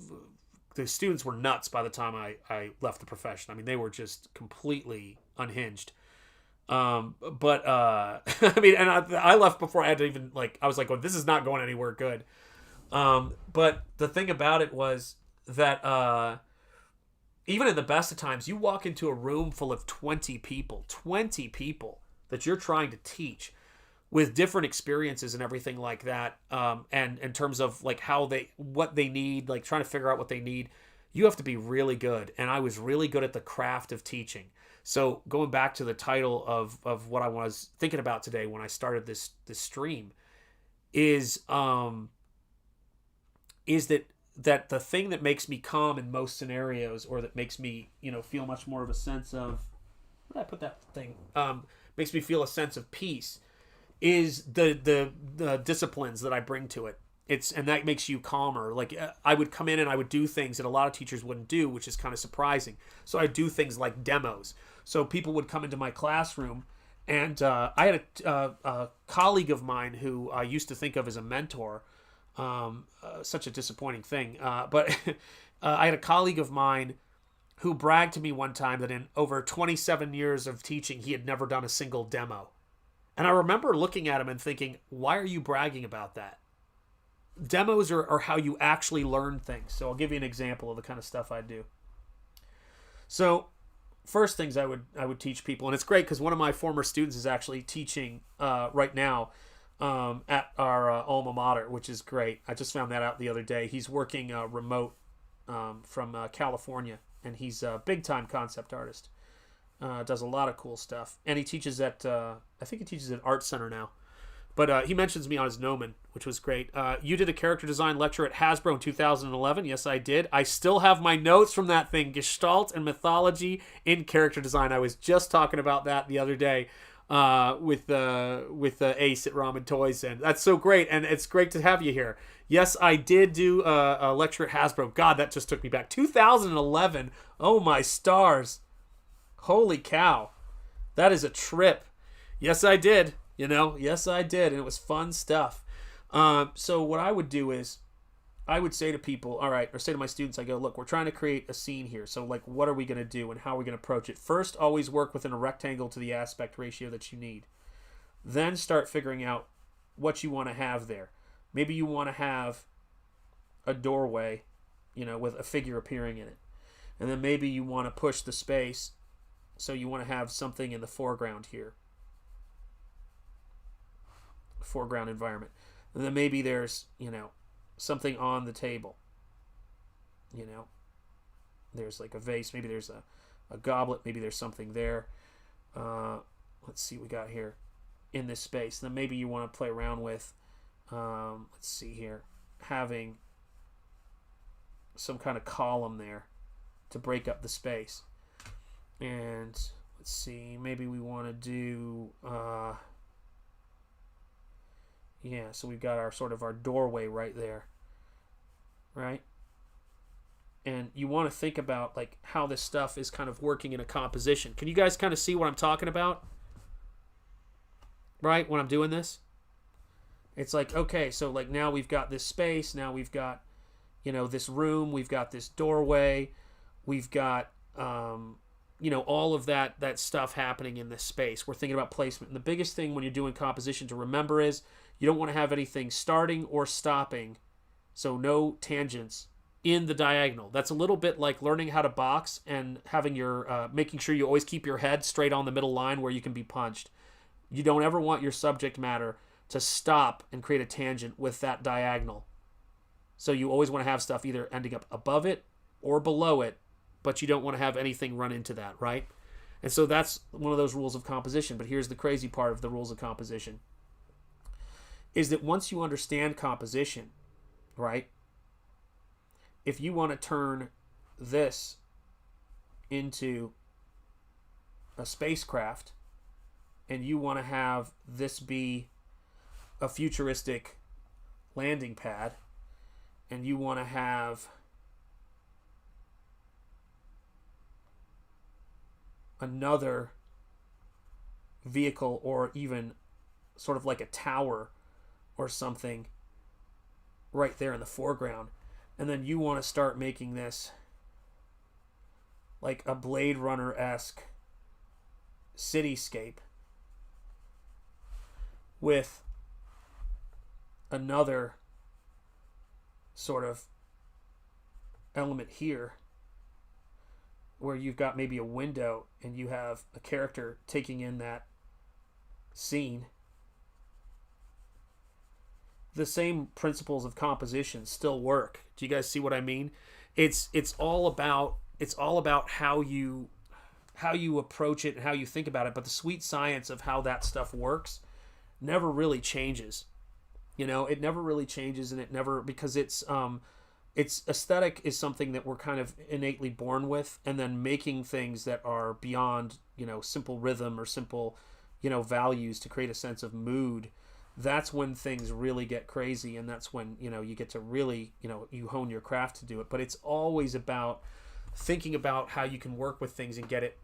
the students were nuts by the time I left the profession. I mean, they were just completely unhinged. I mean, and I left before I had to even, like, I was like, oh, this is not going anywhere good. But the thing about it was that, even in the best of times, you walk into a room full of 20 people that you're trying to teach. with different experiences and everything like that, and in terms of like what they need, like trying to figure out what they need, you have to be really good. And I was really good at the craft of teaching. So going back to the title of what I was thinking about today when I started this stream is that the thing that makes me calm in most scenarios, or that makes me, feel much more of a sense of, where did I put that thing? Makes me feel a sense of peace, is the disciplines that I bring to it. And that makes you calmer. Like I would come in and I would do things that a lot of teachers wouldn't do, which is kind of surprising. So I do things like demos. So people would come into my classroom, and I had a colleague of mine who I used to think of as a mentor. Such a disappointing thing. But I had a colleague of mine who bragged to me one time that in over 27 years of teaching, he had never done a single demo. And I remember looking at him and thinking, why are you bragging about that? Demos are how you actually learn things. So I'll give you an example of the kind of stuff I do. So first things I would teach people, and it's great because one of my former students is actually teaching right now at our alma mater, which is great. I just found that out the other day. He's working remote from California, and he's a big-time concept artist. Does a lot of cool stuff. And he teaches at, I think he teaches at Art Center now. But he mentions me on his Gnomon, which was great. You did a character design lecture at Hasbro in 2011. Yes, I did. I still have my notes from that thing, Gestalt and Mythology in Character Design. I was just talking about that the other day with Ace at Ramen Toys. And that's so great. And it's great to have you here. Yes, I did do a lecture at Hasbro. God, that just took me back. 2011. Oh, my stars. Holy cow. That is a trip. Yes, I did. Yes, I did. And it was fun stuff. So what I would do is I would say to people, all right, or say to my students, I go, look, we're trying to create a scene here. So like, what are we going to do and how are we going to approach it? First, always work within a rectangle to the aspect ratio that you need. Then start figuring out what you want to have there. Maybe you want to have a doorway, with a figure appearing in it. And then maybe you want to push the space. So you want to have something in the foreground here. Foreground environment. And then maybe there's, something on the table. There's like a vase. Maybe there's a goblet. Maybe there's something there. Let's see what we got here in this space. Then maybe you want to play around with, let's see here, having some kind of column there to break up the space. And let's see, maybe we want to do, so we've got our doorway right there, right? And you want to think about like how this stuff is kind of working in a composition. Can you guys kind of see what I'm talking about? Right, when I'm doing this? It's like, okay, so like now we've got this space, now we've got, this room, we've got this doorway, we've got, all of that stuff happening in this space. We're thinking about placement. And the biggest thing when you're doing composition to remember is you don't want to have anything starting or stopping, so no tangents in the diagonal. That's a little bit like learning how to box and having your making sure you always keep your head straight on the middle line where you can be punched. You don't ever want your subject matter to stop and create a tangent with that diagonal. So you always want to have stuff either ending up above it or below it, but you don't want to have anything run into that, right? And so that's one of those rules of composition. But here's the crazy part of the rules of composition, is that once you understand composition, right, if you want to turn this into a spacecraft and you want to have this be a futuristic landing pad, and you want to have another vehicle or even sort of like a tower or something right there in the foreground, and then you want to start making this like a Blade Runner-esque cityscape with another sort of element here where you've got maybe a window and you have a character taking in that scene, the same principles of composition still work. Do you guys see what I mean? It's all about how you approach it and how you think about it, but the sweet science of how that stuff works never really changes. It never really changes, and it never, because it's aesthetic is something that we're kind of innately born with, and then making things that are beyond, simple rhythm or simple, values to create a sense of mood. That's when things really get crazy, and that's when, you get to really, you hone your craft to do it. But it's always about thinking about how you can work with things and get it,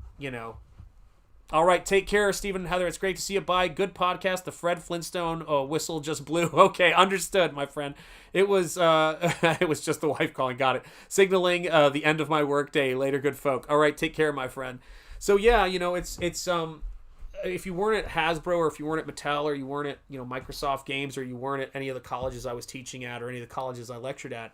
All right, take care, Stephen and Heather. It's great to see you. Bye. Good podcast. The Fred Flintstone whistle just blew. Okay, understood, my friend. It was it was just the wife calling. Got it. Signaling the end of my workday. Later, good folk. All right, take care, my friend. So yeah, it's if you weren't at Hasbro, or if you weren't at Mattel, or you weren't at Microsoft Games, or you weren't at any of the colleges I was teaching at, or any of the colleges I lectured at,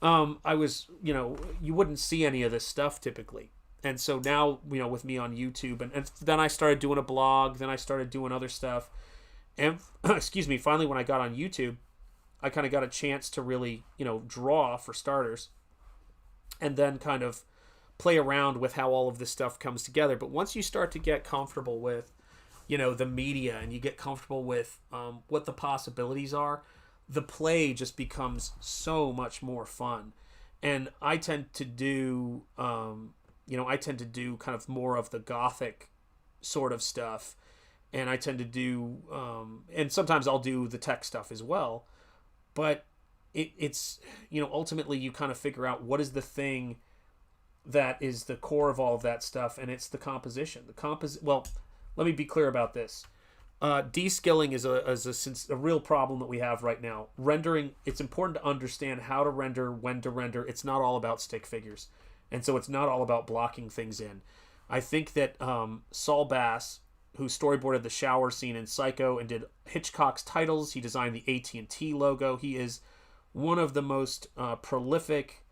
I was you wouldn't see any of this stuff typically. And so now, with me on YouTube, and then I started doing a blog, then I started doing other stuff. And, excuse me, finally when I got on YouTube, I kind of got a chance to really, draw for starters. And then kind of play around with how all of this stuff comes together. But once you start to get comfortable with, the media, and you get comfortable with what the possibilities are, the play just becomes so much more fun. And I tend to do... I tend to do kind of more of the gothic sort of stuff, and I tend to do, and sometimes I'll do the tech stuff as well, but it's ultimately you kind of figure out what is the thing that is the core of all of that stuff, and it's the composition. Well, let me be clear about this. Descaling is a real problem that we have right now. Rendering, it's important to understand how to render, when to render. It's not all about stick figures. And so it's not all about blocking things in. I think that Saul Bass, who storyboarded the shower scene in Psycho and did Hitchcock's titles, he designed the AT&T logo. He is one of the most prolific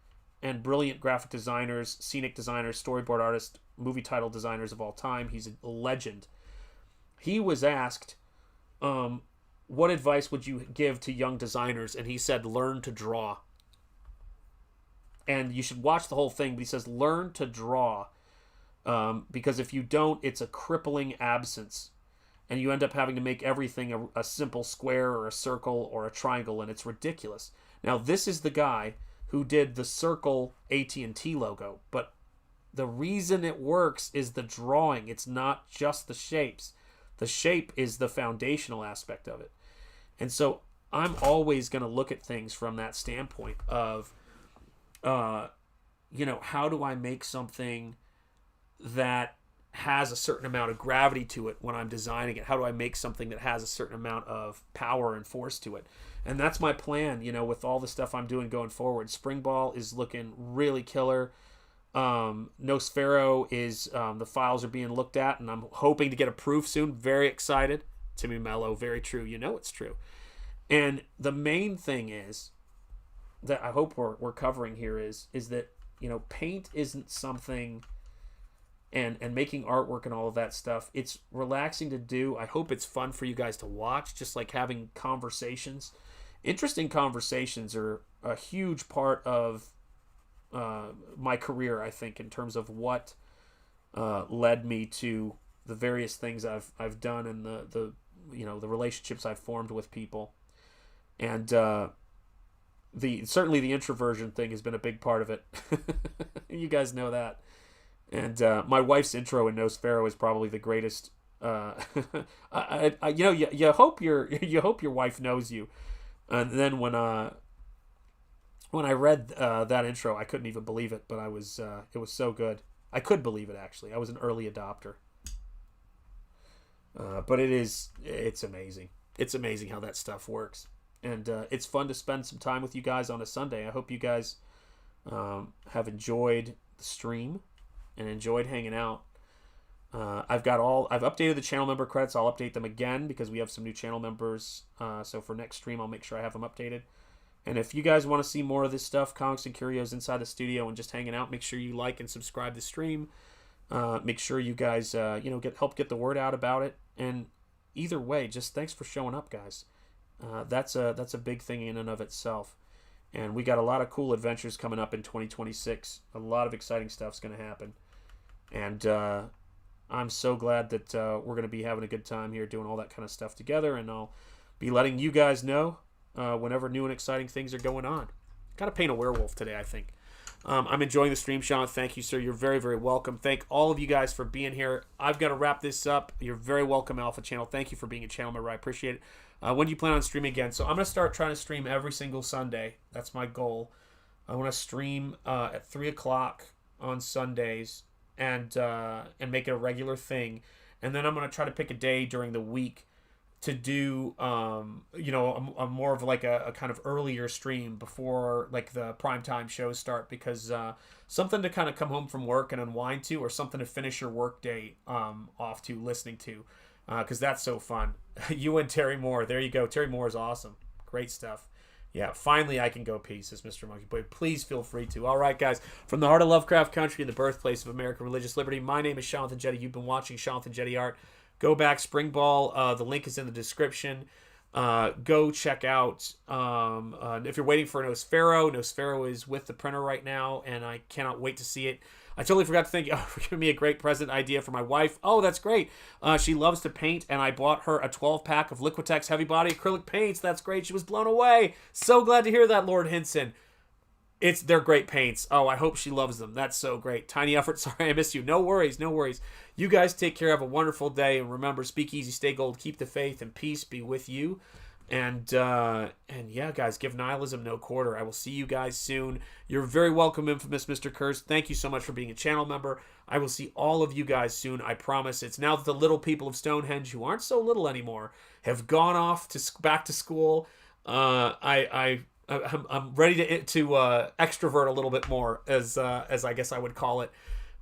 and brilliant graphic designers, scenic designers, storyboard artists, movie title designers of all time. He's a legend. He was asked, what advice would you give to young designers? And he said, learn to draw. And you should watch the whole thing, but he says, learn to draw. Because if you don't, it's a crippling absence. And you end up having to make everything a simple square or a circle or a triangle, and it's ridiculous. Now, this is the guy who did the circle AT&T logo. But the reason it works is the drawing. It's not just the shapes. The shape is the foundational aspect of it. And so I'm always going to look at things from that standpoint of... how do I make something that has a certain amount of gravity to it when I'm designing it? How do I make something that has a certain amount of power and force to it? And that's my plan, with all the stuff I'm doing going forward. Springball is looking really killer. Nosfero is, the files are being looked at, and I'm hoping to get a proof soon. Very excited. Timmy Mello, very true. It's true. And the main thing is, that I hope we're covering here is that paint isn't something, and making artwork and all of that stuff, it's relaxing to do. I hope it's fun for you guys to watch, just like having conversations. Interesting conversations are a huge part of my career, I think, in terms of what led me to the various things I've done, and the relationships I've formed with people. And certainly the introversion thing has been a big part of it. You guys know that. And my wife's intro in Nosfero is probably the greatest. You hope your wife knows you. And then when I read that intro, I couldn't even believe it, but it was so good. I could believe it, actually. I was an early adopter. But it's amazing. It's amazing how that stuff works. And it's fun to spend some time with you guys on a Sunday. I hope you guys have enjoyed the stream and enjoyed hanging out. I've updated the channel member credits. I'll update them again because we have some new channel members. So for next stream, I'll make sure I have them updated. And if you guys want to see more of this stuff, Comics and Curios inside the studio and just hanging out, make sure you like and subscribe the stream. Make sure you guys help get the word out about it. And either way, just thanks for showing up, guys. that's a big thing in and of itself. And we got a lot of cool adventures coming up in 2026. A lot of exciting stuff's going to happen. And I'm so glad that we're going to be having a good time here doing all that kind of stuff together. And I'll be letting you guys know whenever new and exciting things are going on. Got to paint a werewolf today, I think. I'm enjoying the stream, Sean. Thank you, sir. You're very, very welcome. Thank all of you guys for being here. I've got to wrap this up. You're very welcome, Alpha Channel. Thank you for being a channel member. I appreciate it. When do you plan on streaming again? So I'm going to start trying to stream every single Sunday. That's my goal. I want to stream at 3 o'clock on Sundays and make it a regular thing. And then I'm going to try to pick a day during the week to do, a more of like a kind of earlier stream before like the primetime shows start, because something to kind of come home from work and unwind to, or something to finish your work day off to listening to, because that's so fun. You and Terry Moore, there you go. Terry Moore is awesome. Great stuff. Yeah, finally I can go pee, says Mr. Monkey Boy. Please feel free to. All right, guys. From the heart of Lovecraft Country and the birthplace of American religious liberty, my name is Jonathan Jetty. You've been watching Jonathan Jetty Art. Go back, Springball. The link is in the description. Go check out. If you're waiting for Nosfero is with the printer right now, and I cannot wait to see it. I totally forgot to thank you for giving me a great present idea for my wife. Oh, that's great. She loves to paint, and I bought her a 12-pack of Liquitex Heavy Body acrylic paints. That's great. She was blown away. So glad to hear that, Lord Hinson. They're great paints. Oh, I hope she loves them. That's so great. Tiny effort. Sorry, I missed you. No worries. No worries. You guys take care. Have a wonderful day. And remember, speak easy, stay gold, keep the faith, and peace be with you. And yeah, guys, give nihilism no quarter. I will see you guys soon. You're very welcome, infamous Mr. Curse. Thank you so much for being a channel member. I will see all of you guys soon. I promise. It's now that the little people of Stonehenge, who aren't so little anymore, have gone off back to school. I'm ready to extrovert a little bit more, as I guess I would call it.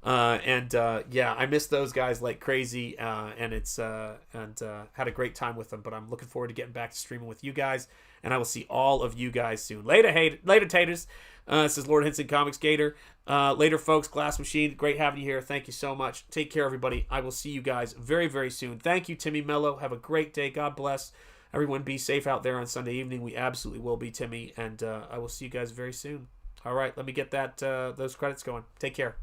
Yeah, I miss those guys like crazy, and had a great time with them. But I'm looking forward to getting back to streaming with you guys, and I will see all of you guys soon. Later, taters. This is Lord Hinson Comics Gator. Later, folks. Glass Machine. Great having you here. Thank you so much. Take care, everybody. I will see you guys very, very soon. Thank you, Timmy Mello. Have a great day. God bless. Everyone be safe out there on Sunday evening. We absolutely will be, Timmy. And I will see you guys very soon. All right, let me get those credits going. Take care.